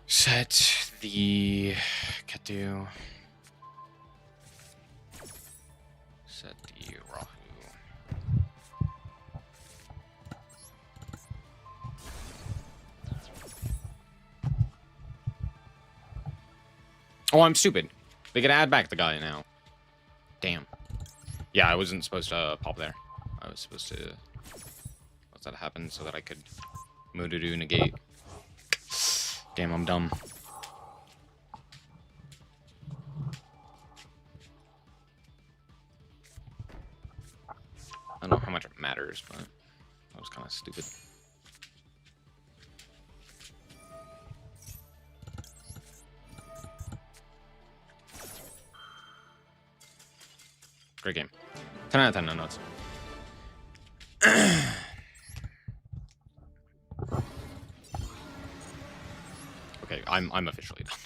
Speaker 1: Set the Ketu. Set the Rahu. Oh, I'm stupid. They could add back the guy now. Damn. Yeah, I wasn't supposed to pop there. I was supposed to let that happen so that I could Moodadoo negate. Damn, I'm dumb. I don't know how much it matters, but that was kind of stupid. Great game. 10 out of 10, no notes. Okay, I'm officially done.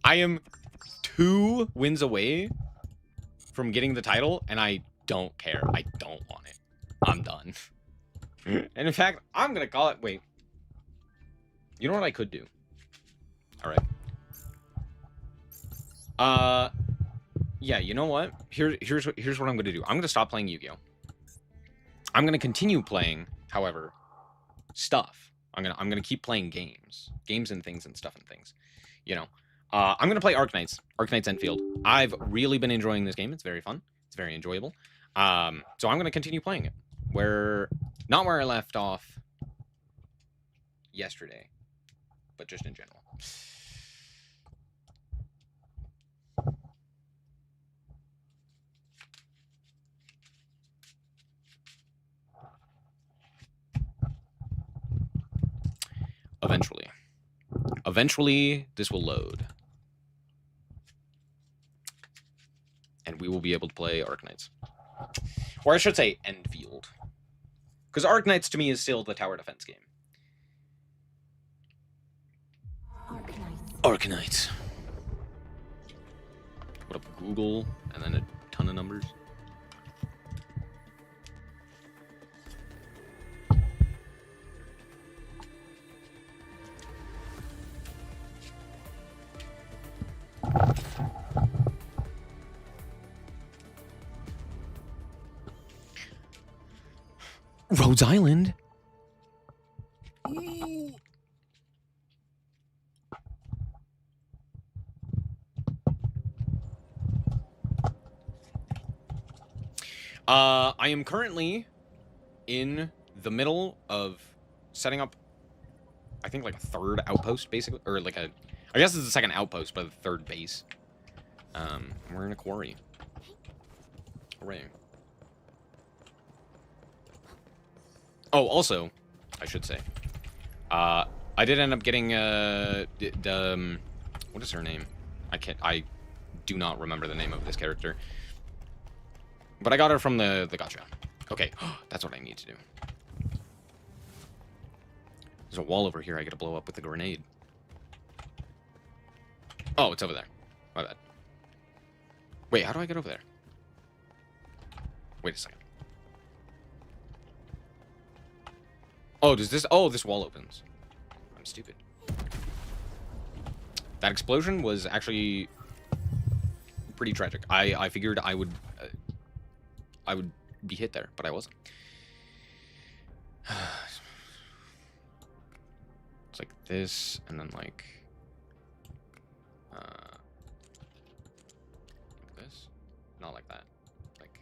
Speaker 1: I am 2 wins away from getting the title, and I don't care. I don't want it. I'm done. And in fact, I'm gonna call it. Wait. You know what I could do? All right. Yeah. You know what? Here's what I'm gonna do. I'm gonna stop playing Yu-Gi-Oh. I'm gonna continue playing, however, stuff. I'm gonna keep playing games and things and stuff and things. You know. I'm gonna play Arknights Enfield. I've really been enjoying this game. It's very fun. It's very enjoyable. So I'm gonna continue playing it. Not where I left off yesterday, but just in general. Eventually, this will load. And we will be able to play Arknights. Or I should say Enfield. Because Arknights to me is still the tower defense game. Arknights. Put up Google and then a ton of numbers. Rhodes Island. I am currently in the middle of setting up, I think, like a third outpost, basically, or like a, I guess it's the second outpost, but the third base. We're in a quarry. Hooray. Oh, also, I should say, I did end up getting, what is her name? I do not remember the name of this character. But I got her from the gacha. Okay, that's what I need to do. There's a wall over here I gotta blow up with a grenade. Oh, it's over there. My bad. Wait, how do I get over there? Wait a second. Oh, does this... Oh, this wall opens. I'm stupid. That explosion was actually pretty tragic. I figured I would be hit there, but I wasn't. It's like this, and then like this. Not like that. Like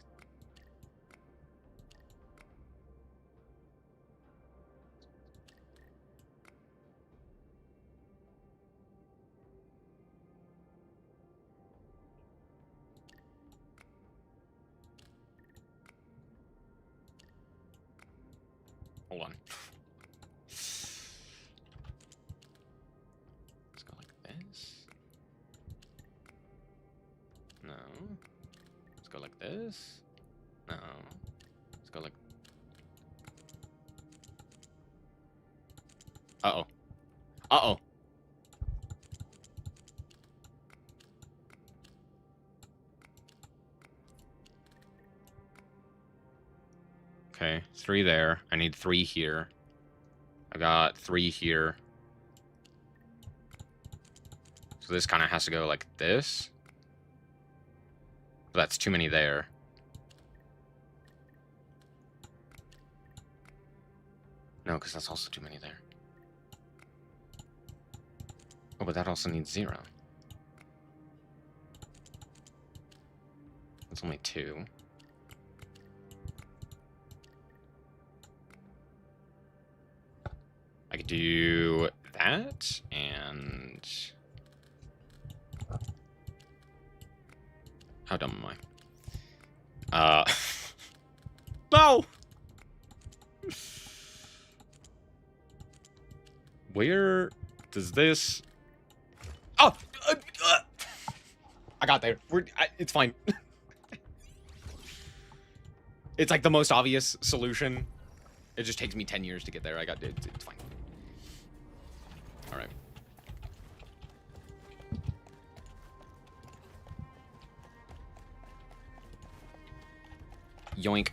Speaker 1: hold on. Let's go like this. No. Let's go like this. No. Let's go like... Uh-oh. Uh-oh. Okay, 3 there. I need 3 here. I got 3 here. So this kind of has to go like this. But that's too many there. No, because that's also too many there. Oh, but that also needs 0. That's only 2. I could do that, and... How dumb am I? No! Where does this... Oh! I got there. It's fine. It's like the most obvious solution. It just takes me 10 years to get there. I got it. It's fine. All right. Yoink.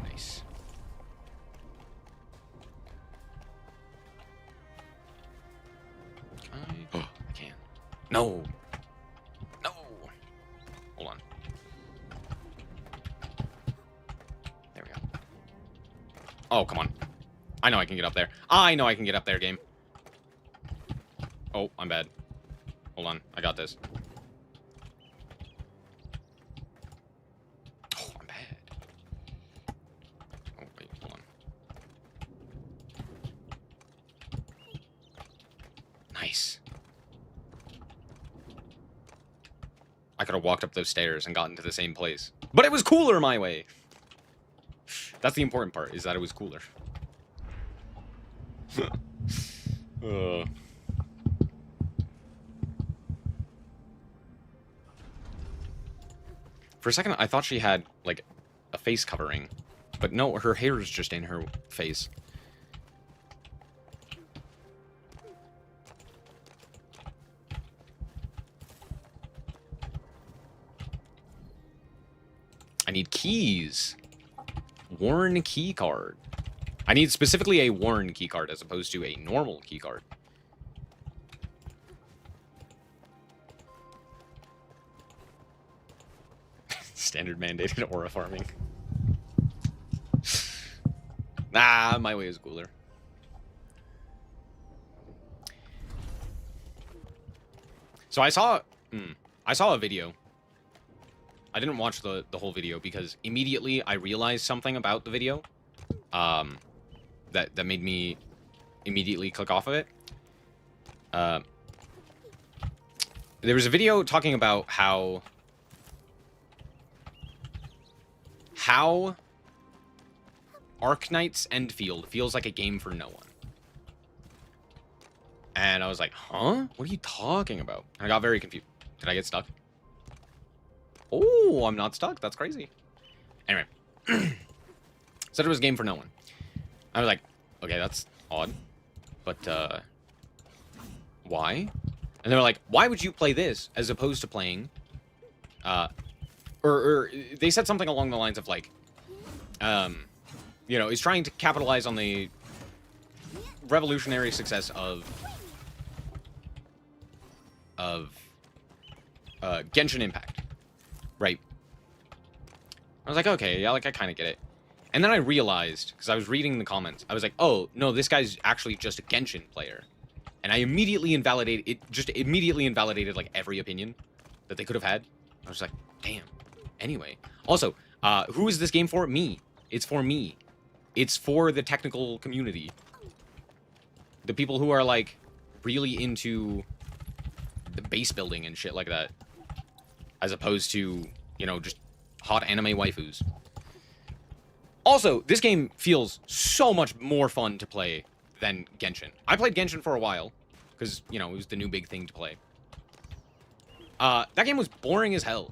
Speaker 1: Nice. Oh, I can. No. No. Hold on. There we go. Oh, come on. I know I can get up there. I know I can get up there, game. Oh, I'm bad. Hold on. I got this. Oh, I'm bad. Oh, wait. Hold on. Nice. I could have walked up those stairs and gotten to the same place. But it was cooler my way. That's the important part, is that it was cooler. For a second, I thought she had, like, a face covering. But no, her hair is just in her face. I need keys. Worn key card. I need specifically a worn key card as opposed to a normal key card. Standard mandated aura farming. Nah, my way is cooler. So I saw a video. I didn't watch the whole video because immediately I realized something about the video that made me immediately click off of it. There was a video talking about how Arknight's Endfield feels like a game for no one. And I was like, huh? What are you talking about? And I got very confused. Did I get stuck? Oh, I'm not stuck. That's crazy. Anyway. Said it was a game for no one. I was like, okay, that's odd. But, why? And they were like, why would you play this as opposed to playing, or they said something along the lines of like, you know, is trying to capitalize on the revolutionary success of Genshin Impact, right? I was like, okay, yeah, like I kind of get it. And then I realized, because I was reading the comments, I was like, oh, no, this guy's actually just a Genshin player. And I immediately invalidated, it just immediately invalidated, like, every opinion that they could have had. I was like, damn. Anyway. Also, who is this game for? Me. It's for me. It's for the technical community. The people who are, like, really into the base building and shit like that. As opposed to, you know, just hot anime waifus. Also, this game feels so much more fun to play than Genshin. I played Genshin for a while, because, you know, it was the new big thing to play. That game was boring as hell.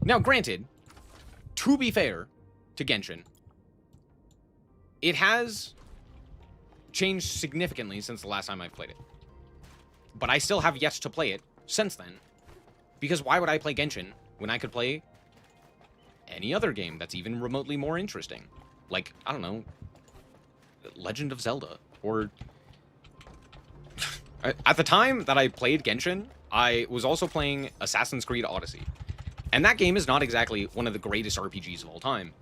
Speaker 1: Now, granted, to be fair to Genshin, it has changed significantly since the last time I've played it. But I still have yet to play it since then, because why would I play Genshin when I could play any other game that's even remotely more interesting? Like, I don't know, Legend of Zelda, or... At the time that I played Genshin, I was also playing Assassin's Creed Odyssey. And that game is not exactly one of the greatest RPGs of all time.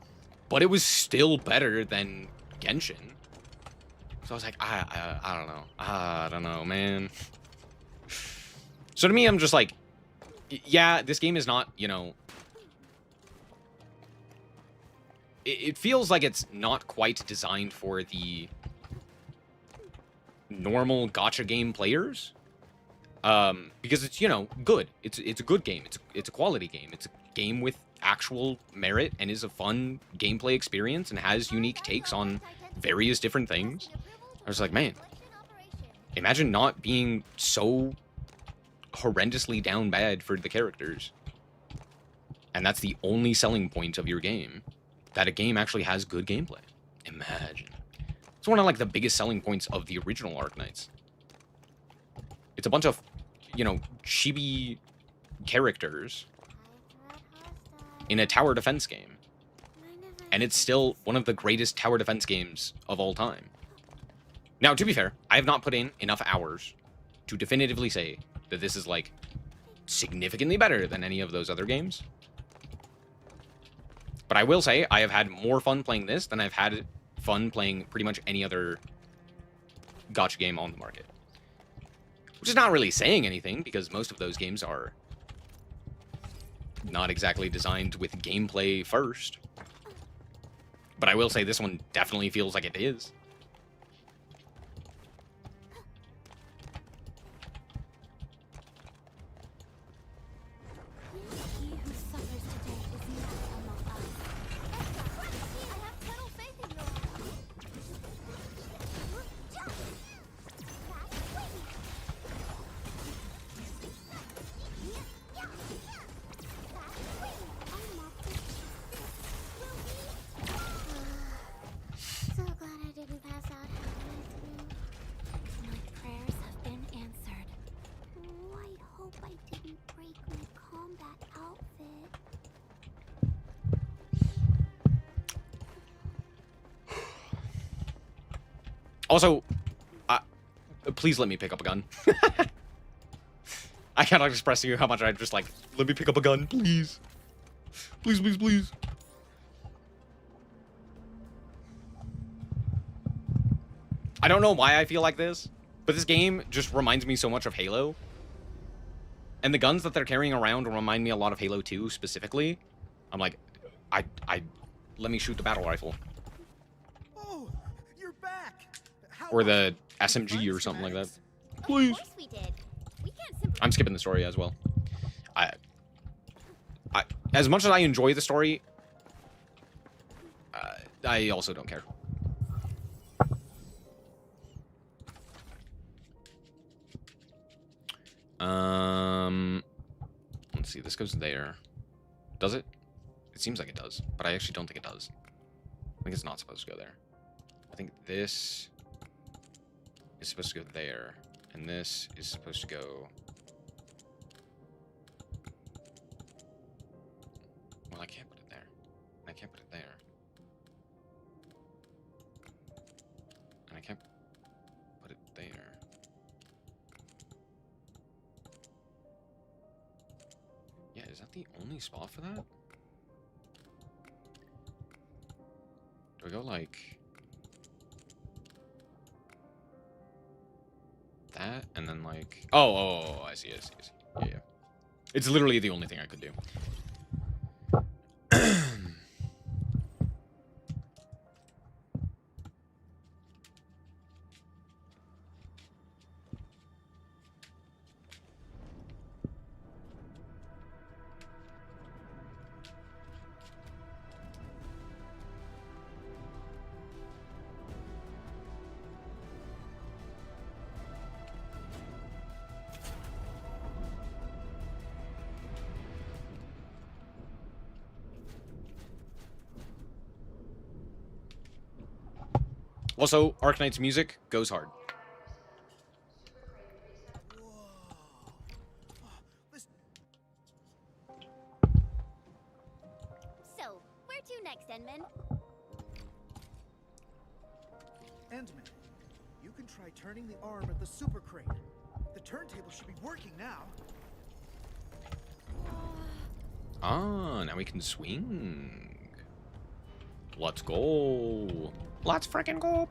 Speaker 1: But it was still better than Genshin. So I was like, I don't know. I don't know, man. So to me, I'm just like, yeah, this game is not, you know... It feels like it's not quite designed for the normal gacha game players, because it's, you know, good. It's a good game. It's a quality game. It's a game with actual merit and is a fun gameplay experience and has unique takes on various different things. I was like, man, imagine not being so horrendously down bad for the characters, and that's the only selling point of your game. That a game actually has good gameplay. Imagine. It's one of, like, the biggest selling points of the original Arknights. It's a bunch of, you know, chibi characters in a tower defense game. And it's still one of the greatest tower defense games of all time. Now, to be fair, I have not put in enough hours to definitively say that this is, like, significantly better than any of those other games. But I will say, I have had more fun playing this than I've had fun playing pretty much any other gacha game on the market. Which is not really saying anything, because most of those games are not exactly designed with gameplay first. But I will say this one definitely feels like it is. Also, please let me pick up a gun. I cannot express to you how much I just like, let me pick up a gun, please. Please, please, please. I don't know why I feel like this, but this game just reminds me so much of Halo. And the guns that they're carrying around remind me a lot of Halo 2 specifically. I'm like, let me shoot the battle rifle.
Speaker 3: Oh, you're back.
Speaker 1: Or the SMG or something like that. Please.
Speaker 2: Of course we did. We can't simply...
Speaker 1: I'm skipping the story as well. As much as I enjoy the story, I also don't care. Let's see. This goes there. Does it? It seems like it does, but I actually don't think it does. I think it's not supposed to go there. I think this is supposed to go there, and this is supposed to go... Well, I can't put it there. I can't put it there. And I can't put it there. Yeah, is that the only spot for that? Do I go like... that? And then like... Oh, I see. Yeah. It's literally the only thing I could do. Also, Arknight's music goes hard.
Speaker 2: So, where to next, Enman?
Speaker 3: Endman, you can try turning the arm of the super crane. The turntable should be working now.
Speaker 1: Ah, now we can swing. Let's go. Let's freaking go.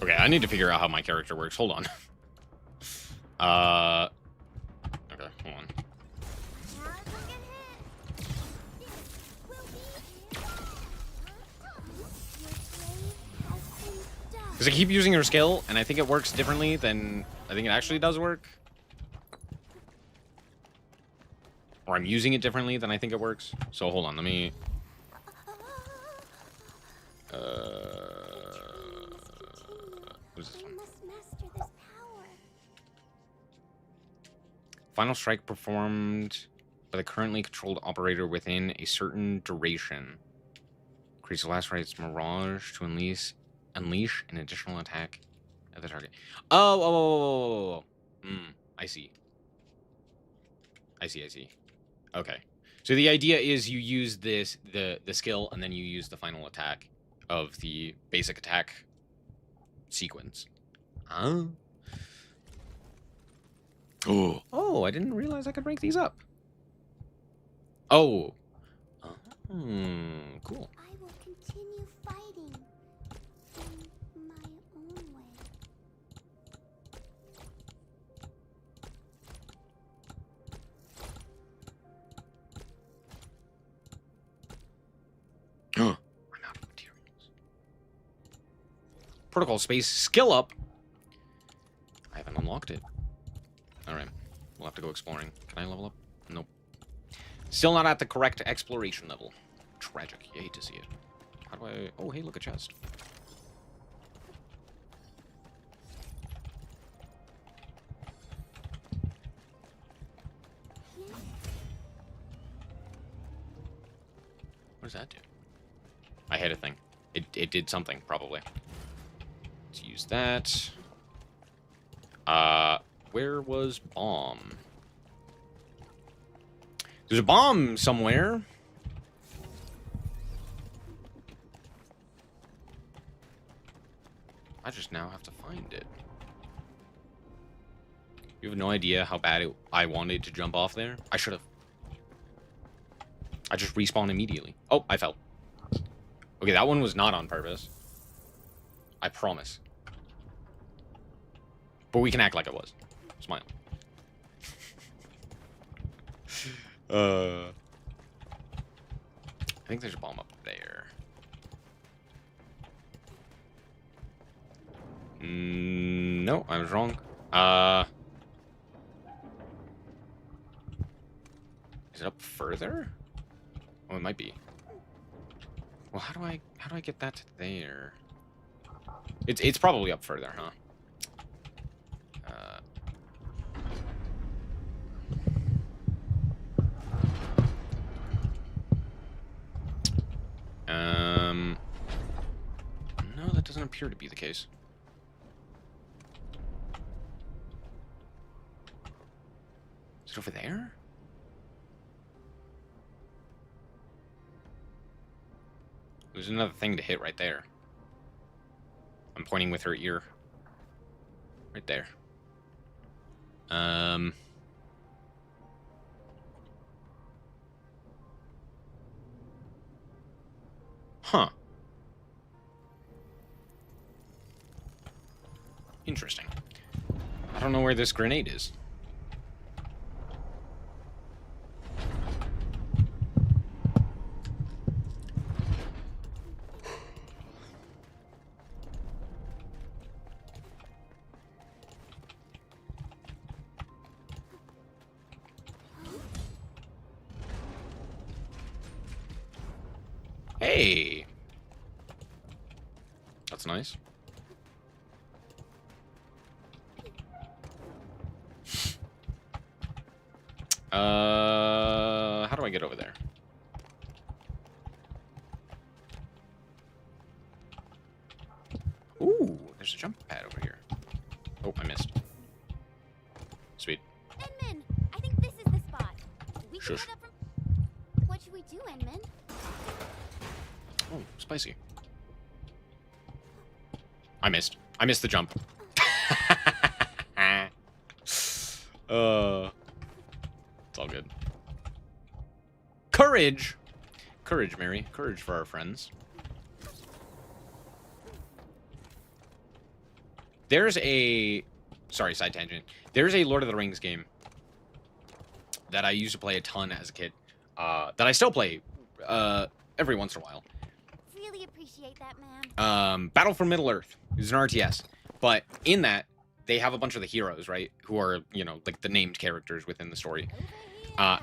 Speaker 1: Okay, I need to figure out how my character works. Hold on. Okay, hold on. Because I keep using her skill, and I think it works differently than I think it actually does work. Or I'm using it differently than I think it works. So hold on, let me... What's this one? Final strike performed by the currently controlled operator within a certain duration. Increase the last right's mirage to unleash an additional attack at the target. Oh. I see. Okay. So the idea is you use the skill and then you use the final attack of the basic attack sequence. Oh, I didn't realize I could break these up. Oh. Cool.
Speaker 2: I will continue fighting in my own way.
Speaker 1: I'm out of materials. Protocol space skill up. I haven't unlocked it. Alright. We'll have to go exploring. Can I level up? Nope. Still not at the correct exploration level. Tragic. You hate to see it. How do I... Oh, hey, look, a chest. What does that do? I hit a thing. It did something, probably. Let's use that. Where was bomb? There's a bomb somewhere. I just now have to find it. You have no idea how bad I wanted to jump off there? I should have. I just respawned immediately. Oh, I fell. Okay, that one was not on purpose. I promise. But we can act like it was. Smile. I think there's a bomb up there. No, I was wrong. Is it up further? Oh, it might be. Well, how do I get that to there? It's probably up further, huh? No, that doesn't appear to be the case. Is it over there? There's another thing to hit right there. I'm pointing with her ear. Right there. Huh. Interesting. I don't know where this grenade is. Hey! That's nice. How do I get over there? Ooh, there's a jump pad over here. Oh, I missed. Sweet.
Speaker 2: Enman, I think this is the spot. We can
Speaker 1: Shush.
Speaker 2: head up from... What should we do, Enman?
Speaker 1: Oh, spicy. I missed. I missed the jump. It's all good. Courage! Courage, Mary. Courage for our friends. There's a... Sorry, side tangent. There's a Lord of the Rings game that I used to play a ton as a kid. That I still play every once in a while.
Speaker 2: Really appreciate that, man.
Speaker 1: Battle for Middle-earth. It's an RTS. But in that, they have a bunch of the heroes, right? Who are, you know, like the named characters within the story.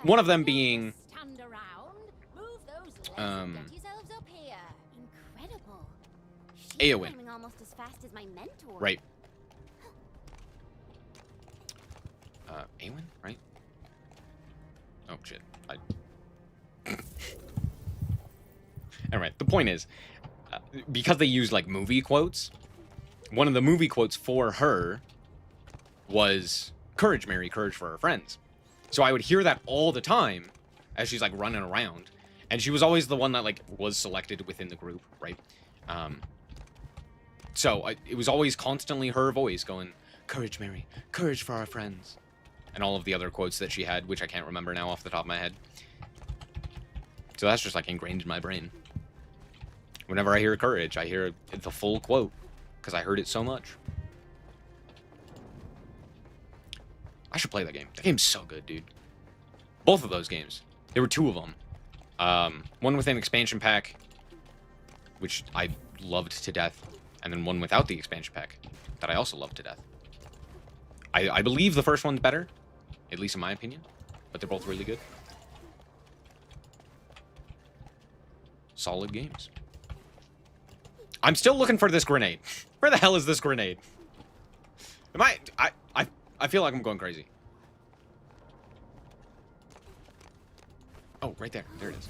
Speaker 1: One of them being...
Speaker 2: Stand around. Move those legs
Speaker 1: Um,
Speaker 2: and get yourselves up here. Incredible. She's
Speaker 1: Eowyn.
Speaker 2: climbing almost as fast as my mentor.
Speaker 1: Right. Eowyn, right? Oh, shit. Anyway, the point is, because they use, like, movie quotes, one of the movie quotes for her was, "Courage, Mary, courage for our friends." So I would hear that all the time as she's, like, running around. And she was always the one that, like, was selected within the group, right? So it was always constantly her voice going, "Courage, Mary, courage for our friends." And all of the other quotes that she had, which I can't remember now off the top of my head. So that's just, like, ingrained in my brain. Whenever I hear courage, I hear the full quote, because I heard it so much. I should play that game. That game's so good, dude. Both of those games. There were two of them. One with an expansion pack, which I loved to death, and then one without the expansion pack, that I also loved to death. I believe the first one's better, at least in my opinion, but they're both really good. solid games. I'm still looking for this grenade. Where the hell is this grenade? Am I feel like I'm going crazy. Oh, right there. There it is.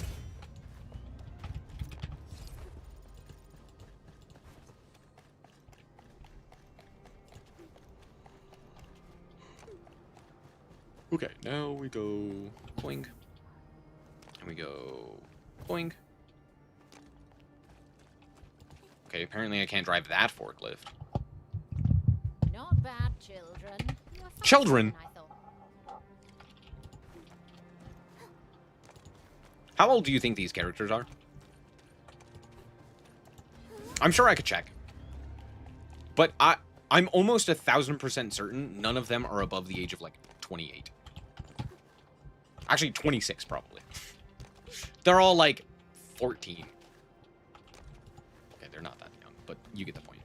Speaker 1: Okay, now we go boing. And we go boing. Okay, apparently I can't drive that forklift.
Speaker 2: Not bad, children. You are faster
Speaker 1: Children?
Speaker 2: than I thought.
Speaker 1: How old do you think these characters are? I'm sure I could check. But I'm almost 1,000% certain none of them are above the age of, like, 28. Actually, 26, probably. They're all, like, 14. Okay, they're not that young, but you get the point.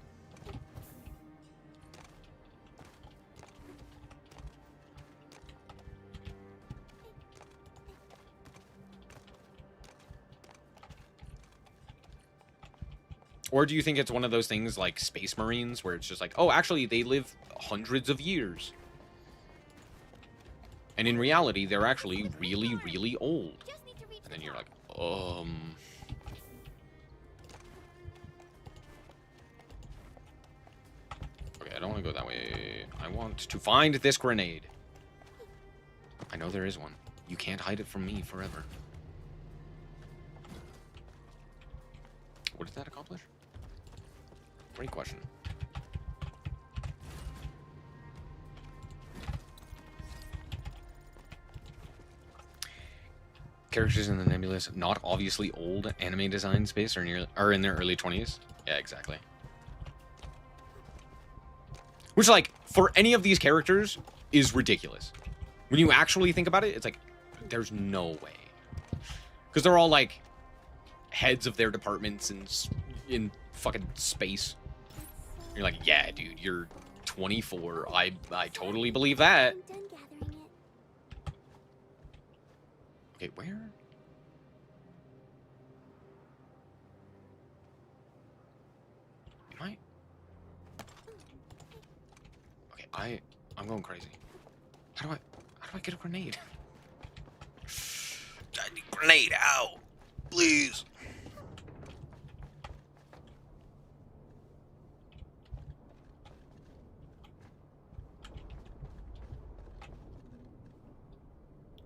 Speaker 1: Or do you think it's one of those things like Space Marines where it's just like, oh, actually, they live hundreds of years. And in reality, they're actually really, really old. And then you're like, Okay, I don't want to go that way. I want to find this grenade. I know there is one. You can't hide it from me forever. What did that accomplish? Great question. Characters in the Nebulous, not obviously old anime design space, are in their early 20s. Yeah, exactly. Which, like, for any of these characters, is ridiculous. When you actually think about it, it's like, there's no way. Because they're all, like, heads of their departments in fucking space. You're like, yeah, dude, you're 24. I totally believe that. Okay, where? Am I? Okay, I'm going crazy. How do I get a grenade? I need a grenade, ow! Please!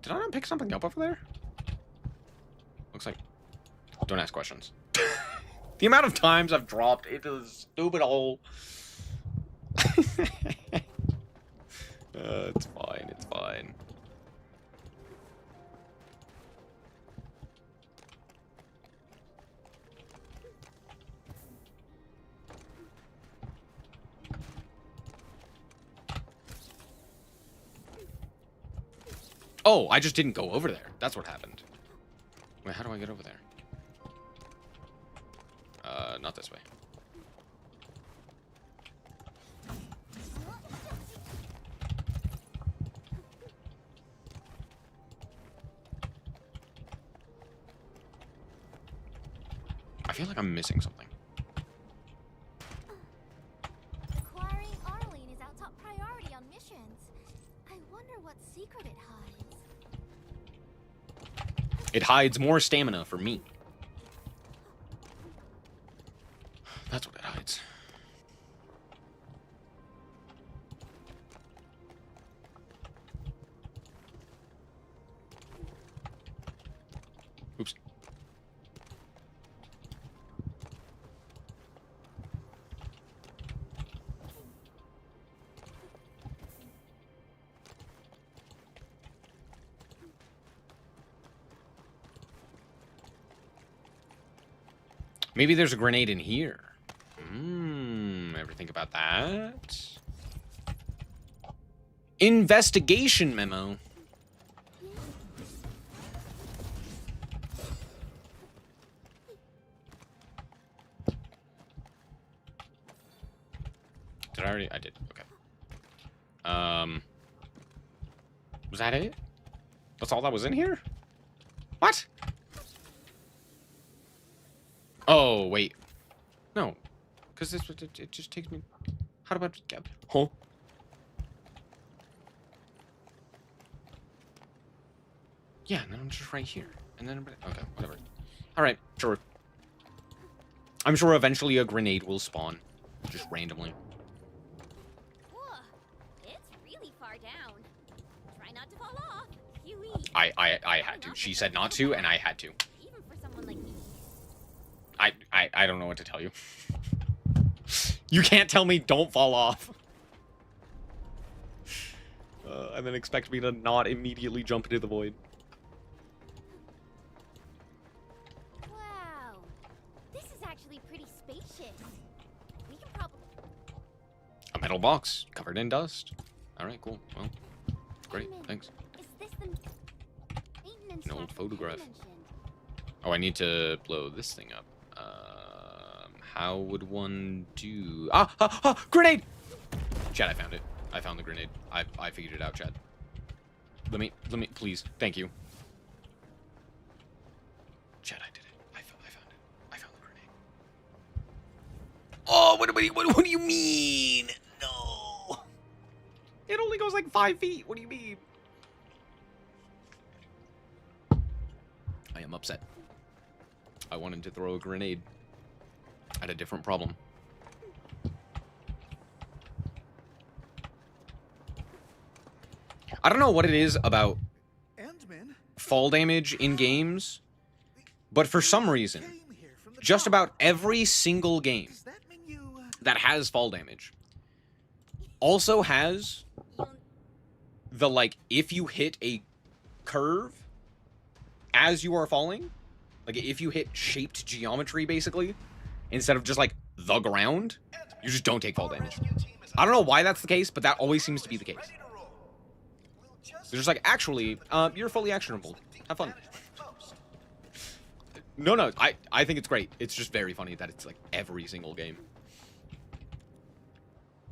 Speaker 1: Did I not pick something up over there? Looks like... Don't ask questions. The amount of times I've dropped into this stupid hole. It's fine, it's fine. Oh, I just didn't go over there. That's what happened. Wait, how do I get over there? Not this way. I feel like I'm missing something.
Speaker 2: Acquiring Arlene is our top priority on missions. I wonder what secret it hides.
Speaker 1: It hides more stamina for me. That's what it hides. Oops. Maybe there's a grenade in here. Ever think about that? Investigation memo. Did I already? I did. Okay. Was that it? That's all that was in here? What? Oh, wait. No. Because this it just takes me... How about... Huh? Yeah, and then I'm just right here. And then... Okay, whatever. Alright, sure. I'm sure eventually a grenade will spawn. Just randomly.
Speaker 2: Whoa, it's really far down. Try not to fall off. Huey.
Speaker 1: I had to. She said not to, and I had to.
Speaker 2: Even for someone like me.
Speaker 1: I don't know what to tell you. You can't tell me don't fall off. And then expect me to not immediately jump into the void.
Speaker 2: Wow, this is actually pretty spacious. We can probably.
Speaker 1: A metal box covered in dust. All right, cool. Well, great. Thanks.
Speaker 2: Is this the maintenance
Speaker 1: An old
Speaker 2: shack
Speaker 1: photograph.
Speaker 2: you mentioned?
Speaker 1: Oh, I need to blow this thing up. How would one do... Ah! Grenade! Chad, I found it. I found the grenade. I figured it out, Chad. Let me, please. Thank you. Chad, I did it. I found it. I found the grenade. Oh, what do you mean? No. It only goes like 5 feet. What do you mean? I am upset. I wanted to throw a grenade at a different problem. I don't know what it is about fall damage in games, but for some reason, just about every single game that has fall damage also has the, like, if you hit a curve as you are falling, like if you hit shaped geometry, basically, instead of just like the ground, you just don't take fall damage. I don't know why that's the case, but that always seems to be the case. They're just like, actually, you're fully actionable. Have fun. No, I think it's great. It's just very funny that it's like every single game.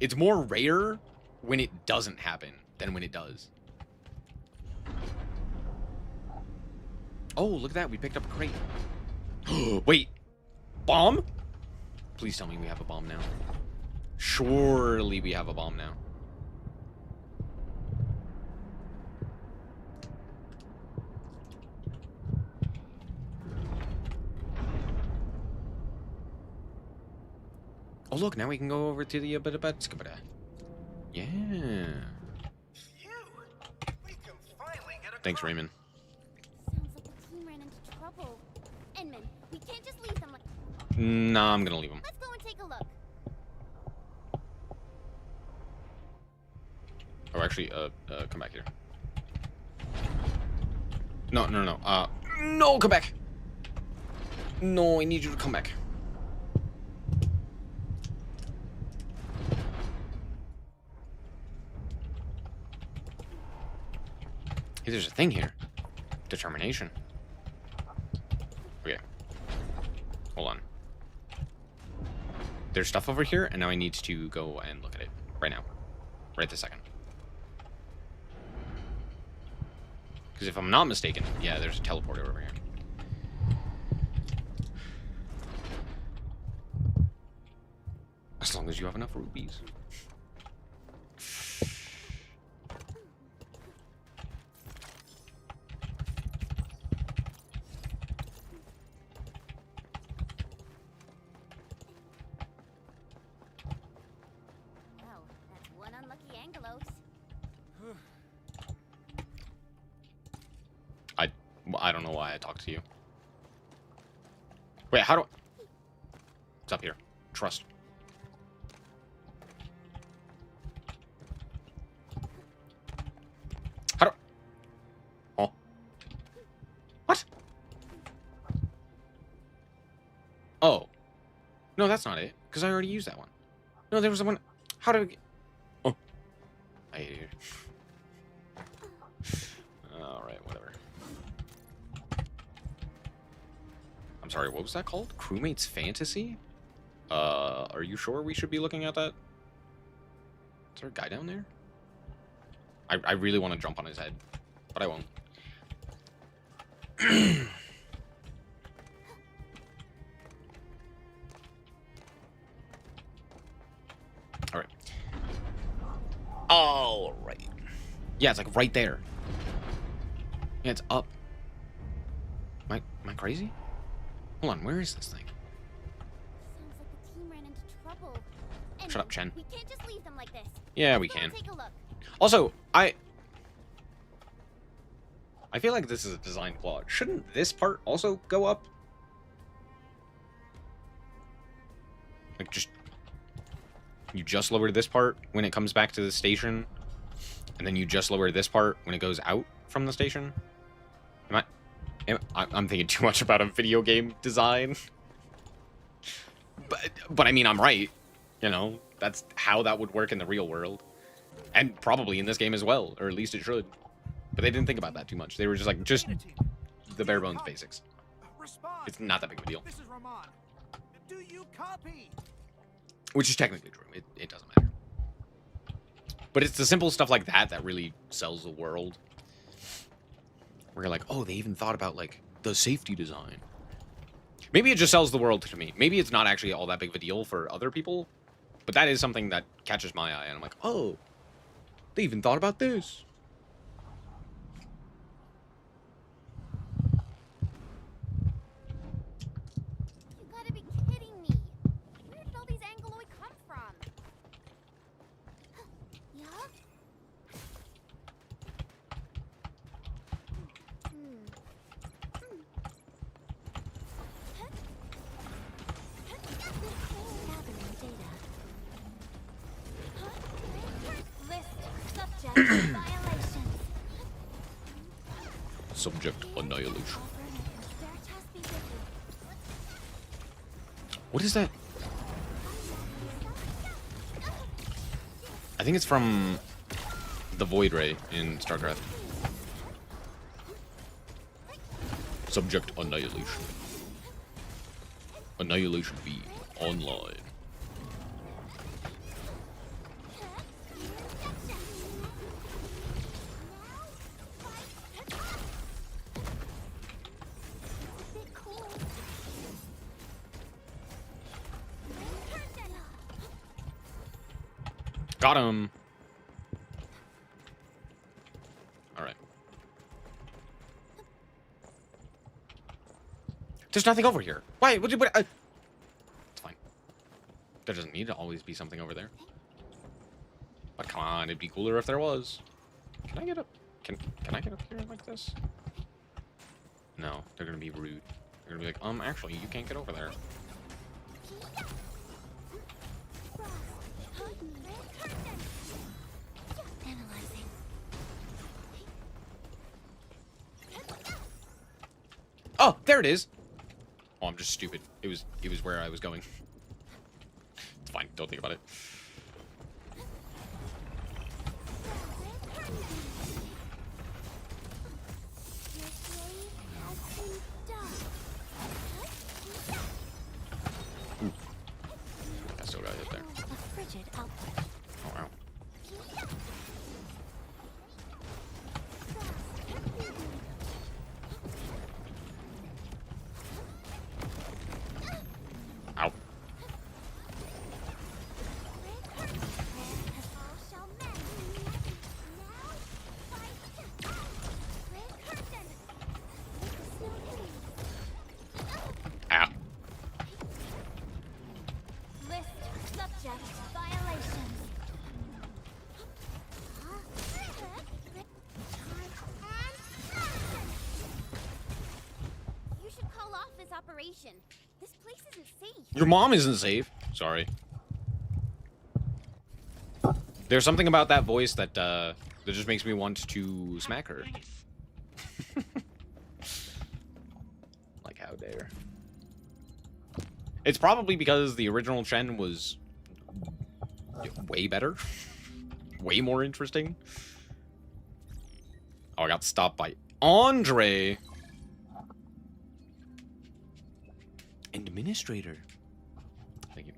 Speaker 1: It's more rare when it doesn't happen than when it does. Oh, look at that. We picked up a crate. Wait. Bomb? Please tell me we have a bomb now. Surely we have a bomb now. Oh, look. Now we can go over to the yeah. Thanks, Raymond.
Speaker 2: Sounds like the team ran into trouble. Enman, we can't just leave them like.
Speaker 1: Nah, I'm gonna leave them.
Speaker 2: Let's go and take a look.
Speaker 1: Oh, actually, come back here. No, no, come back. No, I need you to come back. Hey, there's a thing here. Determination. Okay. Hold on. There's stuff over here, and now I need to go and look at it. Right now. Right this second. Because if I'm not mistaken, yeah, there's a teleporter over here. As long as you have enough rubies.
Speaker 2: Wow, that's one unlucky Angelos.
Speaker 1: I don't know why I talked to you. Wait, how do I... It's up here. Trust. How do... Oh. What? Oh. No, that's not it. Because I already used that one. No, there was one... How do we... Oh. I hate it. Alright, whatever. I'm sorry, what was that called? Crewmate's Fantasy? Are you sure we should be looking at that? Is there a guy down there? I really want to jump on his head, but I won't. Oh, right. Yeah, it's like right there. Yeah, it's up. Am I crazy? Hold on, where is this thing?
Speaker 2: Sounds like the team ran into trouble. And
Speaker 1: Shut up, Chen.
Speaker 2: we can't just leave them like this.
Speaker 1: Yeah, we
Speaker 2: Let's go
Speaker 1: can.
Speaker 2: Take a look.
Speaker 1: Also, I feel like this is a design flaw. Shouldn't this part also go up? Like, you just lower this part when it comes back to the station, and then you just lower this part when it goes out from the station? I'm thinking too much about a video game design. But I mean, I'm right. You know, that's how that would work in the real world. And probably in this game as well, or at least it should. But they didn't think about that too much. They were just like, just the bare bones basics.
Speaker 3: Respond.
Speaker 1: It's not that big of a deal.
Speaker 3: This is Ramon. Do you copy?
Speaker 1: Which is technically true. It doesn't matter. But it's the simple stuff like that that really sells the world. Where you're like, oh, they even thought about, like, the safety design. Maybe it just sells the world to me. Maybe it's not actually all that big of a deal for other people. But that is something that catches my eye. And I'm like, oh, they even thought about this.
Speaker 2: You gotta be kidding me. Where did all these Angoloi come from? Yeah? Gathering data. List subject violations.
Speaker 1: Subject annihilation.
Speaker 2: Veritas be with you.
Speaker 1: What is that? I think it's from the Void Ray in StarCraft. Subject annihilation. Annihilation V online. Got him. All right. There's nothing over here. Why? What? It's fine. There doesn't need to always be something over there. But come on, it'd be cooler if there was. Can I get up? Can I get up here like this? No, they're gonna be rude. They're gonna be like, actually, you can't get over there.
Speaker 2: Analyzing.
Speaker 1: Oh, there it is. Oh, I'm just stupid. It was where I was going. It's fine. Don't think about it. I still got hit there.
Speaker 2: A frigid output.
Speaker 1: Oh, wow. Ow. Ow.
Speaker 2: List subject violations. You should call off this operation. This place isn't safe.
Speaker 1: Your mom isn't safe. Sorry. There's something about that voice that that just makes me want to smack her. Like, how dare. It's probably because the original Chen was way better. Way more interesting. Oh, I got stopped by Andre. Administrator. Thank you.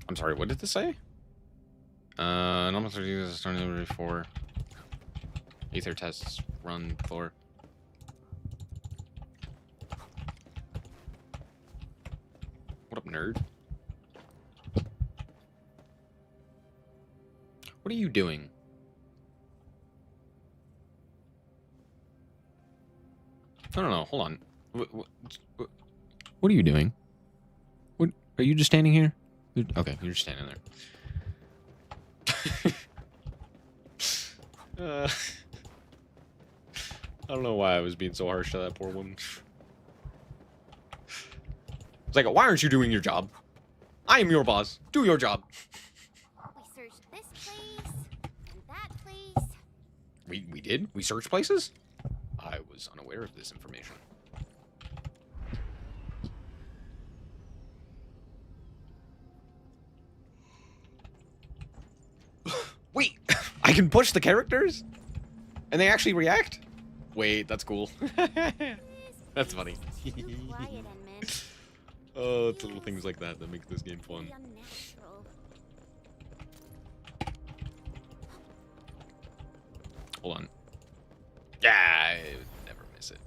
Speaker 1: I'm sorry, what did this say? Normal 30 is starting over 4. Aether tests run for. What up, nerd? What are you doing? No, hold on. What are you doing? What are you just standing here? Okay, you're just standing there. I don't know why I was being so harsh to that poor woman. It's like, why aren't you doing your job? I am your boss. Do your job.
Speaker 2: We searched this place and that place.
Speaker 1: We did? We searched places? I was unaware of this information. Wait, I can push the characters? And they actually react? Wait, that's cool. That's funny. Oh, it's little things like that that make this game fun. Hold on. Yeah, I would never miss it.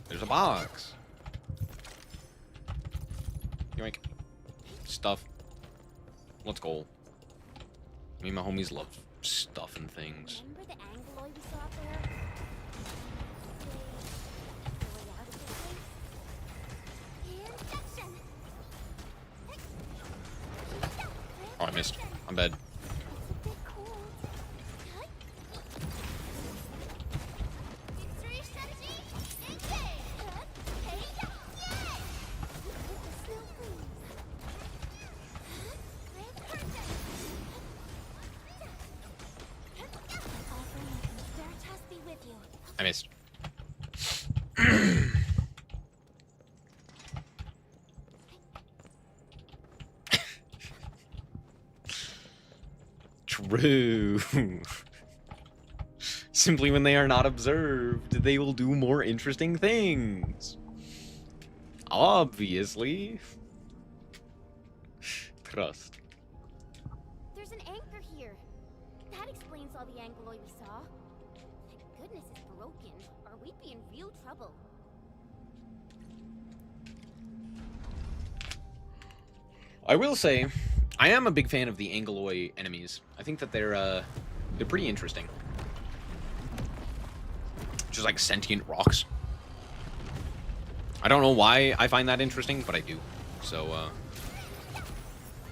Speaker 1: There's a box. Yoink. Stuff. Let's go. Me and my homies love stuff and things.
Speaker 2: Remember the angloid we saw up there? Way out of this place? Injection!
Speaker 1: Oh, I missed. I'm bad.
Speaker 2: It's a bit cold. Victory strategy? Engage! Hey, yeah! With the snow freeze. Red curtain! Offering Veritas be with you.
Speaker 1: I missed. True. Simply when they are not observed, they will do more interesting things. Obviously. Trust.
Speaker 2: There's an anchor here. That explains all the angloid we saw. Thank goodness it's broken, or we'd be in real trouble.
Speaker 1: I will say, I am a big fan of the Angloid enemies. I think that they're pretty interesting. Just like sentient rocks. I don't know why I find that interesting, but I do. So,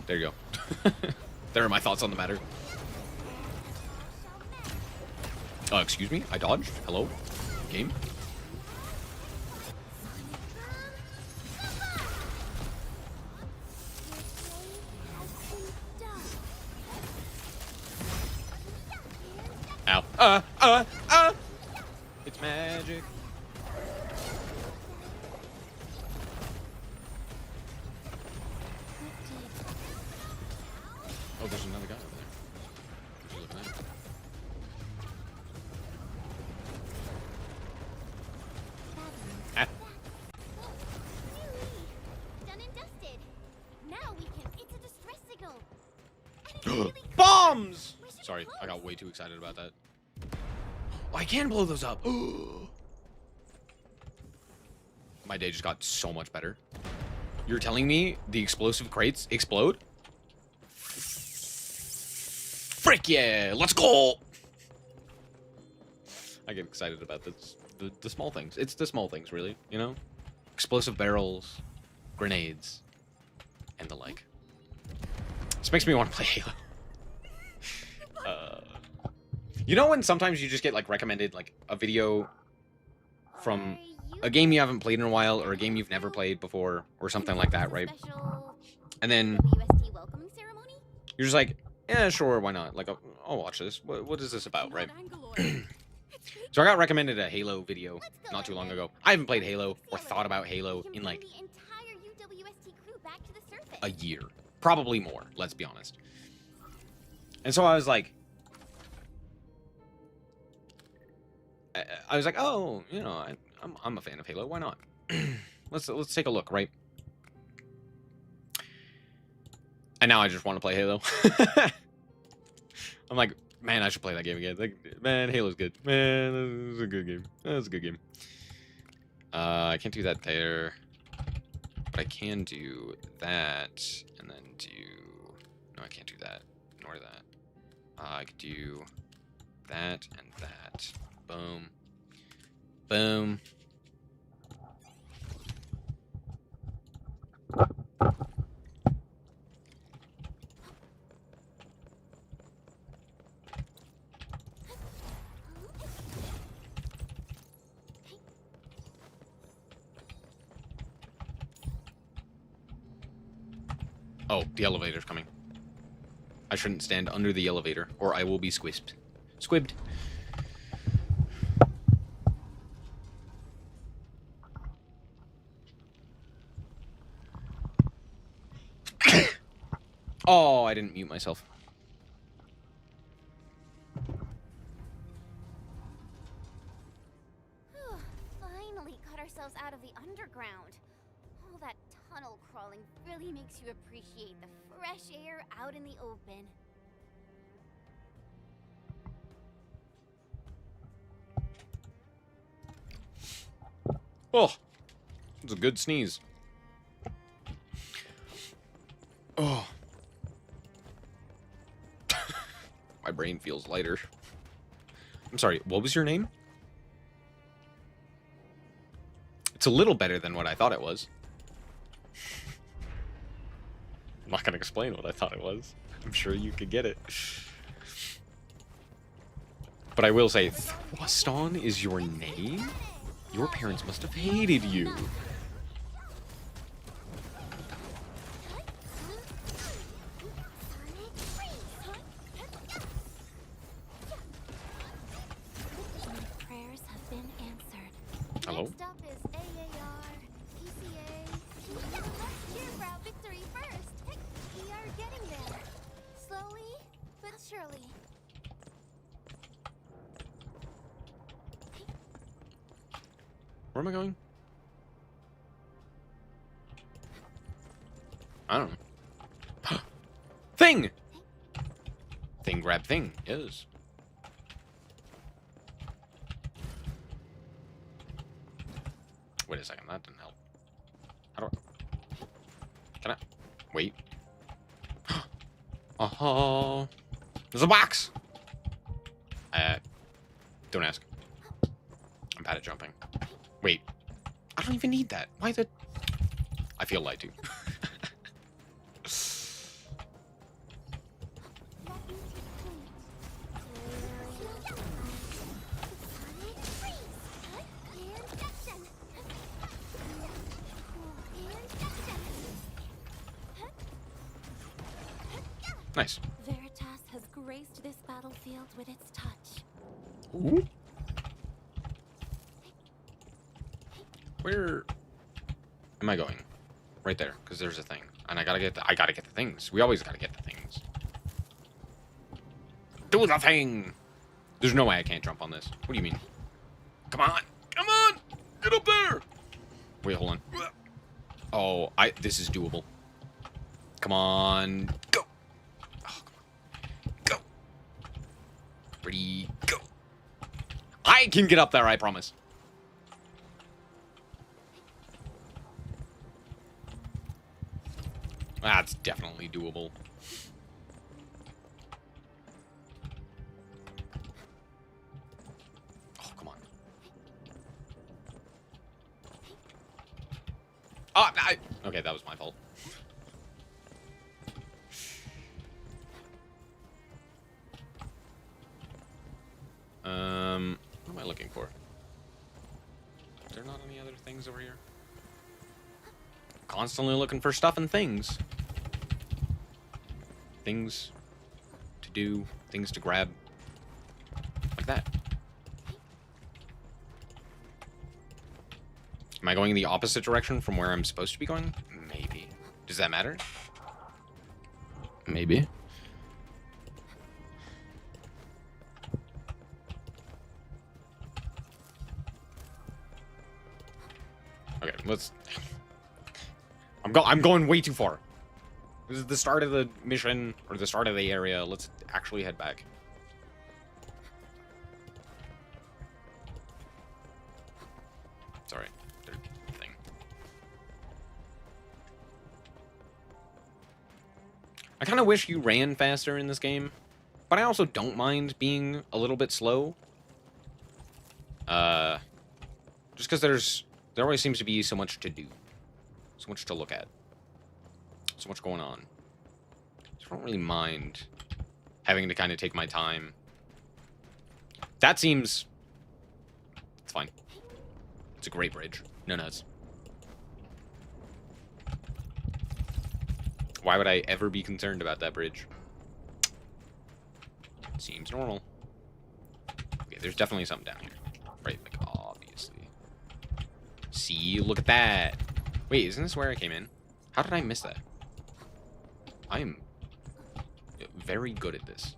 Speaker 1: there you go. There are my thoughts on the matter. Excuse me? I dodged? Hello? Game? Ow. It's magic. Oh, there's another guy over there. Would you look at that? Ah.
Speaker 2: Done and dusted. Now we can. It's a distress signal. And it's really
Speaker 1: Bombs!
Speaker 2: We should be
Speaker 1: Sorry, I got
Speaker 2: close.
Speaker 1: way too excited about that. Oh, I can blow those up. My day just got so much better. You're telling me the explosive crates explode? Frick yeah! Let's go! I get excited about this, the small things. It's the small things, really, you know? Explosive barrels, grenades, and the like. This makes me want to play Halo. You know when sometimes you just get like recommended like a video from a game you haven't played in a while or a game you've never played before or something like that, right? And then
Speaker 2: WST welcoming ceremony?
Speaker 1: you're just like, yeah, sure, why not? Like, I'll watch this. What is this about, right? So I got recommended a Halo video not too long ago. I haven't played Halo or thought about Halo in like
Speaker 2: The entire UWST crew back to the surface.
Speaker 1: a year. Probably more, let's be honest. And so I was like, I was like, oh, you know, I'm a fan of Halo. Why not? let's take a look, right? And now I just want to play Halo. I'm like, man, I should play that game again. Like, man, Halo's good. Man, this is a good game. That's a good game. I can't do that there. But I can do that. And then do... No, I can't do that. Nor that. I could do that and that. Boom. Boom. Oh, the elevator's coming. I shouldn't stand under the elevator, or I will be squibbed. Squibbed. Oh, I didn't mute myself.
Speaker 2: Finally got ourselves out of the underground. All that tunnel crawling really makes you appreciate the fresh air out in the open.
Speaker 1: Oh, it's a good sneeze. Oh. My brain feels lighter. I'm sorry, what was your name? It's a little better than what I thought it was. I'm not gonna explain what I thought it was. I'm sure you could get it. But I will say, Thruston is your name? Your parents must have hated you.
Speaker 2: Prayers have been answered.
Speaker 1: Hello?
Speaker 2: Next up is AAR, PCA. Let's cheer for our victory first. We are getting there. Slowly, but surely.
Speaker 1: Where am I going? I don't know. Thing! Thing grab thing, yes. Wait a second, that didn't help. How do I... Can I... Wait. Oh, there's a box! Don't ask. I'm bad at jumping. Wait. I don't even need that. Why the... I feel lied to. Nice.
Speaker 2: Veritas has graced this battlefield with its touch.
Speaker 1: Ooh. Where am I going? Right there, because there's a thing, and I gotta get the things. We always gotta get the things. Do the thing. There's no way I can't jump on this. What do you mean? Come on, come on, get up there. Wait, hold on. Oh, this is doable. Come on, go. Oh, come on. Go. Ready, go. I can get up there, I promise. That's definitely doable. Oh, come on. Oh, okay, that was my fault. What am I looking for? Is there not any other things over here? Constantly looking for stuff and things. Things to do, things to grab. Like that. Am I going in the opposite direction from where I'm supposed to be going? Maybe. Does that matter? Maybe. Okay, let's... I'm going way too far. This is the start of the mission, or the start of the area. Let's actually head back. Sorry. Thing. I kind of wish you ran faster in this game, but I also don't mind being a little bit slow. Just because there always seems to be so much to do. So much to look at. So much going on. So I don't really mind having to kind of take my time. That seems... It's fine. It's a great bridge. No nuts. Why would I ever be concerned about that bridge? Seems normal. Okay, there's definitely something down here. Right, like, obviously. See, look at that. Wait, isn't this where I came in? How did I miss that? I am very good at this.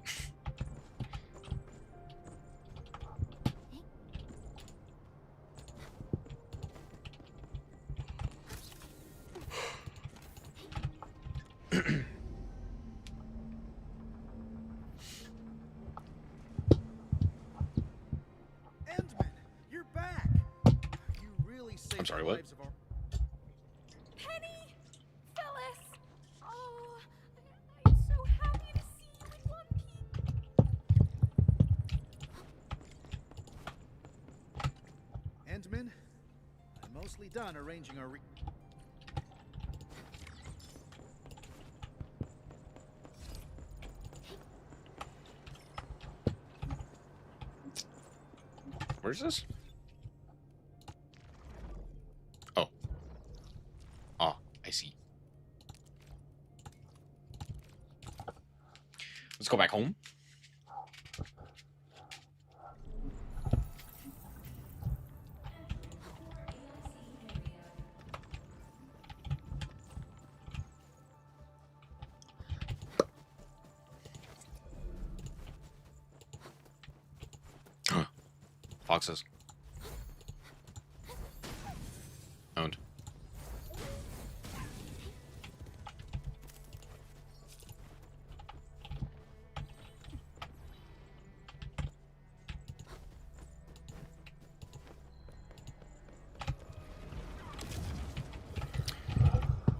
Speaker 3: Endman, you're back. You really saved
Speaker 1: I'm sorry,
Speaker 3: the
Speaker 1: what?
Speaker 3: lives of our...
Speaker 2: Penny! Phyllis! Oh, I'm so happy to see you in one piece.
Speaker 3: Endman, I'm mostly done arranging our
Speaker 1: Where's this? Oh. Ah, I see. Let's go back home. Foxes. Owned.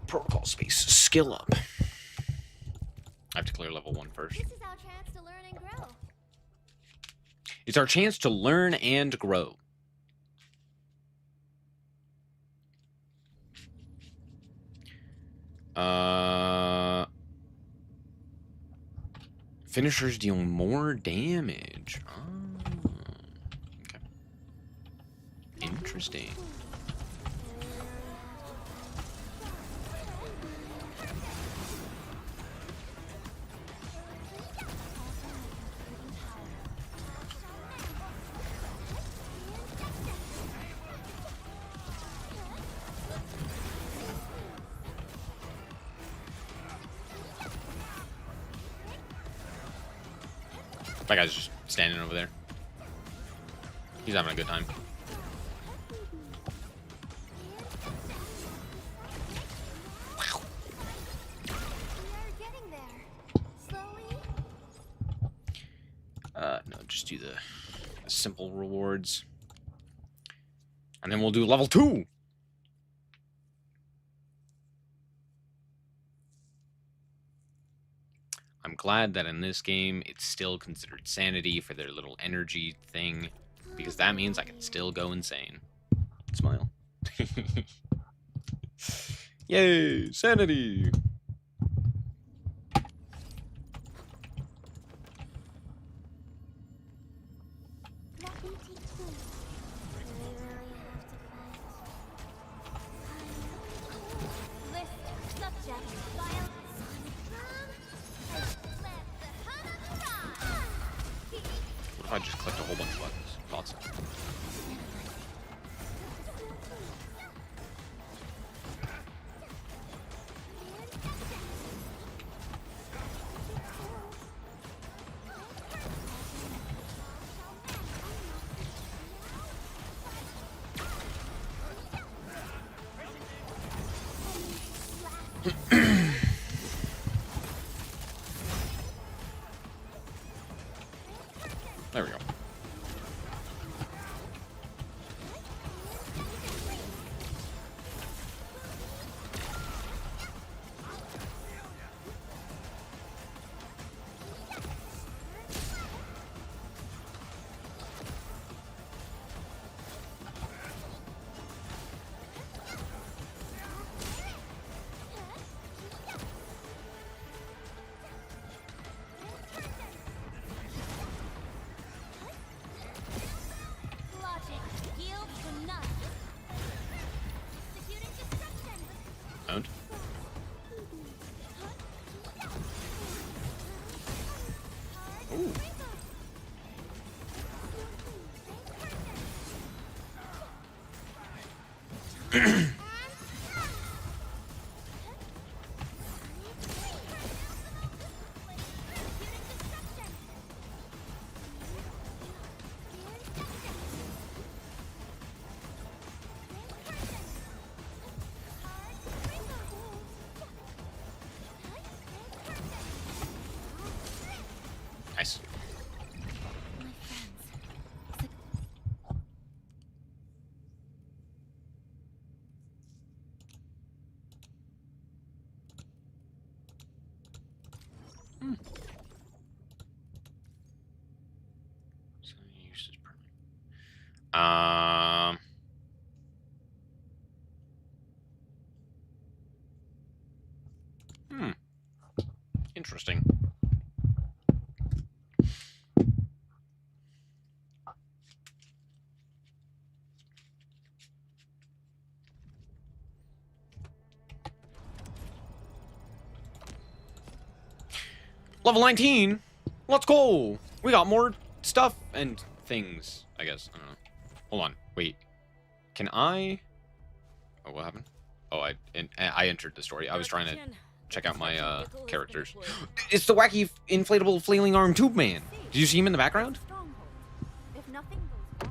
Speaker 1: Protocol space. Skill up. I have to clear level 1 first.
Speaker 2: This is our chance to learn and grow.
Speaker 1: It's our chance to learn and grow. Finishers deal more damage. Oh, okay. Interesting. That guy's just standing over there. He's having a good time. Wow.
Speaker 2: We are getting there. Slowly.
Speaker 1: No, just do the simple rewards. And then we'll do level 2. I'm glad that in this game, it's still considered sanity for their little energy thing, because that means I can still go insane. Smile. Yay, sanity!
Speaker 2: Let me take you. Do we really have to fight? List subject file. Let the hammer fly.
Speaker 1: What if I just clicked a whole bunch of buttons? Thoughts? Owned. Ooh. Nice. So use this permit. Interesting. Level 19. Let's go. We got more stuff and things, I guess. I don't know. Hold on. Wait. Can I... Oh, what happened? Oh, I entered the story. I was trying to check out my characters. It's the wacky inflatable flailing arm tube man. Did you see him in the background?
Speaker 2: If nothing goes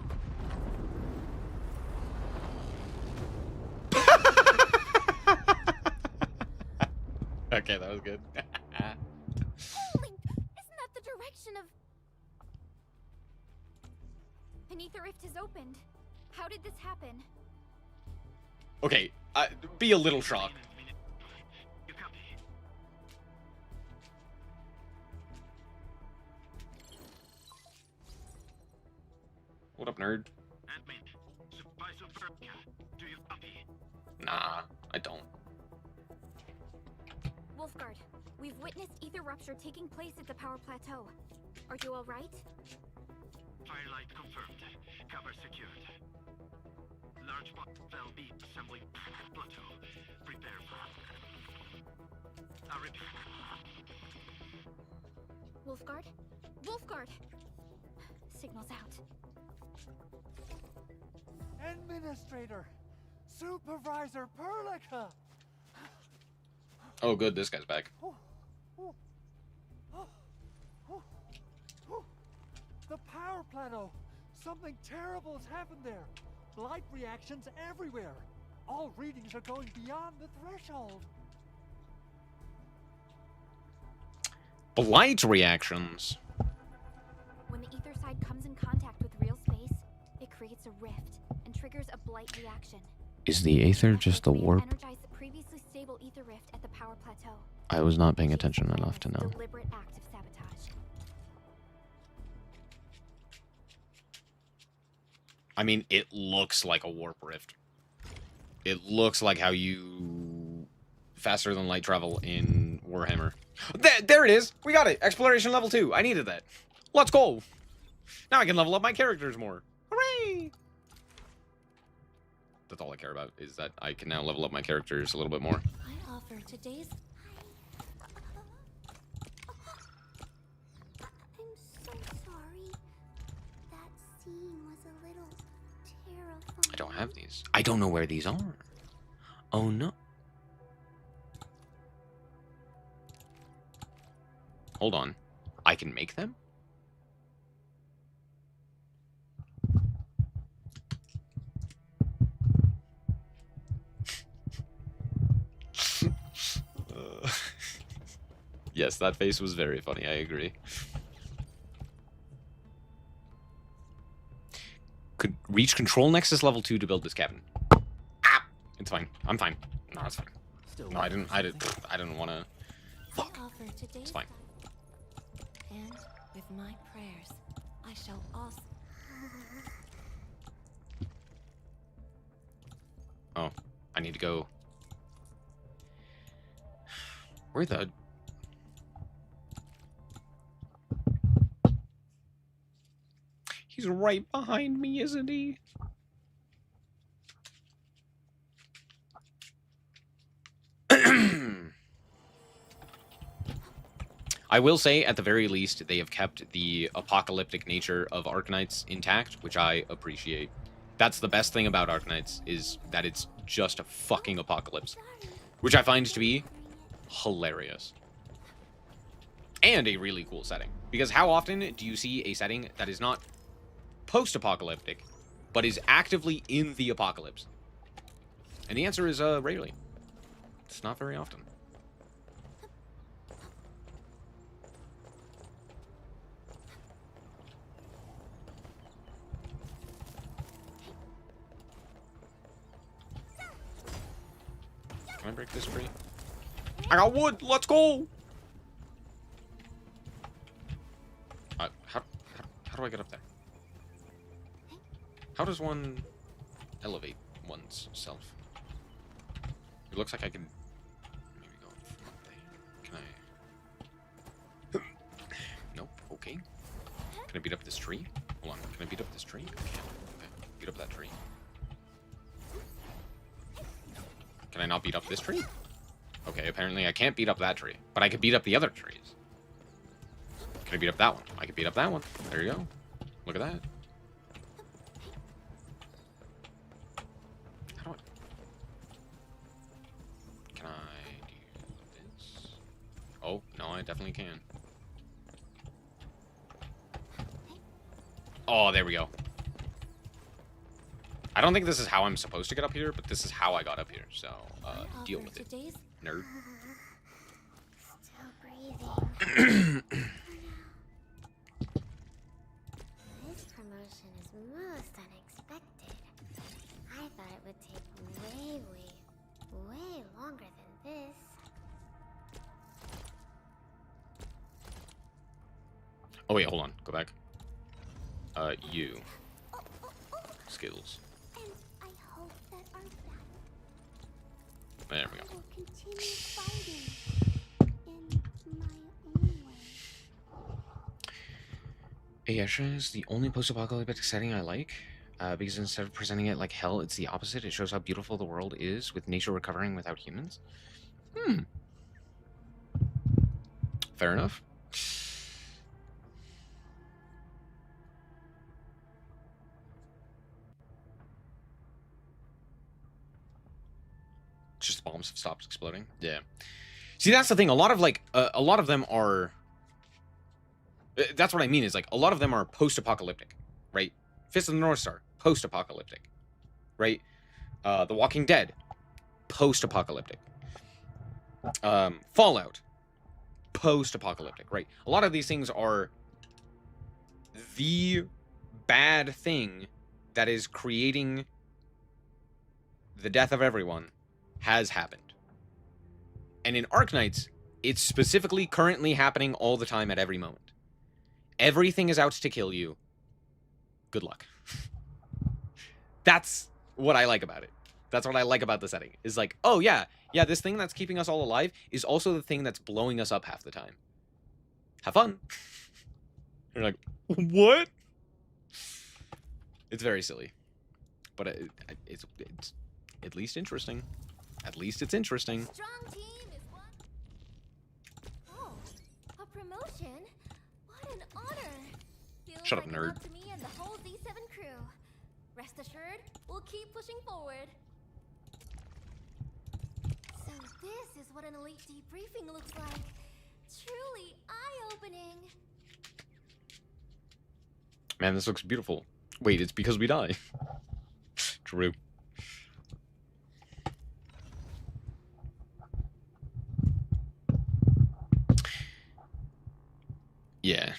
Speaker 1: Okay, that was good.
Speaker 2: Holy, isn't that the direction of... An ether rift has opened. How did this happen?
Speaker 1: Okay, be a little shocked. What up, nerd? Nah, I don't.
Speaker 2: Wolfguard, we've witnessed ether rupture taking place at the power plateau. Are you alright?
Speaker 4: Firelight confirmed. Cover secured. Large cell B assembling plateau. Prepare for...
Speaker 2: Wolfguard? Wolfguard! Signal's out.
Speaker 3: Administrator! Supervisor Perlica!
Speaker 1: Oh, good, this guy's back.
Speaker 3: The power plateau! Something terrible has happened there! Light reactions everywhere! All readings are going beyond the threshold!
Speaker 1: Blight reactions.
Speaker 2: When the ether side comes in contact with real space, it creates a rift and triggers a blight reaction.
Speaker 1: Is the aether just a warp?
Speaker 2: Energize the previously stable ether rift at the power plateau.
Speaker 1: I was not paying attention enough to know.
Speaker 2: Deliberate act of sabotage.
Speaker 1: I mean, it looks like a warp rift. It looks like how you faster than light travel in Warhammer. There it is! We got it! Exploration level 2. I needed that. Let's go! Now I can level up my characters more. Hooray! That's all I care about, is that I can now level up my characters a little bit more.
Speaker 2: I offer today's... I'm so sorry. That scene was a little terrifying.
Speaker 1: I don't have these. I don't know where these are. Oh no. Hold on. I can make them? Yes, that face was very funny, I agree. Could reach control nexus level 2 to build this cabin. Ah! It's fine. I'm fine. No, it's fine. No, I didn't want to. Fuck. It's fine.
Speaker 2: And with my prayers, I shall also...
Speaker 1: Oh, I need to go. Where the... He's right behind me, isn't he? I will say, at the very least, they have kept the apocalyptic nature of Arknights intact, which I appreciate. That's the best thing about Arknights, is that it's just a fucking apocalypse, which I find to be hilarious. And a really cool setting. Because how often do you see a setting that is not post-apocalyptic, but is actively in the apocalypse? And the answer is, rarely. It's not very often. Can I break this tree? I got wood! Let's go! How do I get up there? How does one elevate one's self? It looks like I can maybe go from up there. Can I? Nope. Okay. Can I beat up this tree? Hold on. Can I beat up this tree? I can't. Okay. Beat up that tree. Can I not beat up this tree? Okay, apparently I can't beat up that tree. But I could beat up the other trees. Can I beat up that one? I can beat up that one. There you go. Look at that. How do I... Can I do this? Oh, no, I definitely can. Oh, there we go. I don't think this is how I'm supposed to get up here, but this is how I got up here, so, deal with it, nerd.
Speaker 2: Still breathing. This promotion is most unexpected. I thought it would take way longer than this.
Speaker 1: Oh, wait, hold on. Go back. You. Skills.
Speaker 2: And I hope that our battle
Speaker 1: There we go.
Speaker 2: will continue fighting in my own way.
Speaker 1: Ayesha is the only post-apocalyptic setting I like, because instead of presenting it like hell, it's the opposite. It shows how beautiful the world is, with nature recovering without humans. Fair enough. Just the bombs have stopped exploding. Yeah. See, that's the thing. A lot of them are... That's what I mean, is like, a lot of them are post-apocalyptic, right? Fist of the North Star, post-apocalyptic, right? The Walking Dead, post-apocalyptic. Fallout, post-apocalyptic, right? A lot of these things are the bad thing that is creating the death of everyone has happened. And in Arknights, it's specifically currently happening all the time at every moment. Everything is out to kill you. Good luck. That's what I like about it. That's what I like about the setting. Is like, oh yeah, this thing that's keeping us all alive is also the thing that's blowing us up half the time. Have fun. You're like, what? It's very silly. But it's at least interesting. At least it's interesting.
Speaker 2: Strong team is one. Oh, a promotion? What an honor! Feels
Speaker 1: Shut up,
Speaker 2: like
Speaker 1: nerd.
Speaker 2: Up to me and the whole Z7 crew. Rest assured, we'll keep pushing forward. So this is what an elite debriefing looks like. Truly eye-opening.
Speaker 1: Man, this looks beautiful. Wait, it's because we die. True. Yeah.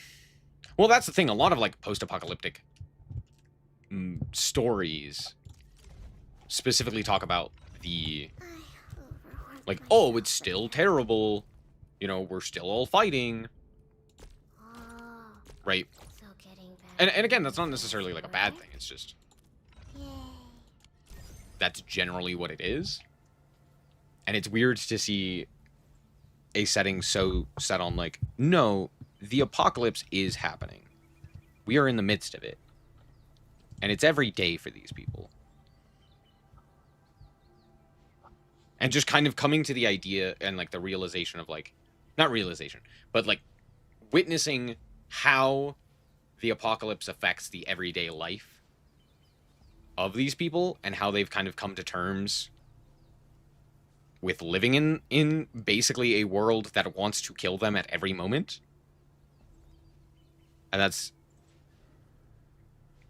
Speaker 1: Well, that's the thing. A lot of, like, post-apocalyptic stories specifically talk about the, like, oh, it's still terrible. You know, we're still all fighting. Right?
Speaker 2: So getting back
Speaker 1: And again, that's not necessarily, like, a bad thing. It's just,
Speaker 2: Yay.
Speaker 1: that's generally what it is. And it's weird to see a setting so set on, like, no, the apocalypse is happening. We are in the midst of it. And it's every day for these people. And just kind of coming to the idea and, like, the realization of, like, not realization, but, like, witnessing how the apocalypse affects the everyday life of these people and how they've kind of come to terms with living in basically a world that wants to kill them at every moment. And that's,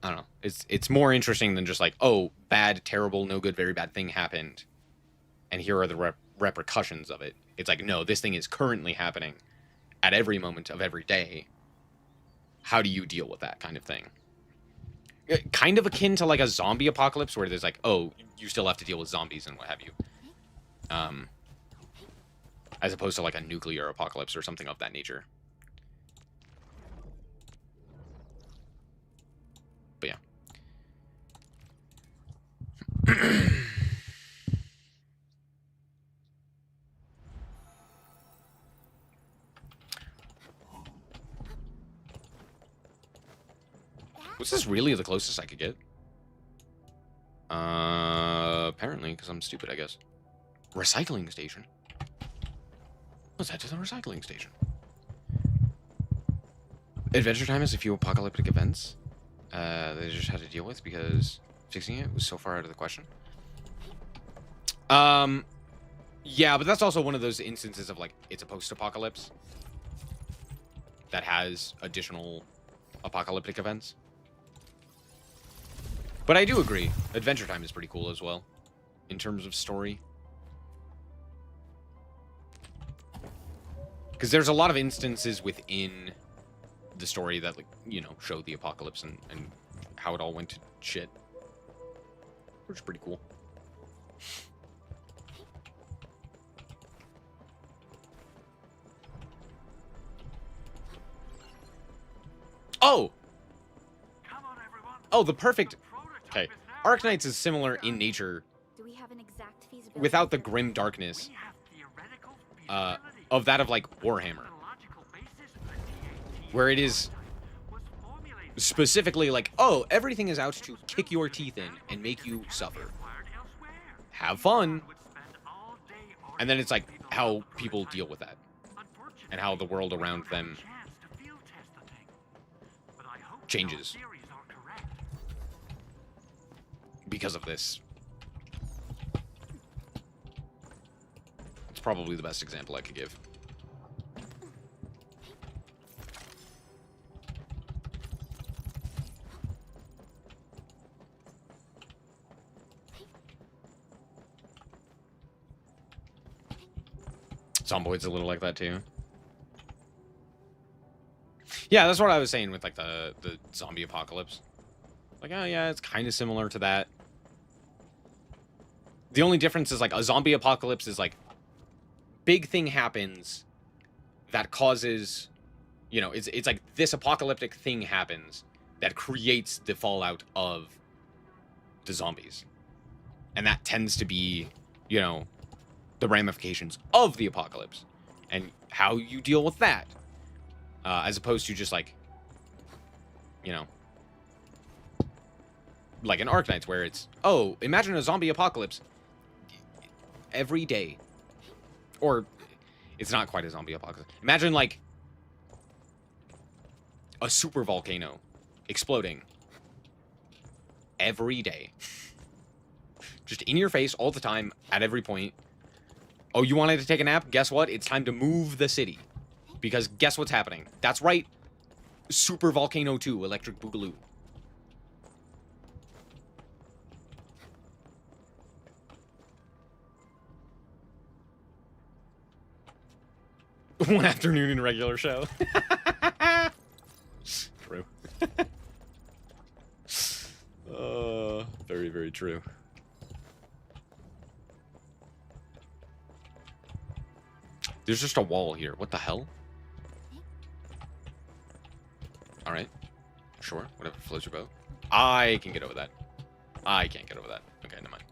Speaker 1: I don't know, it's more interesting than just like, oh, bad, terrible, no good, very bad thing happened, and here are the repercussions of it. It's like, no, this thing is currently happening at every moment of every day. How do you deal with that kind of thing? Kind of akin to like a zombie apocalypse where there's like, oh, you still have to deal with zombies and what have you. As opposed to like a nuclear apocalypse or something of that nature. But yeah. Was this really the closest I could get? Apparently, because I'm stupid, I guess. Recycling station? Let's head to the recycling station. Adventure Time has a few apocalyptic events they just had to deal with because fixing it was so far out of the question. Yeah, but that's also one of those instances of like, it's a post-apocalypse that has additional apocalyptic events. But I do agree, Adventure Time is pretty cool as well, in terms of story. Because there's a lot of instances within the story that, like, you know, show the apocalypse and how it all went to shit. Which is pretty cool. Oh!
Speaker 4: Come on, everyone.
Speaker 1: Oh, the perfect...
Speaker 4: The prototype
Speaker 1: Okay.
Speaker 4: is now
Speaker 1: Arknights is similar in nature,
Speaker 2: Do we have an exact feasibility
Speaker 1: without the
Speaker 2: for
Speaker 1: grim darkness
Speaker 4: We have theoretical
Speaker 1: of
Speaker 4: feasibility.
Speaker 1: that of, like, Warhammer.
Speaker 4: The logical basis of the TAT
Speaker 1: Where it is
Speaker 4: was formulated
Speaker 1: specifically like, oh, everything is out to kick your teeth in and make you suffer.
Speaker 4: acquired elsewhere.
Speaker 1: Have fun.
Speaker 4: Would spend all day
Speaker 1: And then it's like
Speaker 4: arguing
Speaker 1: how
Speaker 4: about the
Speaker 1: people
Speaker 4: prototype.
Speaker 1: deal with that.
Speaker 4: Unfortunately,
Speaker 1: And how the world
Speaker 4: we
Speaker 1: around
Speaker 4: don't have a
Speaker 1: them
Speaker 4: chance to field test the thing. But I hope our
Speaker 1: changes
Speaker 4: theories are correct.
Speaker 1: because of this. It's probably the best example I could give. Zomboid's a little like that too. Yeah, that's what I was saying with like the zombie apocalypse. Like, oh yeah, it's kind of similar to that. The only difference is like a zombie apocalypse is like big thing happens that causes, you know, it's like this apocalyptic thing happens that creates the fallout of the zombies. And that tends to be, you know, the ramifications of the apocalypse and how you deal with that. As opposed to just like, you know, like an Arknights where it's, oh, imagine a zombie apocalypse every day. Or it's not quite a zombie apocalypse. Imagine like a super volcano exploding every day. Just in your face all the time at every point. Oh, you wanted to take a nap? Guess what? It's time to move the city. Because guess what's happening? That's right. Super Volcano 2, Electric Boogaloo. One afternoon in regular show. True. Very, very true. There's just a wall here. What the hell? Alright. Sure. Whatever floats your boat. I can get over that. I can't get over that. Okay, never mind.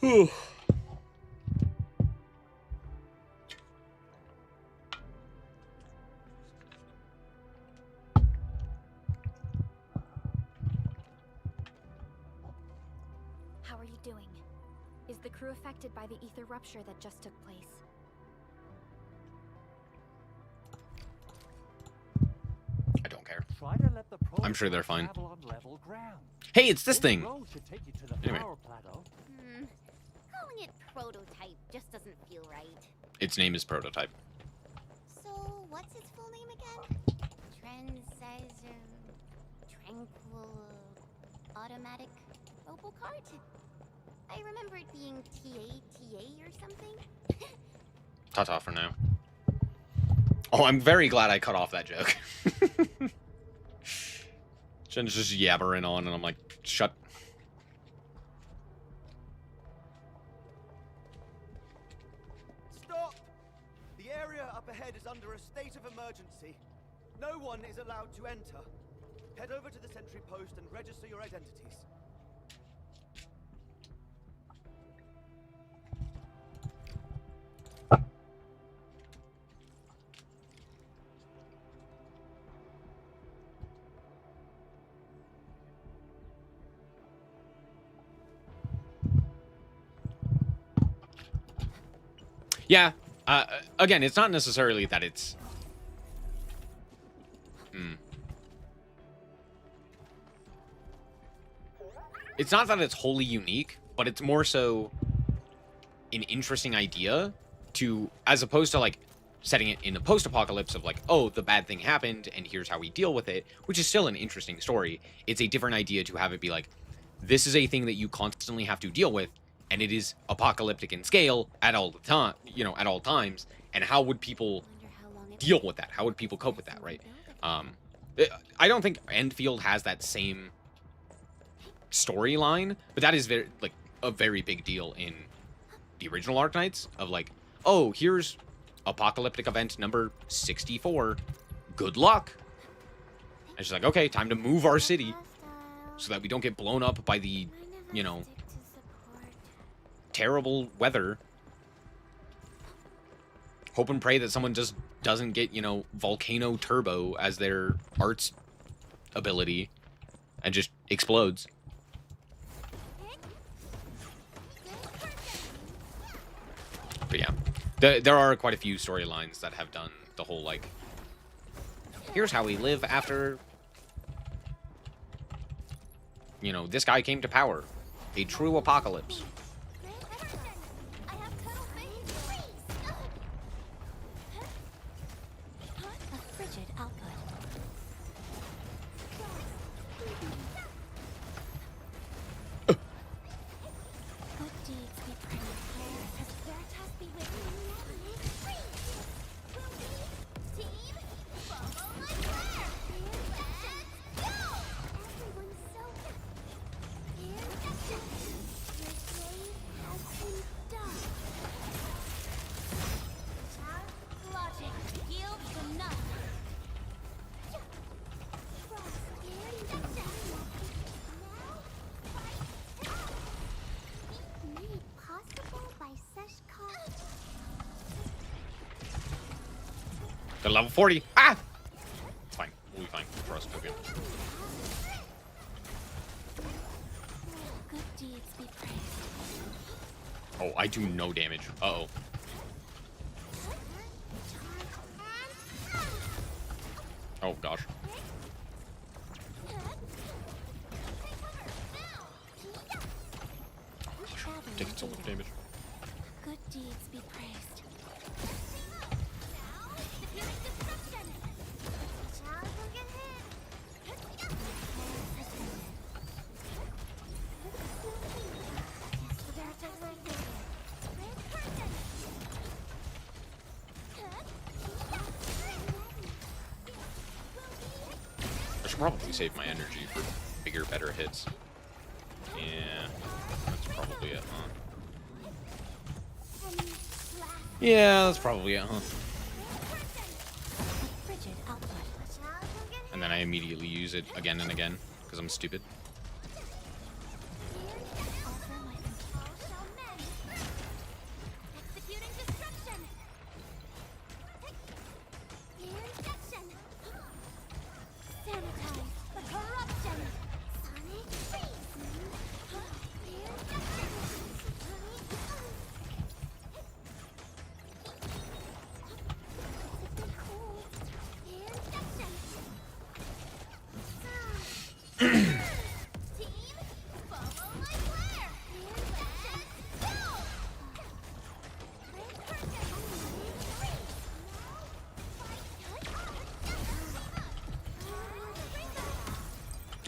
Speaker 2: How are you doing? Is the crew affected by the ether rupture that just took place?
Speaker 1: I don't care.
Speaker 3: Try to let the
Speaker 1: I'm sure they're fine.
Speaker 3: travel on level ground.
Speaker 1: Hey, it's this thing.
Speaker 3: road should take you to the
Speaker 1: Anyway.
Speaker 3: power plateau.
Speaker 2: Calling it prototype just doesn't feel right.
Speaker 1: Its name is Prototype.
Speaker 2: So, what's its full name again? Tranquil Automatic Robocart? I remember it being TATA or something.
Speaker 1: Ta-ta for now. Oh, I'm very glad I cut off that joke. Jen's just yabbering on, and I'm like, shut.
Speaker 5: Stop! The area up ahead is under a state of emergency. No one is allowed to enter. Head over to the sentry post and register your identities.
Speaker 1: Yeah. Again, it's not necessarily that it's... It's not that it's wholly unique, but it's more so an interesting idea to, as opposed to like setting it in a post-apocalypse of like, oh, the bad thing happened and here's how we deal with it, which is still an interesting story. It's a different idea to have it be like, this is a thing that you constantly have to deal with, and it is apocalyptic in scale at all the time, you know, at all times. And how would people deal with that? How would people cope with that, right? I don't think Enfield has that same storyline, but that is very like a very big deal in the original Arknights of like, oh, here's apocalyptic event number 64. Good luck. And she's like, okay, time to move our city so that we don't get blown up by the, you know, terrible weather. Hope and pray that someone just doesn't get, you know, Volcano Turbo as their arts ability and just explodes. But yeah, there are quite a few storylines that have done the whole, like, here's how we live after, you know, this guy came to power. A true apocalypse. They're level 40. Ah! It's fine. We'll be fine. For us, we're good. Oh, I do no damage. Uh-oh. Oh, gosh. Taking so much damage.
Speaker 2: Good deeds be praised.
Speaker 1: I should probably save my energy for bigger, better hits. Yeah, that's probably it, huh? Yeah, that's probably it, huh? And then I immediately use it again and again, because I'm stupid.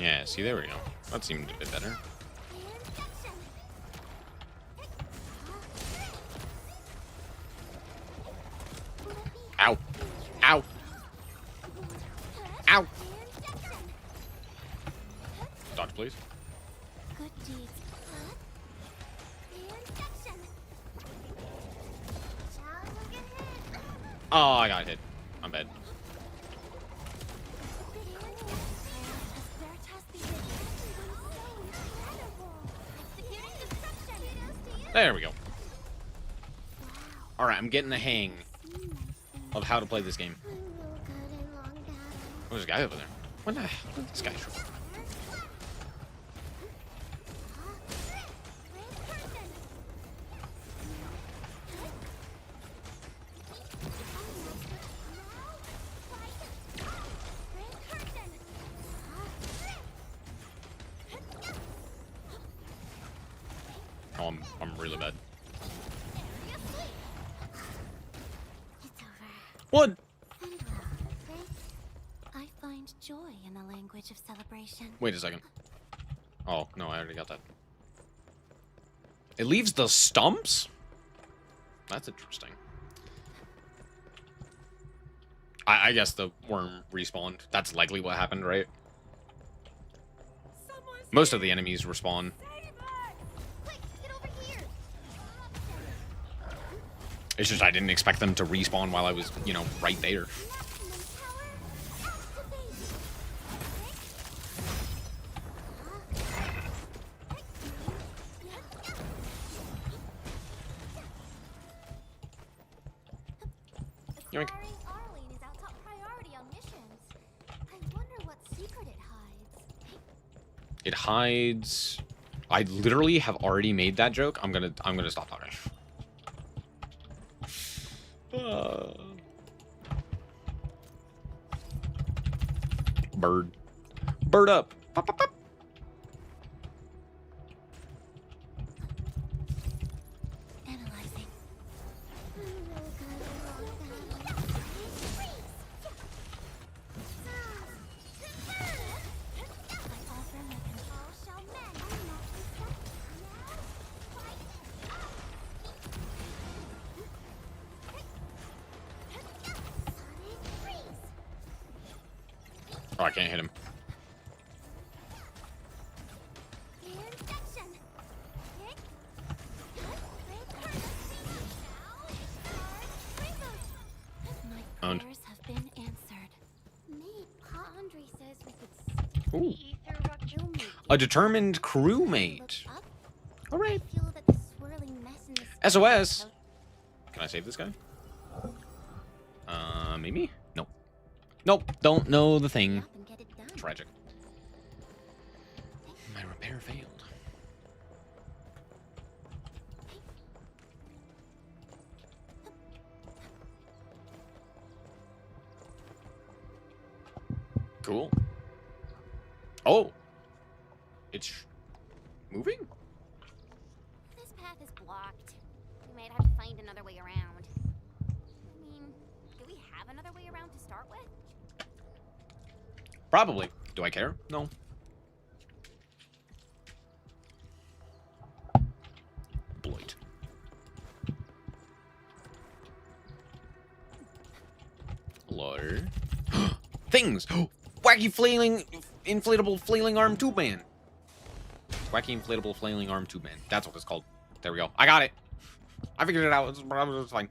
Speaker 1: Yeah, see, there we go. That seemed a bit better. Ow. Ow. Ow. Dodge, please.
Speaker 2: Good deeds.
Speaker 1: Oh, I got hit. I'm bad. There we go. Alright, I'm getting the hang of how to play this game. Oh, there's a guy over there. What the hell is this guy for? Oh, I'm really bad. What?
Speaker 2: I find joy in the language of celebration.
Speaker 1: Wait a second. Oh, no, I already got that. It leaves the stumps? That's interesting. I guess the worm respawned. That's likely what happened, right? Most of the enemies respawn. It's just I didn't expect them to respawn while I was, you know, right there. Yoink.
Speaker 2: Arlene is our top priority on missions. I wonder what secret it hides.
Speaker 1: It hides. I literally have already made that joke. I'm gonna stop talking. Bird. Bird up. Pop, pop, pop.
Speaker 2: Analyzing.
Speaker 1: Oh, I can't hit him.
Speaker 2: My
Speaker 1: Owned.
Speaker 2: prayers have been answered. Mate, Andre says we could
Speaker 1: Ooh.
Speaker 2: see through what you make.
Speaker 1: A determined crewmate.
Speaker 2: Look up.
Speaker 1: All right.
Speaker 2: I feel that the swirling mess in the
Speaker 1: SOS. Can I save this guy? Maybe? Nope. Nope. Don't know the thing.
Speaker 2: Up and get it done.
Speaker 1: Tragic. My repair failed. Cool. Oh. It's moving?
Speaker 2: This path is blocked. We might have to find another way around. I mean, do we have another way around to start with?
Speaker 1: Probably. Do I care? No. Bloit. Lore. Things! Wacky flailing, inflatable flailing arm tube man. Wacky inflatable flailing arm tube man. That's what it's called. There we go. I got it. I figured it out. It's fine.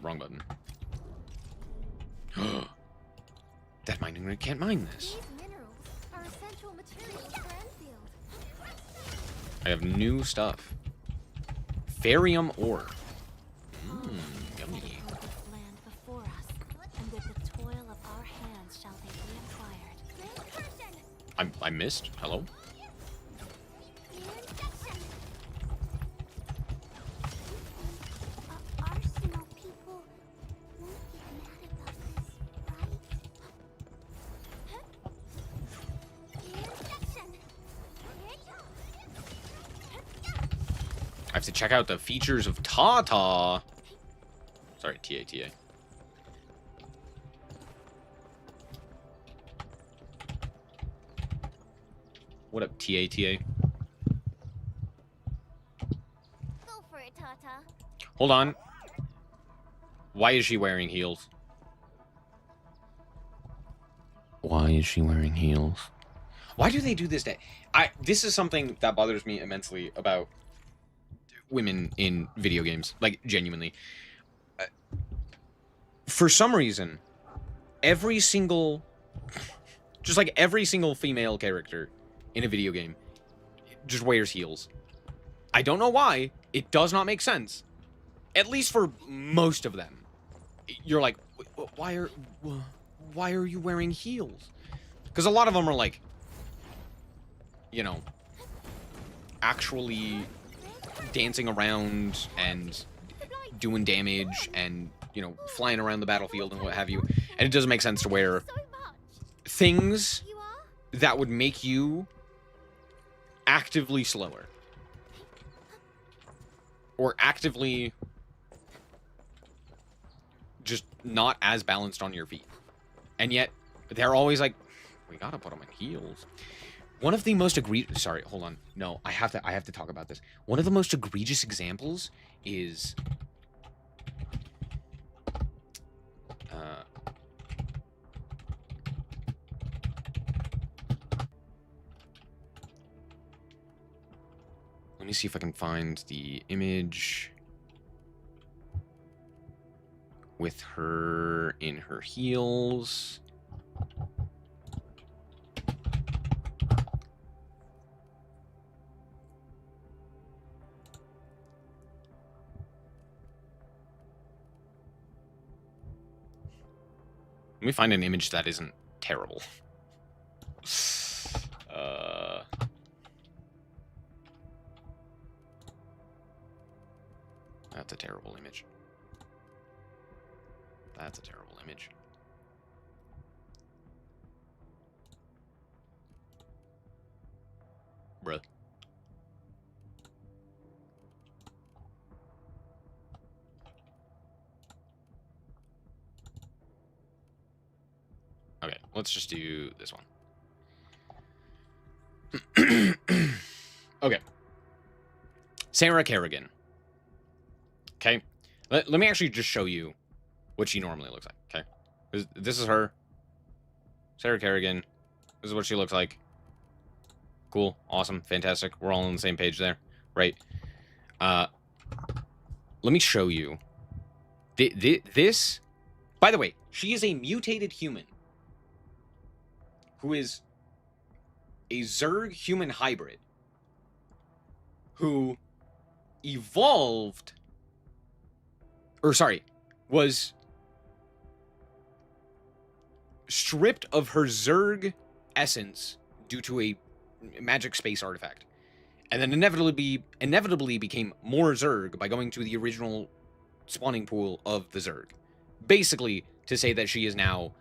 Speaker 1: Wrong button. That mining rig can't mine this.
Speaker 2: These minerals are essential materials for Enfield.
Speaker 1: I have new stuff. Ferium ore. Yummy.
Speaker 2: Land before us, and with the toil of our hands shall they be acquired.
Speaker 1: I missed. Hello?
Speaker 2: Arsenal people won't get mad about this, right?
Speaker 1: I have to check out the features of Tata. Sorry, TATA. What up, TA?
Speaker 2: Go for it, Tata.
Speaker 1: Hold on. Why is she wearing heels? Why is she wearing heels? Why do they do this? This is something that bothers me immensely about women in video games. Like, genuinely. For some reason, every single female character in a video game just wears heels. I don't know why. It does not make sense. At least for most of them. You're like, why are you wearing heels? Because a lot of them are like, you know, actually dancing around and doing damage and, you know, flying around the battlefield and what have you. And it doesn't make sense to wear things that would make you actively slower. Or actively just not as balanced on your feet. And yet, they're always like, we gotta put them in heels. One of the most egregious... Sorry, hold on. No, I have to talk about this. One of the most egregious examples is... let me see if I can find the image with her in her heels. Let me find an image that isn't terrible. That's a terrible image. That's a terrible image. Bruh. Okay, let's just do this one. Okay. Sarah Kerrigan. Okay. Let me actually just show you what she normally looks like, okay? This is her. Sarah Kerrigan. This is what she looks like. Cool. Awesome. Fantastic. We're all on the same page there. Right. Let me show you. This... By the way, she is a mutated human. Who is a Zerg human hybrid. Who evolved... Or, sorry, was stripped of her Zerg essence due to a magic space artifact. And then inevitably became more Zerg by going to the original spawning pool of the Zerg. Basically, to say that she is now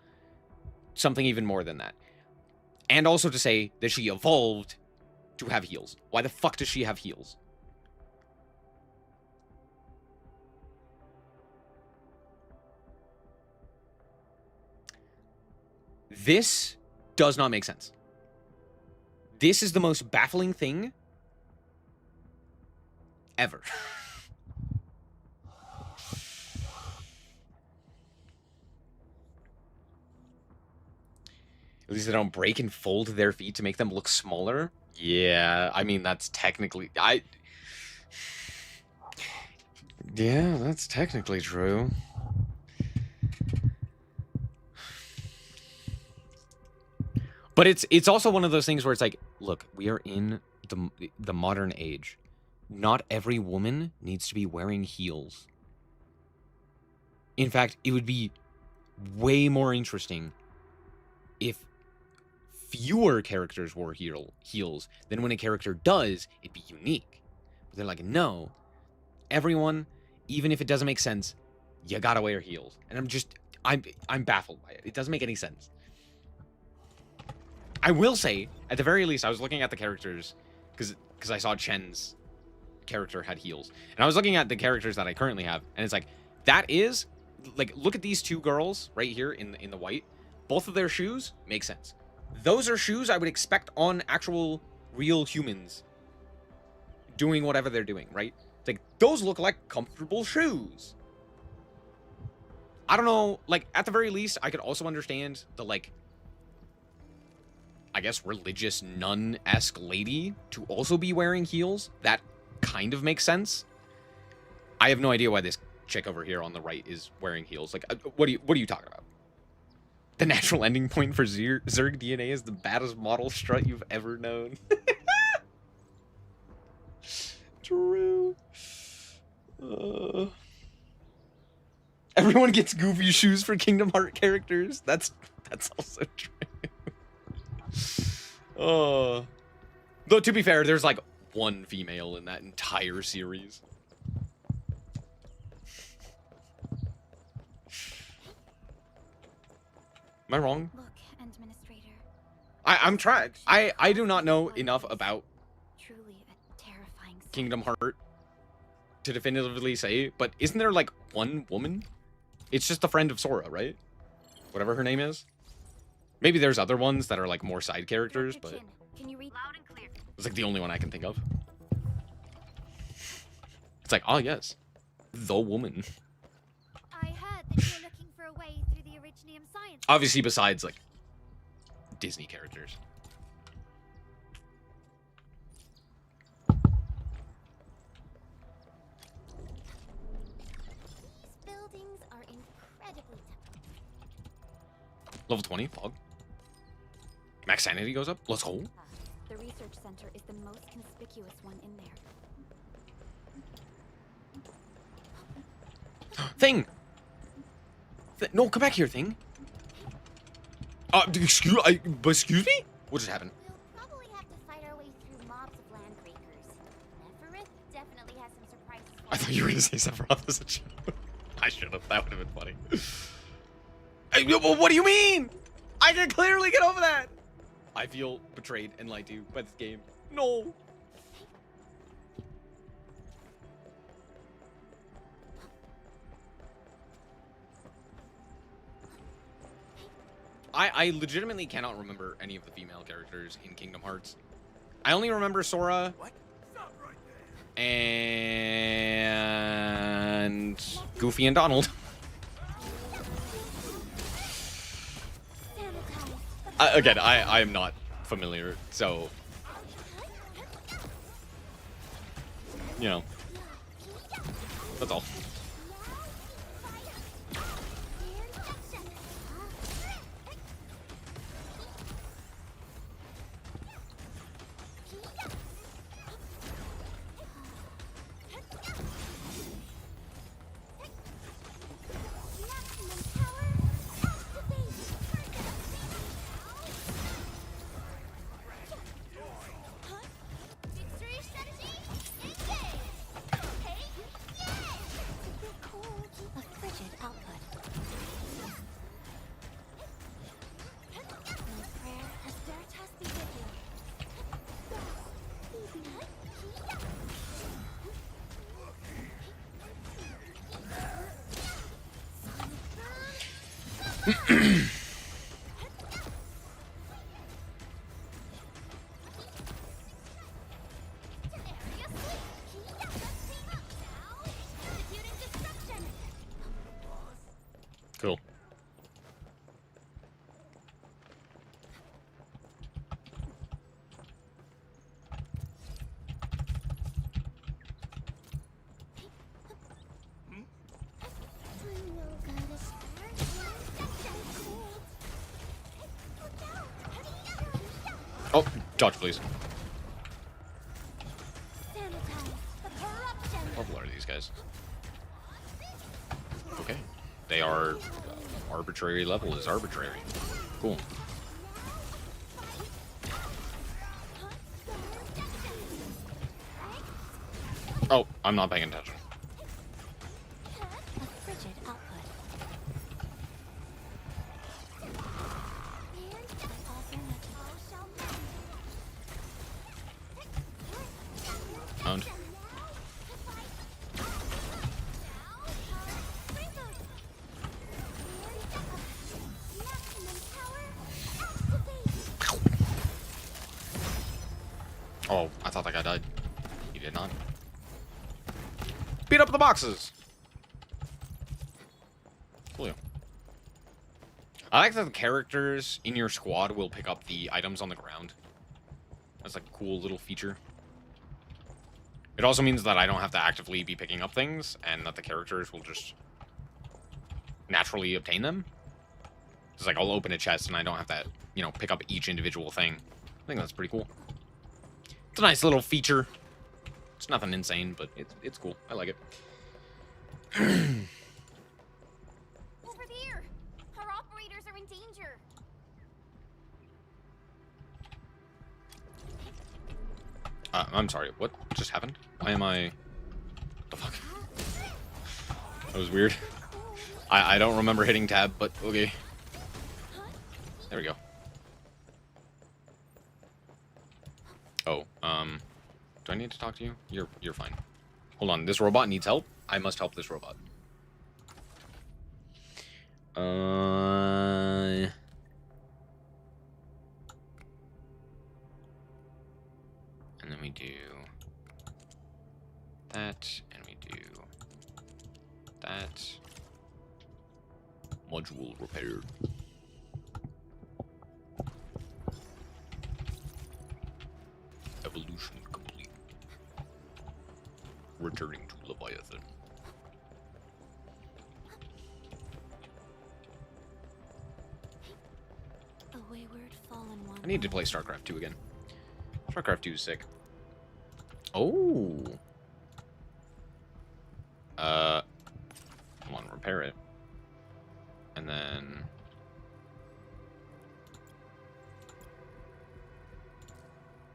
Speaker 1: something even more than that. And also to say that she evolved to have heals. Why the fuck does she have heals? This does not make sense. This is the most baffling thing ever. At least they don't break and fold their feet to make them look smaller. Yeah, I mean, that's technically... Yeah, that's technically true. But it's also one of those things where it's like, look, we are in the modern age. Not every woman needs to be wearing heels. In fact, it would be way more interesting if fewer characters wore heels. Then when a character does, it'd be unique. But they're like, no, everyone, even if it doesn't make sense, you gotta wear heels. And I'm baffled by it. It doesn't make any sense. I will say, at the very least, I was looking at the characters because I saw Chen's character had heels. And I was looking at the characters that I currently have, and it's like, that is, like, look at these two girls right here in the white. Both of their shoes make sense. Those are shoes I would expect on actual real humans doing whatever they're doing, right? It's like, those look like comfortable shoes. I don't know, like, at the very least, I could also understand the, like, I guess, religious nun-esque lady to also be wearing heels. That kind of makes sense. I have no idea why this chick over here on the right is wearing heels. Like, what are you talking about? The natural ending point for Zerg DNA is the baddest model strut you've ever known. True. Everyone gets goofy shoes for Kingdom Heart characters. That's also true. Though to be fair, there's like one female in that entire series. Am I wrong?
Speaker 2: Look, Administrator.
Speaker 1: I'm trying. I do not know enough about
Speaker 2: Truly a terrifying sight.
Speaker 1: Kingdom Heart to definitively say, but isn't there like one woman? It's just a friend of Sora, right? Whatever her name is. Maybe there's other ones that are like more side characters,
Speaker 2: Dr.
Speaker 1: but
Speaker 2: Chin, can you read loud and clear?
Speaker 1: it's like the only one I can think of. It's like, oh yes, the woman.
Speaker 2: I heard that you're looking for a way through the Originium science.
Speaker 1: Obviously, besides like Disney characters.
Speaker 2: These buildings are incredibly
Speaker 1: Level 20, fog. Max sanity goes up. Let's go.
Speaker 2: The research center is the most conspicuous one in there.
Speaker 1: Thing. No, come back here, Thing. Excuse me? What just happened?
Speaker 2: We'll probably have to fight our way through mobs of land breakers. Neferith definitely has some surprises.
Speaker 1: I thought you were gonna say Sephiroth as a joke. I should have. That would have been funny. Hey, but what do you mean? I can clearly get over that. I feel betrayed and lied to by this game. No. I legitimately cannot remember any of the female characters in Kingdom Hearts. I only remember Sora.
Speaker 4: What? Stop right there.
Speaker 1: And Goofy and Donald. Again, I am not familiar, so you know, that's all. Cool. Oh, dodge, please. What level are these guys? Okay. They are arbitrary level is arbitrary. Cool. Oh, I'm not paying attention. Owned. Oh, I thought that guy died. He did not. Beat up the boxes. Cool. I like that the characters in your squad will pick up the items on the ground. That's like a cool little feature. It also means that I don't have to actively be picking up things, and that the characters will just naturally obtain them. It's like I'll open a chest and I don't have to, you know, pick up each individual thing. I think that's pretty cool. It's a nice little feature. It's nothing insane, but it's cool. I like it.
Speaker 2: Over there! Our operators are in danger!
Speaker 1: I'm sorry, what just happened? Why am I... The fuck? That was weird. I don't remember hitting tab, but okay. There we go. Oh, do I need to talk to you? You're fine. Hold on, this robot needs help. I must help this robot. And then we do that, and we do that. Module repaired. Evolution complete. Returning to Leviathan.
Speaker 2: A wayward fallen one.
Speaker 1: I need to play StarCraft 2 again. StarCraft 2 is sick. Oh. Hold on, repair it. And then...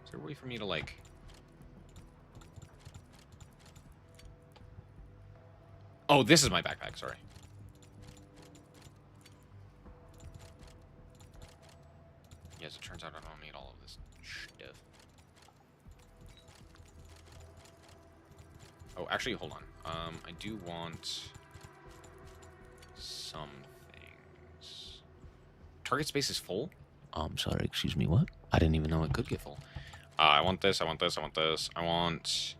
Speaker 1: Is there a way for me to, like... Oh, this is my backpack, sorry. Yes, it turns out I don't need all of this stuff. Oh, actually, hold on. I do want some things. Target space is full? I'm sorry, excuse me, what? I didn't even know it could get full. I want this, I want this, I want this. I want...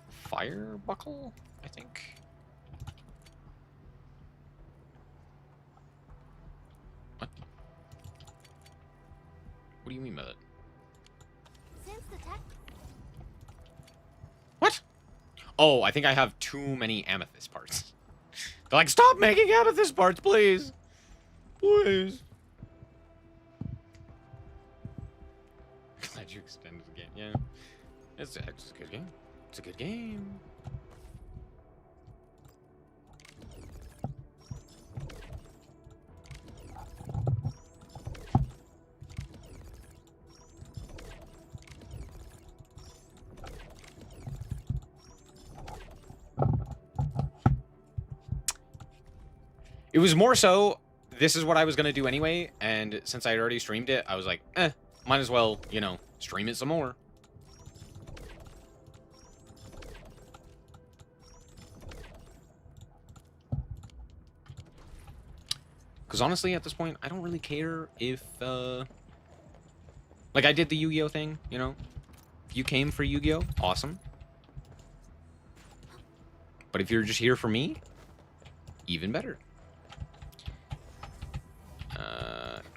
Speaker 1: Fire buckle, I think. What? What do you mean by that?
Speaker 2: Since the tech
Speaker 1: What? Oh, I think I have too many amethyst parts. They're like, stop making amethyst parts, please. Please. Glad you extended the game. Yeah. It's a good game. It's a good game. It was more so, this is what I was going to do anyway, and since I had already streamed it, I was like, might as well, you know, stream it some more. Because honestly, at this point, I don't really care if, like, I did the Yu-Gi-Oh thing, you know? If you came for Yu-Gi-Oh, awesome. But if you're just here for me, even better.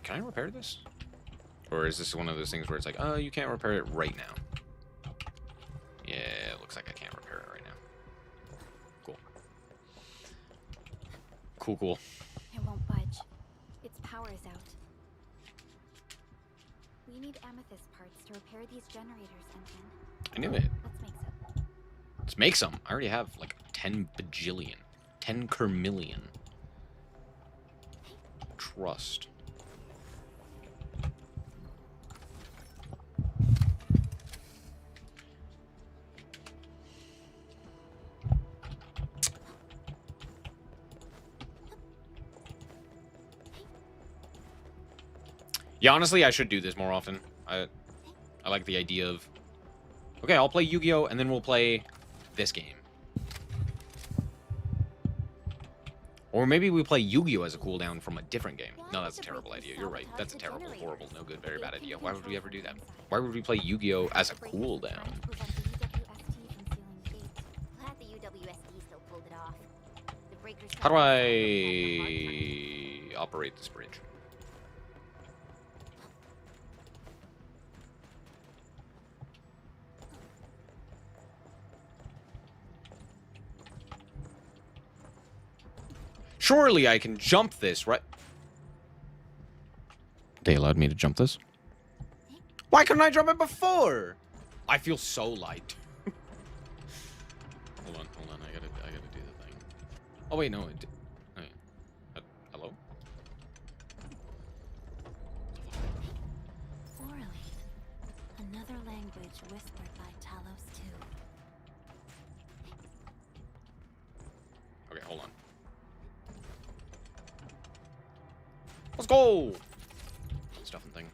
Speaker 1: Can I repair this? Or is this one of those things where it's like, oh, you can't repair it right now? Yeah, it looks like I can't repair it right now. Cool. Cool, cool.
Speaker 2: it won't budge. Its power is out. We need amethyst parts to repair these generators, Enkin.
Speaker 1: I knew it.
Speaker 2: Let's make some.
Speaker 1: Let's make some. I already have like 10 bajillion. 10 kermillion. Trust. Yeah, honestly, I should do this more often. I like the idea of... Okay, I'll play Yu-Gi-Oh! And then we'll play this game. Or Or maybe we play Yu-Gi-Oh as a cooldown from a different game. No, that's a terrible idea. You're right. That's a terrible, horrible, no good, very bad idea. Why would we ever do that? Why would we play Yu-Gi-Oh as a cooldown? How do I operate this bridge? Surely I can jump this, right? They allowed me to jump this? Why couldn't I jump it before? I feel so light. hold on. I gotta do the thing. Oh wait, no. Hello?
Speaker 2: Orally, another language whispered by Talos too.
Speaker 1: Okay, hold on. Let's go! Stuff and things.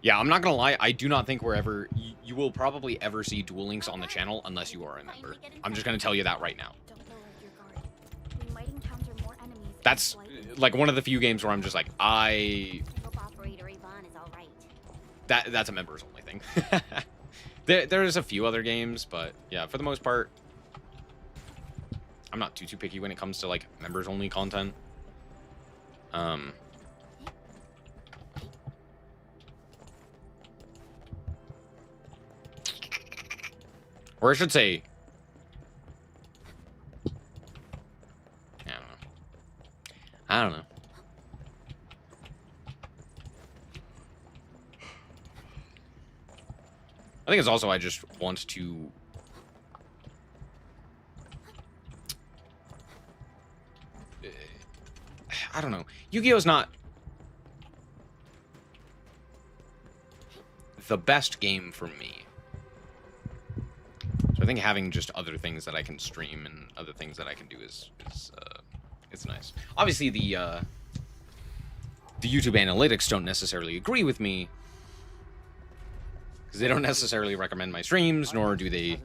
Speaker 1: Yeah, I'm not gonna lie, I do not think we're ever... You will probably ever see Duel Links on the channel unless you are a member. I'm just gonna tell you that right now. That's, like, one of the few games where I'm just like, That's a members only thing. There's a few other games, but yeah, for the most part, I'm not too picky when it comes to, like, members only content. Or I should say... I don't know. I think it's also I just want to... I don't know. Yu-Gi-Oh's not the best game for me. So I think having just other things that I can stream and other things that I can do is it's nice. Obviously, the YouTube analytics don't necessarily agree with me, because they don't necessarily recommend my streams, nor do they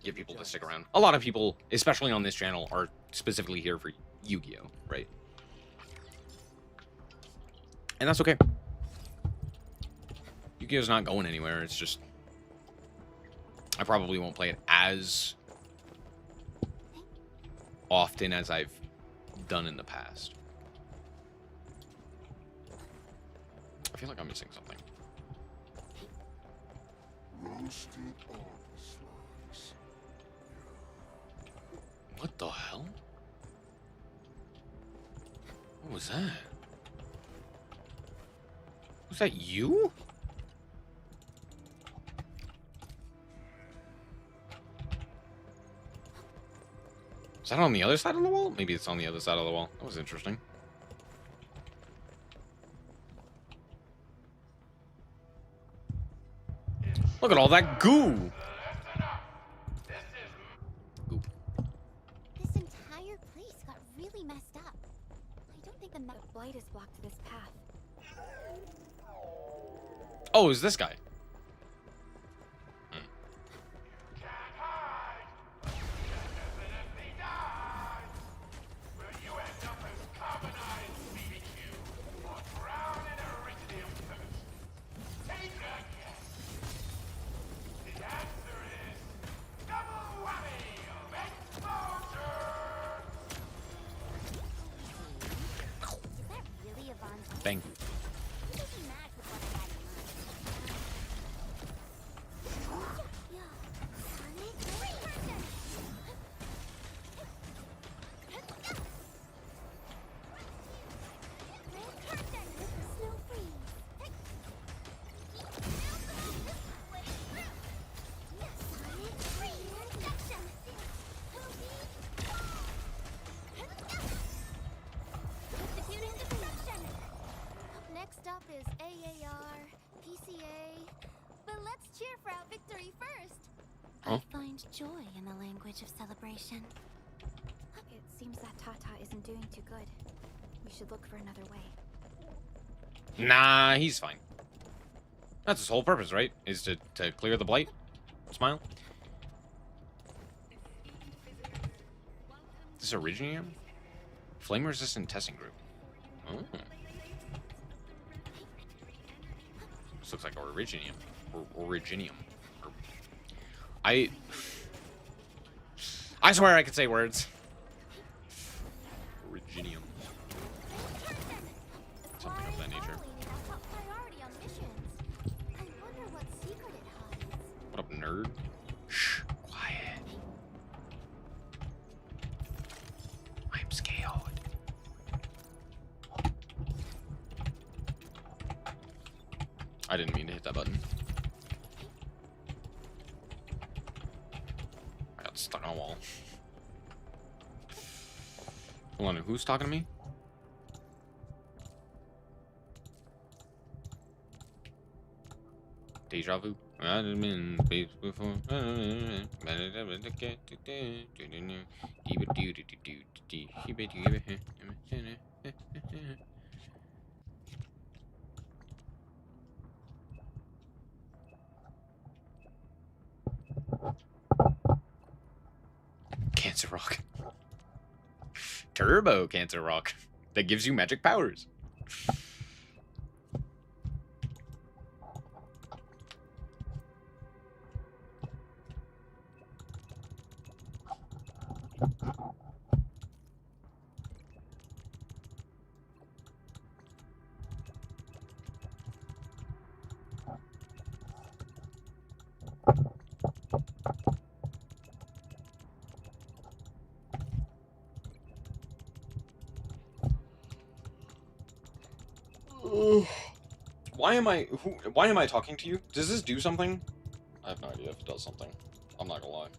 Speaker 1: get people to stick around. A lot of people, especially on this channel, are specifically here for Yu-Gi-Oh, right? And that's okay. Yu-Gi-Oh's not going anywhere. It's just... I probably won't play it as often as I've done in the past. I feel like I'm missing something. What the hell? What was that? Was that you? Is that on the other side of the wall? Maybe it's on the other side of the wall. That was interesting. Look at all that goo! Goop.
Speaker 2: This entire place got really messed up. I don't think the blight has blocked this path.
Speaker 1: Oh, is this guy? Bang.
Speaker 2: Next up is AAR, PCA, but let's cheer for our victory first.
Speaker 1: Huh?
Speaker 2: I find joy in the language of celebration. It's Seems that Tata isn't doing too good. We should look for another way.
Speaker 1: Nah, he's fine. That's his whole purpose, right? Is to clear the blight? Smile. This Originium? Flame resistant testing group. Oh. This looks like Originium. Originium. I swear I could say words. Originium. Something of that nature. What up, nerd? Shh, quiet. I'm scared. I didn't mean to hit that button. I got stuck on a wall. Hold on, who's talking to me? Deja vu. I've been in space before. Cancer Rock. Turbo Cancer Rock. That gives you magic powers. Why am I talking to you? Does this do something? I have no idea if it does something. I'm not gonna lie.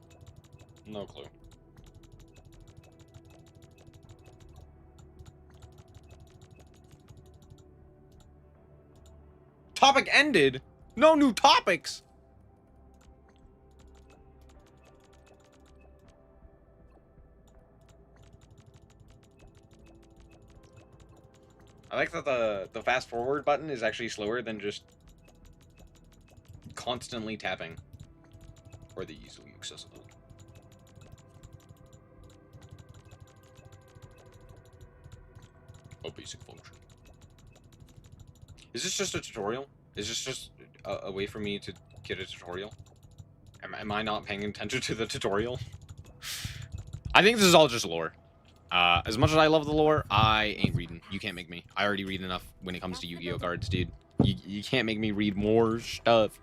Speaker 1: No clue. Topic ended? No new topics! I like that the fast forward button is actually slower than just constantly tapping. Or the easily accessible. A basic function. Is this just a tutorial? Is this just a way for me to get a tutorial? Am I not paying attention to the tutorial? I think this is all just lore. As much as I love the lore, I ain't reading. You can't make me. I already read enough when it comes to Yu-Gi-Oh cards, dude. You can't make me read more stuff.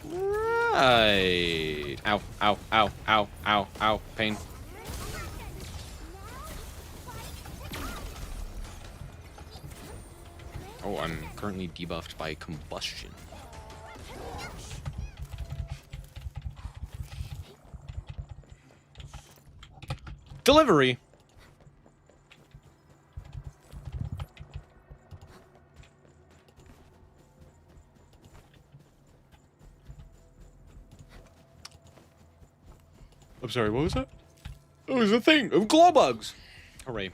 Speaker 1: Right. Ow, ow, ow, ow, ow, ow. Pain. Oh, I'm currently debuffed by combustion. Delivery. I'm sorry, what was that? It was a thing of glow bugs. Hooray.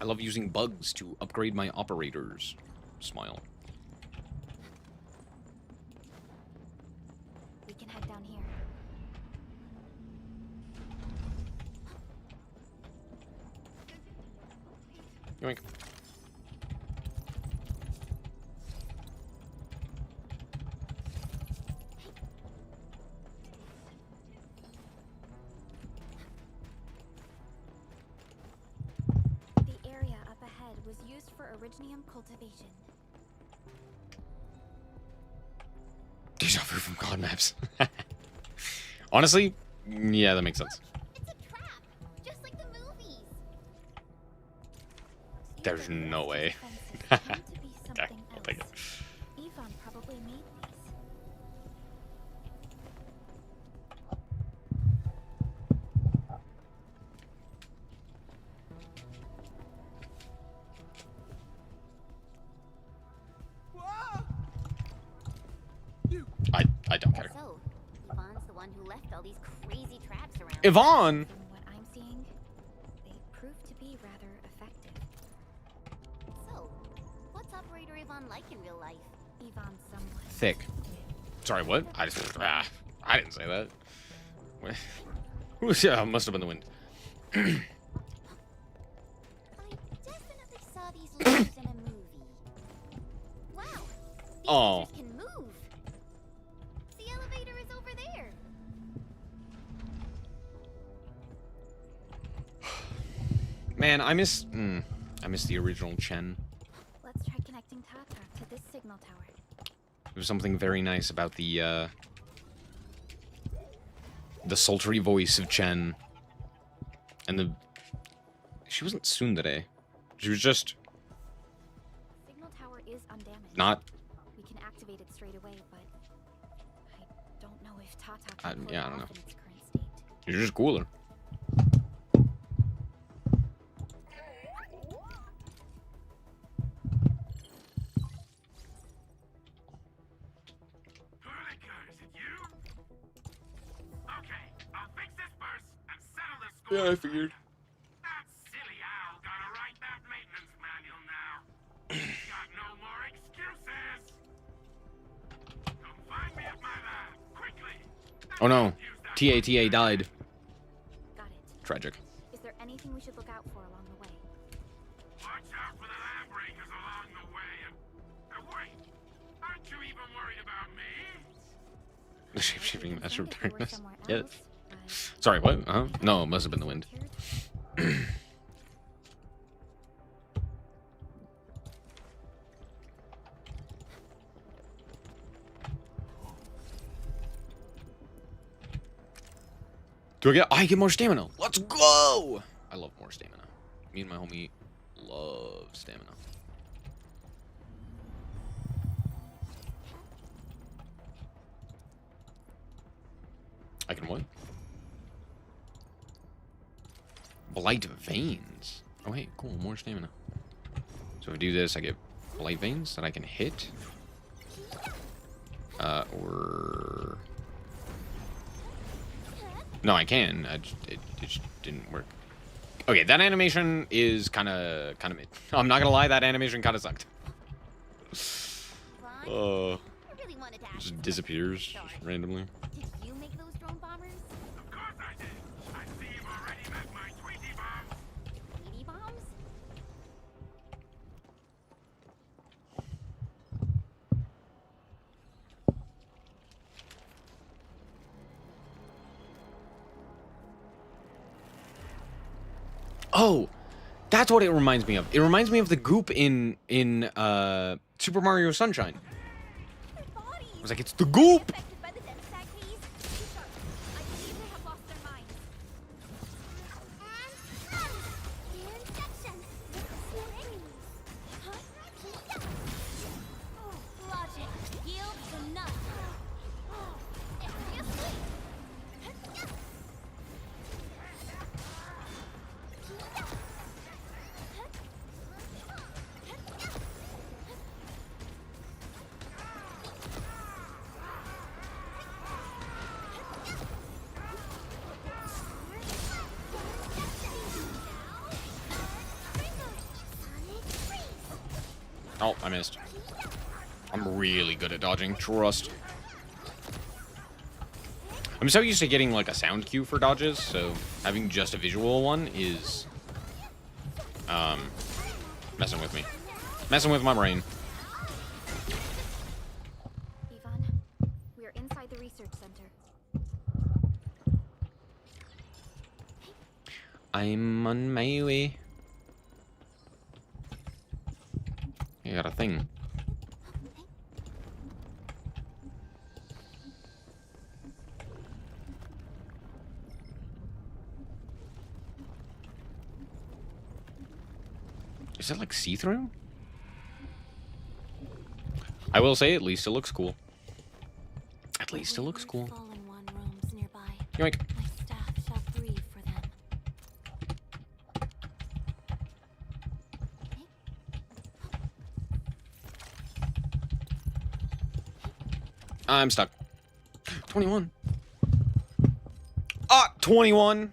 Speaker 1: I love using bugs to upgrade my operators. Smile.
Speaker 2: We can head down here.
Speaker 1: Yoink.
Speaker 2: The area up ahead was used for Originium cultivation.
Speaker 1: Deja vu from God Maps. Honestly, yeah, that makes sense.
Speaker 2: It's a trap, just like the movies.
Speaker 1: There's no way.
Speaker 2: Okay,
Speaker 1: I'll take it.
Speaker 2: Yvonne probably made these.
Speaker 1: don't care.
Speaker 2: So, Yvonne's the one who left all these crazy traps around.
Speaker 1: Yvonne!
Speaker 2: From what I'm seeing, they prove to be rather effective. So, what's Operator Yvonne like in real life? Yvonne's somewhat
Speaker 1: Thick. Sorry, what? I didn't say that. Yeah, must have been the wind.
Speaker 2: I definitely saw these letters in a movie. Wow, these
Speaker 1: Oh.
Speaker 2: letters can move. The elevator is over there.
Speaker 1: Man, I miss the original Chen.
Speaker 2: Let's try connecting Tata to this signal tower.
Speaker 1: There was something very nice about the sultry voice of Chen. And she wasn't tsundere. She was just
Speaker 2: Signal tower is undamaged.
Speaker 1: not.
Speaker 2: We can activate it straight away, but I don't know if Tata can pull
Speaker 1: yeah,
Speaker 2: it
Speaker 1: I don't
Speaker 2: off
Speaker 1: know.
Speaker 2: in its current state.
Speaker 1: She's just cooler.
Speaker 4: Hooligan, is it you? Okay, I'll fix this burst and settle the score.
Speaker 1: Yeah, I figured.
Speaker 4: That silly owl gotta write that maintenance manual now. Got no more excuses. Come find me at my lab, quickly.
Speaker 1: Oh no,
Speaker 4: Use that
Speaker 1: TATA died.
Speaker 2: Got it.
Speaker 1: Tragic.
Speaker 2: Is there anything we should look out for along the way?
Speaker 4: Watch out for the lab breakers along the way. And wait, aren't you even worried about me?
Speaker 1: The shape-shifting master of
Speaker 2: If we were
Speaker 1: darkness.
Speaker 2: somewhere
Speaker 1: Yes.
Speaker 2: else, but
Speaker 1: Sorry, what? No, it must have been the wind.
Speaker 2: territory.
Speaker 1: Do I get? I get more stamina. Let's go! I love more stamina. Me and my homie love stamina. I can what? Blight veins. Oh hey, cool, more stamina. So if I do this, I get blight veins that I can hit. Or no, I can. It just didn't work. Okay, that animation is kind of mid. I'm not gonna lie, that animation kind of sucked.
Speaker 2: Yvonne, I really wanted to ask you
Speaker 1: Just
Speaker 2: something
Speaker 1: disappears
Speaker 2: before we start.
Speaker 1: randomly.
Speaker 2: Did you make those drone bombers?
Speaker 4: Of course I did. I see you've already met my Tweety Bomb.
Speaker 2: Tweety bombs?
Speaker 1: Oh, that's what it reminds me of. It reminds me of the goop in Super Mario Sunshine.
Speaker 2: Their bodies.
Speaker 1: I was like, it's the goop.
Speaker 2: Affected by the dense sag haze? Sharp. I believe they have lost their minds. Their infection. Logic. Yields enough. Seriously?
Speaker 1: Oh, I missed. I'm really good at dodging. Trust. I'm so used to getting like a sound cue for dodges, so having just a visual one is messing with me. Messing with my brain.
Speaker 2: Yvonne, we are inside the research center.
Speaker 1: I'm on my way. I got a thing. Is it like see-through? I will say, at least it looks cool. At least it looks cool.
Speaker 2: Fallen one roams nearby.
Speaker 1: Yoink.
Speaker 2: My staff shall breathe for them.
Speaker 1: I'm stuck. 21. Ah, 21.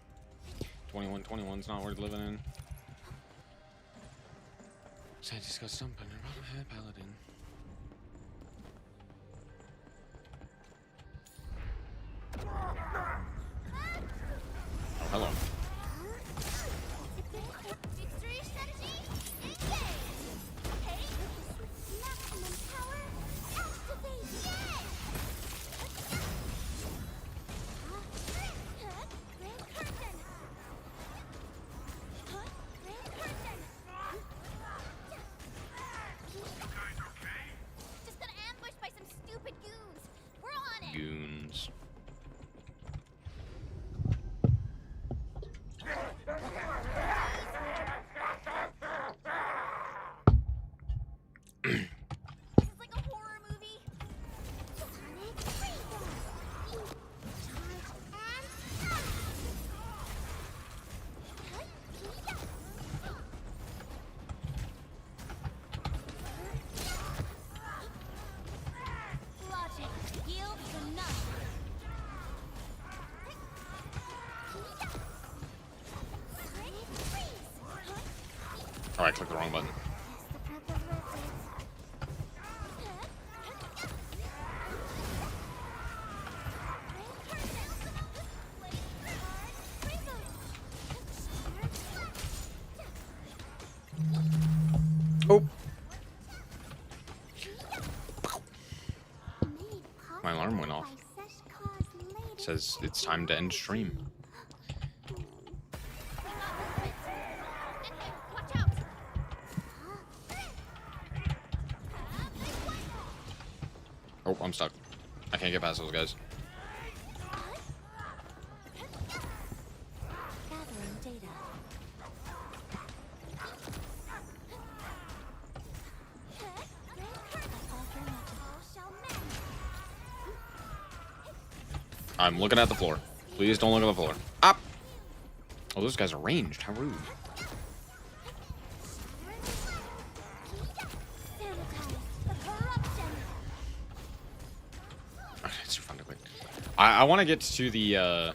Speaker 1: 21's not worth living in. Scientist got stumped by a paladin. Oh, hello.
Speaker 2: Just got ambushed by some stupid goons. We're on it.
Speaker 1: Goons.
Speaker 2: This is like a horror movie. Sonic Freedom. Charge and logic yields enough. Sonic freeze.
Speaker 1: Oh, I clicked the wrong button. Oh. My alarm went off. It says it's time to end stream.
Speaker 2: Watch out!
Speaker 1: Oh, I'm stuck. I can't get past those guys.
Speaker 2: Gathering data.
Speaker 1: I'm looking at the floor. Please don't look at the floor. Up. Oh, those guys are ranged. How rude. It's too fun to quit. I want to get to the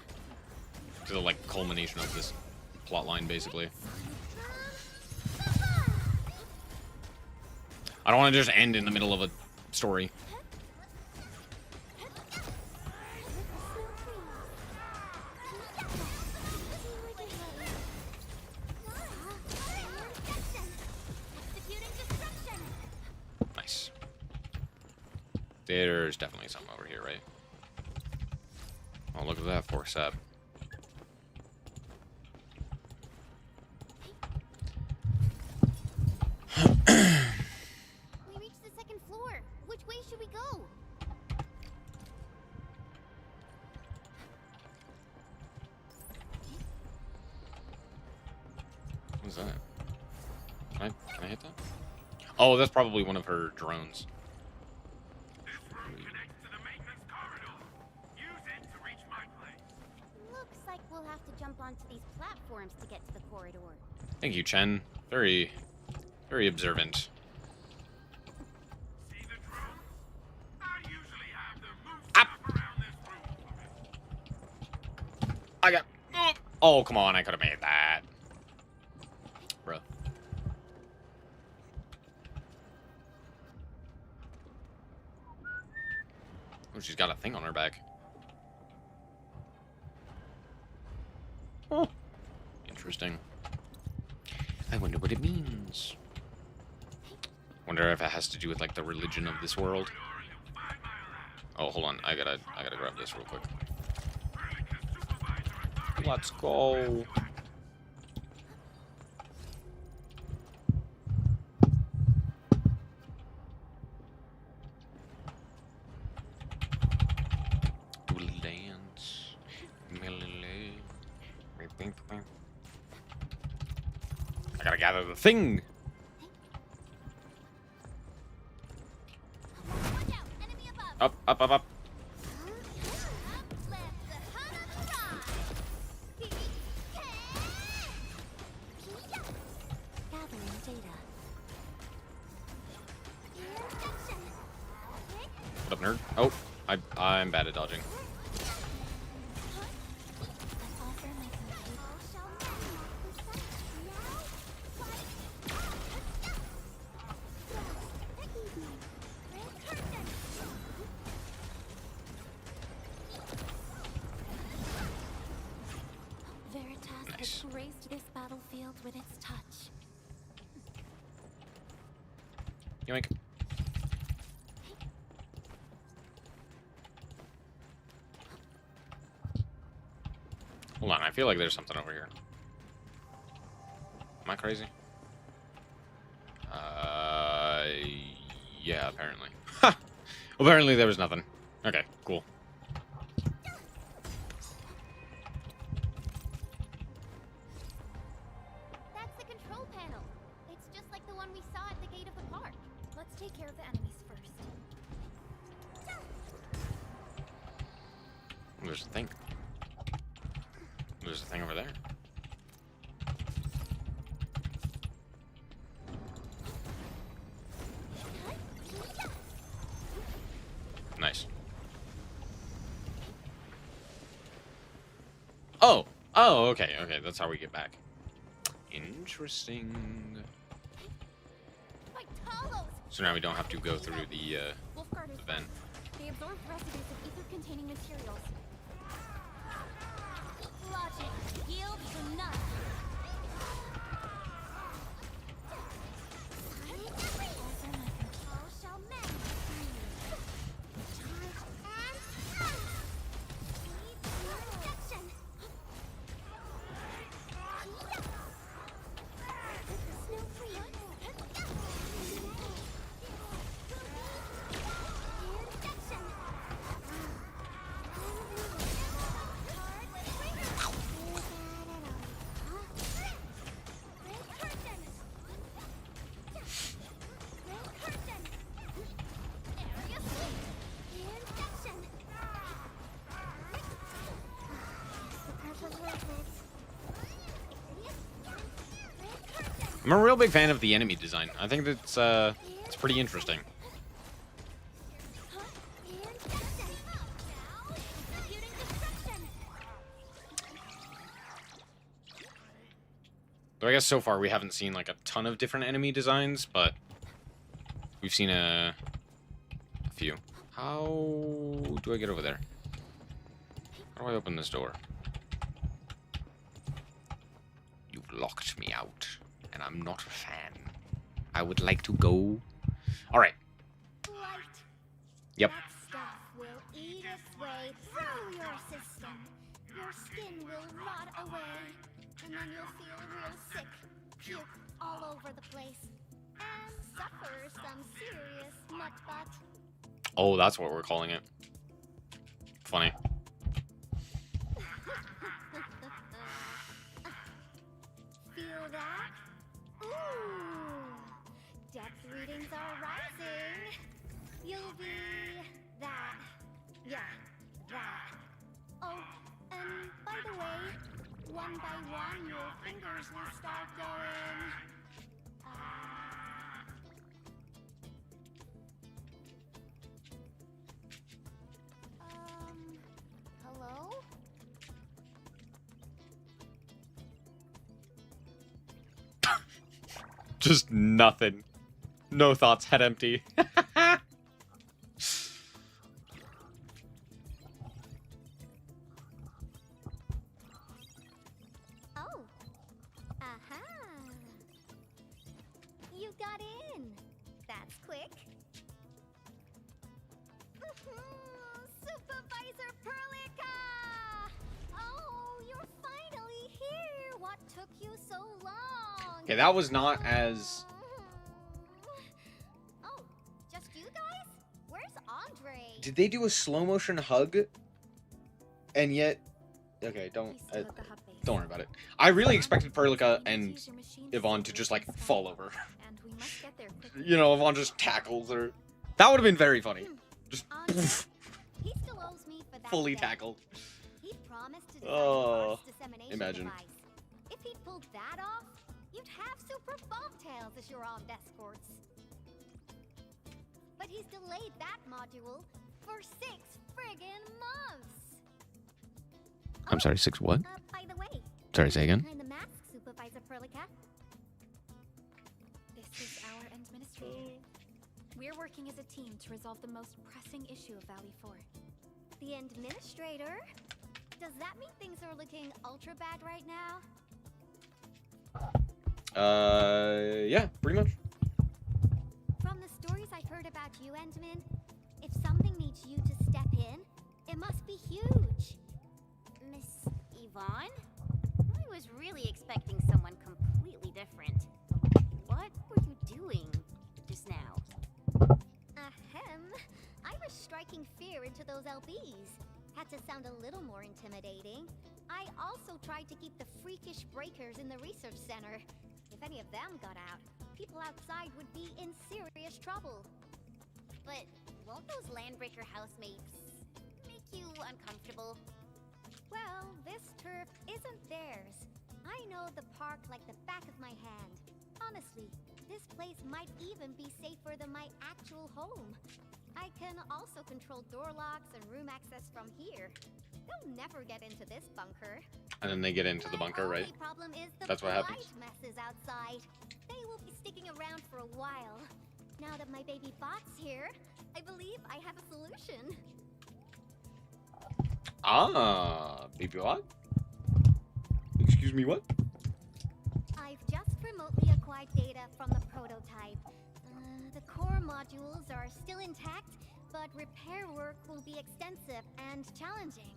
Speaker 1: like culmination of this plot line, basically. I don't want to just end in the middle of a story. Nice. There's definitely something over here, right? Oh, look at that forcep.
Speaker 2: We reached the second floor. Which way should we go?
Speaker 1: What's that? Can I hit that? Oh, that's probably one of her drones.
Speaker 4: This room connects to the maintenance corridor. Use it to reach my place.
Speaker 2: Looks like we'll have to jump onto these platforms to get to the corridor.
Speaker 1: Thank you, Chen. Very, very observant.
Speaker 4: See the drones? I usually have them move
Speaker 1: Up.
Speaker 4: stuff around this room for me.
Speaker 1: I got. Oh, come on! I could have made that, bro. Oh, she's got a thing on her back. Oh, interesting. I wonder what it means. Wonder if it has to do with like the religion of this world. Oh, hold on. I gotta grab this real quick. Let's go. Doodle dance. I gotta gather the thing.
Speaker 2: Watch out! Enemy above!
Speaker 1: Up, up, up, up.
Speaker 2: Gathering data.
Speaker 1: What up, nerd? Oh, I'm bad at dodging.
Speaker 2: graced this battlefield with its touch.
Speaker 1: Yoink. Hold on, I feel like there's something over here. Am I crazy? Yeah, apparently. Ha! Apparently there was nothing. Okay, cool.
Speaker 2: That's the control panel. It's just like the one we saw at the gate of the park. Let's take care of the enemies first.
Speaker 1: There's a thing. There's a thing over there. Nice. Oh! Oh, okay, okay. That's how we get back. Interesting.
Speaker 2: By Talos!
Speaker 1: So now we don't have to go through the
Speaker 2: Wolfguard is
Speaker 1: vent.
Speaker 2: They absorb residues of ether-containing materials. Logic yields to none. All shall mend. Charge and protection. Snow free.
Speaker 1: I'm a real big fan of the enemy design. I think that's it's pretty interesting. Though I guess so far we haven't seen like a ton of different enemy designs, but we've seen a few. How do I get over there? How do I open this door? You've locked me out, and I'm not a fan. I would like to go. All right.
Speaker 2: Light.
Speaker 1: Yep.
Speaker 2: That stuff will eat its way through your system. Your skin will rot away, and then you'll feel real sick, puke all over the place, and suffer some serious mutt butt.
Speaker 1: Oh, that's what we're calling it. Funny.
Speaker 2: Feel that? Ooh, depth readings are rising. You'll be that. Yeah, that. Oh, and by the way, one by one your fingers will start going. Hello?
Speaker 1: Just nothing. No thoughts, head empty.
Speaker 2: Oh. Aha. You got in. That's quick. Supervisor Perlica! Oh, you're finally here. What took you so long?
Speaker 1: Okay, that was not as...
Speaker 2: Oh, just you guys? Where's Andre?
Speaker 1: Did they do a slow motion hug? And yet... Okay, don't worry about it. I really expected Perlica and Yvonne to just, like, fall over. You know, Yvonne just tackles her. That would have been very funny. Just poof,
Speaker 2: He still owes me for that
Speaker 1: fully
Speaker 2: debt.
Speaker 1: tackled.
Speaker 2: He promised to design
Speaker 1: Oh,
Speaker 2: a fast dissemination
Speaker 1: imagine.
Speaker 2: device. If he'd pulled that off, you'd have super bobtails as your armed escorts. But he's delayed that module for 6 friggin' months.
Speaker 1: I'm sorry, 6 what?
Speaker 2: By the way,
Speaker 1: Sorry, say again?
Speaker 2: behind the mask, Supervisor Perlica.
Speaker 6: This is our administrator. We're working as a team to resolve the most pressing issue of Valley 4.
Speaker 2: The administrator? Does that mean things are looking ultra bad right now?
Speaker 1: Yeah, pretty much.
Speaker 2: From the stories I've heard about you, Endman, if something needs you to step in, it must be huge.
Speaker 7: Miss Yvonne? I was really expecting someone completely different. What were you doing just now?
Speaker 2: Ahem. I was striking fear into those LBs. Had to sound a little more intimidating. I also tried to keep the freakish breakers in the research center. If any of them got out, people outside would be in serious trouble.
Speaker 7: But won't those Landbreaker housemates make you uncomfortable?
Speaker 2: Well, this turf isn't theirs. I know the park like the back of my hand. Honestly, this place might even be safer than my actual home. I can also control door locks and room access from here. They'll never get into this bunker.
Speaker 1: And then they get into the bunker, right?
Speaker 2: My only problem is the
Speaker 1: That's what happens.
Speaker 2: blight messes outside. They will be sticking around for a while. Now that my baby bot's here, I believe I have a solution.
Speaker 1: Ah, baby what? Excuse me, what?
Speaker 2: I've just remotely acquired data from the prototype. The core modules are still intact, but repair work will be extensive and challenging.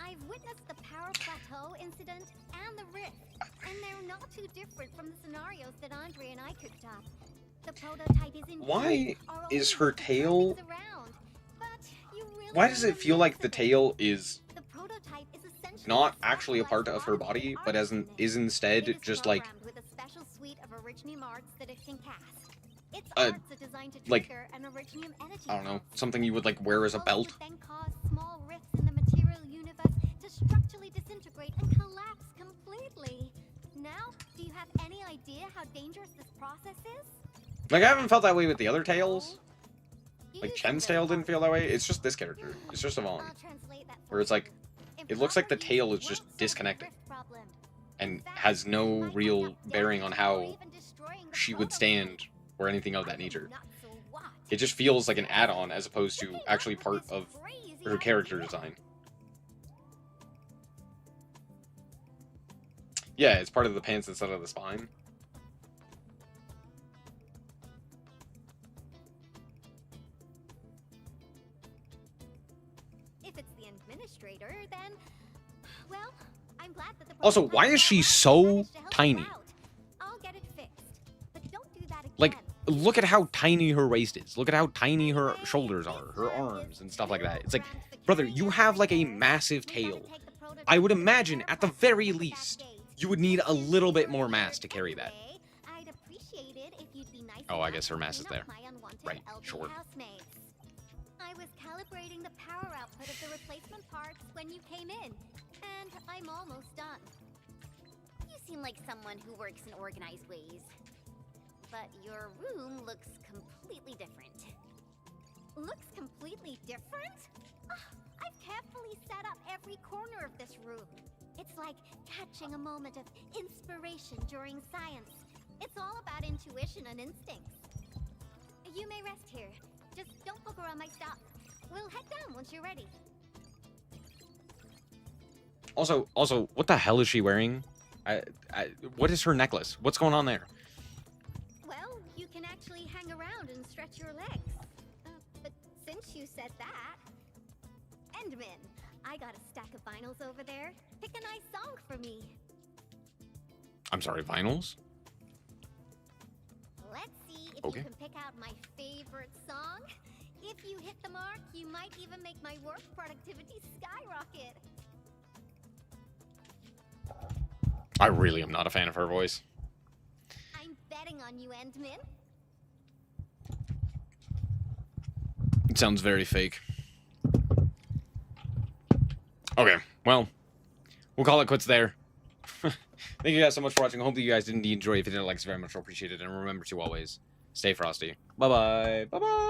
Speaker 2: I've witnessed the power plateau incident and the rift, and they're not too different from the scenarios that Andre and I cooked up. The prototype is in
Speaker 1: Why is her tail?
Speaker 2: around, but you really
Speaker 1: Why does it feel like the tail is
Speaker 2: the prototype is essentially
Speaker 1: not
Speaker 2: a
Speaker 1: actually a part of her
Speaker 2: satellite
Speaker 1: body,
Speaker 2: art
Speaker 1: but is
Speaker 2: unit.
Speaker 1: instead
Speaker 2: It is
Speaker 1: just like
Speaker 2: programmed with a special suite of Originium arts that it can cast. Its
Speaker 1: Uh,
Speaker 2: arts are designed to
Speaker 1: like,
Speaker 2: trigger an Originium energy
Speaker 1: I don't know,
Speaker 2: pulse.
Speaker 1: something you would like wear as a
Speaker 2: Pulse
Speaker 1: belt.
Speaker 2: would then cause small rifts in the material universe to structurally disintegrate and collapse completely. Now, do you have any idea how dangerous this process is?
Speaker 1: Like I haven't felt that way with the other tails.
Speaker 2: You
Speaker 1: Like
Speaker 2: use
Speaker 1: Chen's
Speaker 2: some
Speaker 1: tail
Speaker 2: really
Speaker 1: didn't feel that way. It's just this character. It's just Yvonne.
Speaker 2: I'll translate that
Speaker 1: Where
Speaker 2: for
Speaker 1: it's like,
Speaker 2: you.
Speaker 1: it looks like the
Speaker 2: Improper
Speaker 1: tail
Speaker 2: use
Speaker 1: is just
Speaker 2: won't solve the
Speaker 1: disconnected
Speaker 2: rift problem.
Speaker 1: and
Speaker 2: In fact,
Speaker 1: has no
Speaker 2: it might
Speaker 1: real
Speaker 2: end up
Speaker 1: bearing on
Speaker 2: damaging or
Speaker 1: how
Speaker 2: even destroying the
Speaker 1: she would
Speaker 2: prototype.
Speaker 1: stand or anything of that
Speaker 2: I'm
Speaker 1: nature.
Speaker 2: not so what?
Speaker 1: It just feels like an add-on as opposed to
Speaker 2: Looking up
Speaker 1: actually
Speaker 2: with
Speaker 1: part
Speaker 2: this
Speaker 1: of
Speaker 2: crazy
Speaker 1: her character
Speaker 2: idea.
Speaker 1: design. Yeah, it's part of the pants instead of the spine.
Speaker 2: If it's the administrator, then well, I'm glad that the
Speaker 1: Also,
Speaker 2: prototype
Speaker 1: why is she
Speaker 2: managed
Speaker 1: so
Speaker 2: to help you
Speaker 1: tiny?
Speaker 2: out. I'll get it fixed, but don't do that again.
Speaker 1: Like, look at how tiny her waist is. Look at how tiny her shoulders are, her arms and stuff like that. It's like, brother, you have like a massive tail. I would imagine, at the very least, you would need a little bit more mass to carry that.
Speaker 2: I'd appreciate it if you'd be nice
Speaker 1: Oh, I
Speaker 2: enough
Speaker 1: guess her
Speaker 2: to
Speaker 1: mass is
Speaker 2: clean
Speaker 1: there.
Speaker 2: up my unwanted
Speaker 1: Right,
Speaker 2: LB
Speaker 1: sure.
Speaker 2: housemates. I was calibrating the power output of the replacement parts when you came in, and I'm almost done.
Speaker 7: You seem like someone who works in organized ways. But your room looks completely different.
Speaker 2: Looks completely different? I've carefully set up every corner of this room. It's like catching a moment of inspiration during science. It's all about intuition and instincts. You may rest here. Just don't poke around my stuff. We'll head down once you're ready.
Speaker 1: Also, what the hell is she wearing? What is her necklace? What's going on there?
Speaker 2: Well, you can actually hang around and stretch your legs. But since you said that... Endman, I got a stack of vinyls over there. Pick a nice song for me.
Speaker 1: I'm sorry, vinyls?
Speaker 2: Let's see if
Speaker 1: Okay.
Speaker 2: you can pick out my favorite song. If you hit the mark, you might even make my work productivity skyrocket.
Speaker 1: I really am not a fan of her voice.
Speaker 2: I'm betting on you, Endman.
Speaker 1: It sounds very fake. Okay, well, we'll call it quits there. Thank you guys so much for watching. I hope that you guys did indeed enjoy. If you did, like, it's very much appreciated. And remember to always stay frosty. Bye-bye. Bye-bye.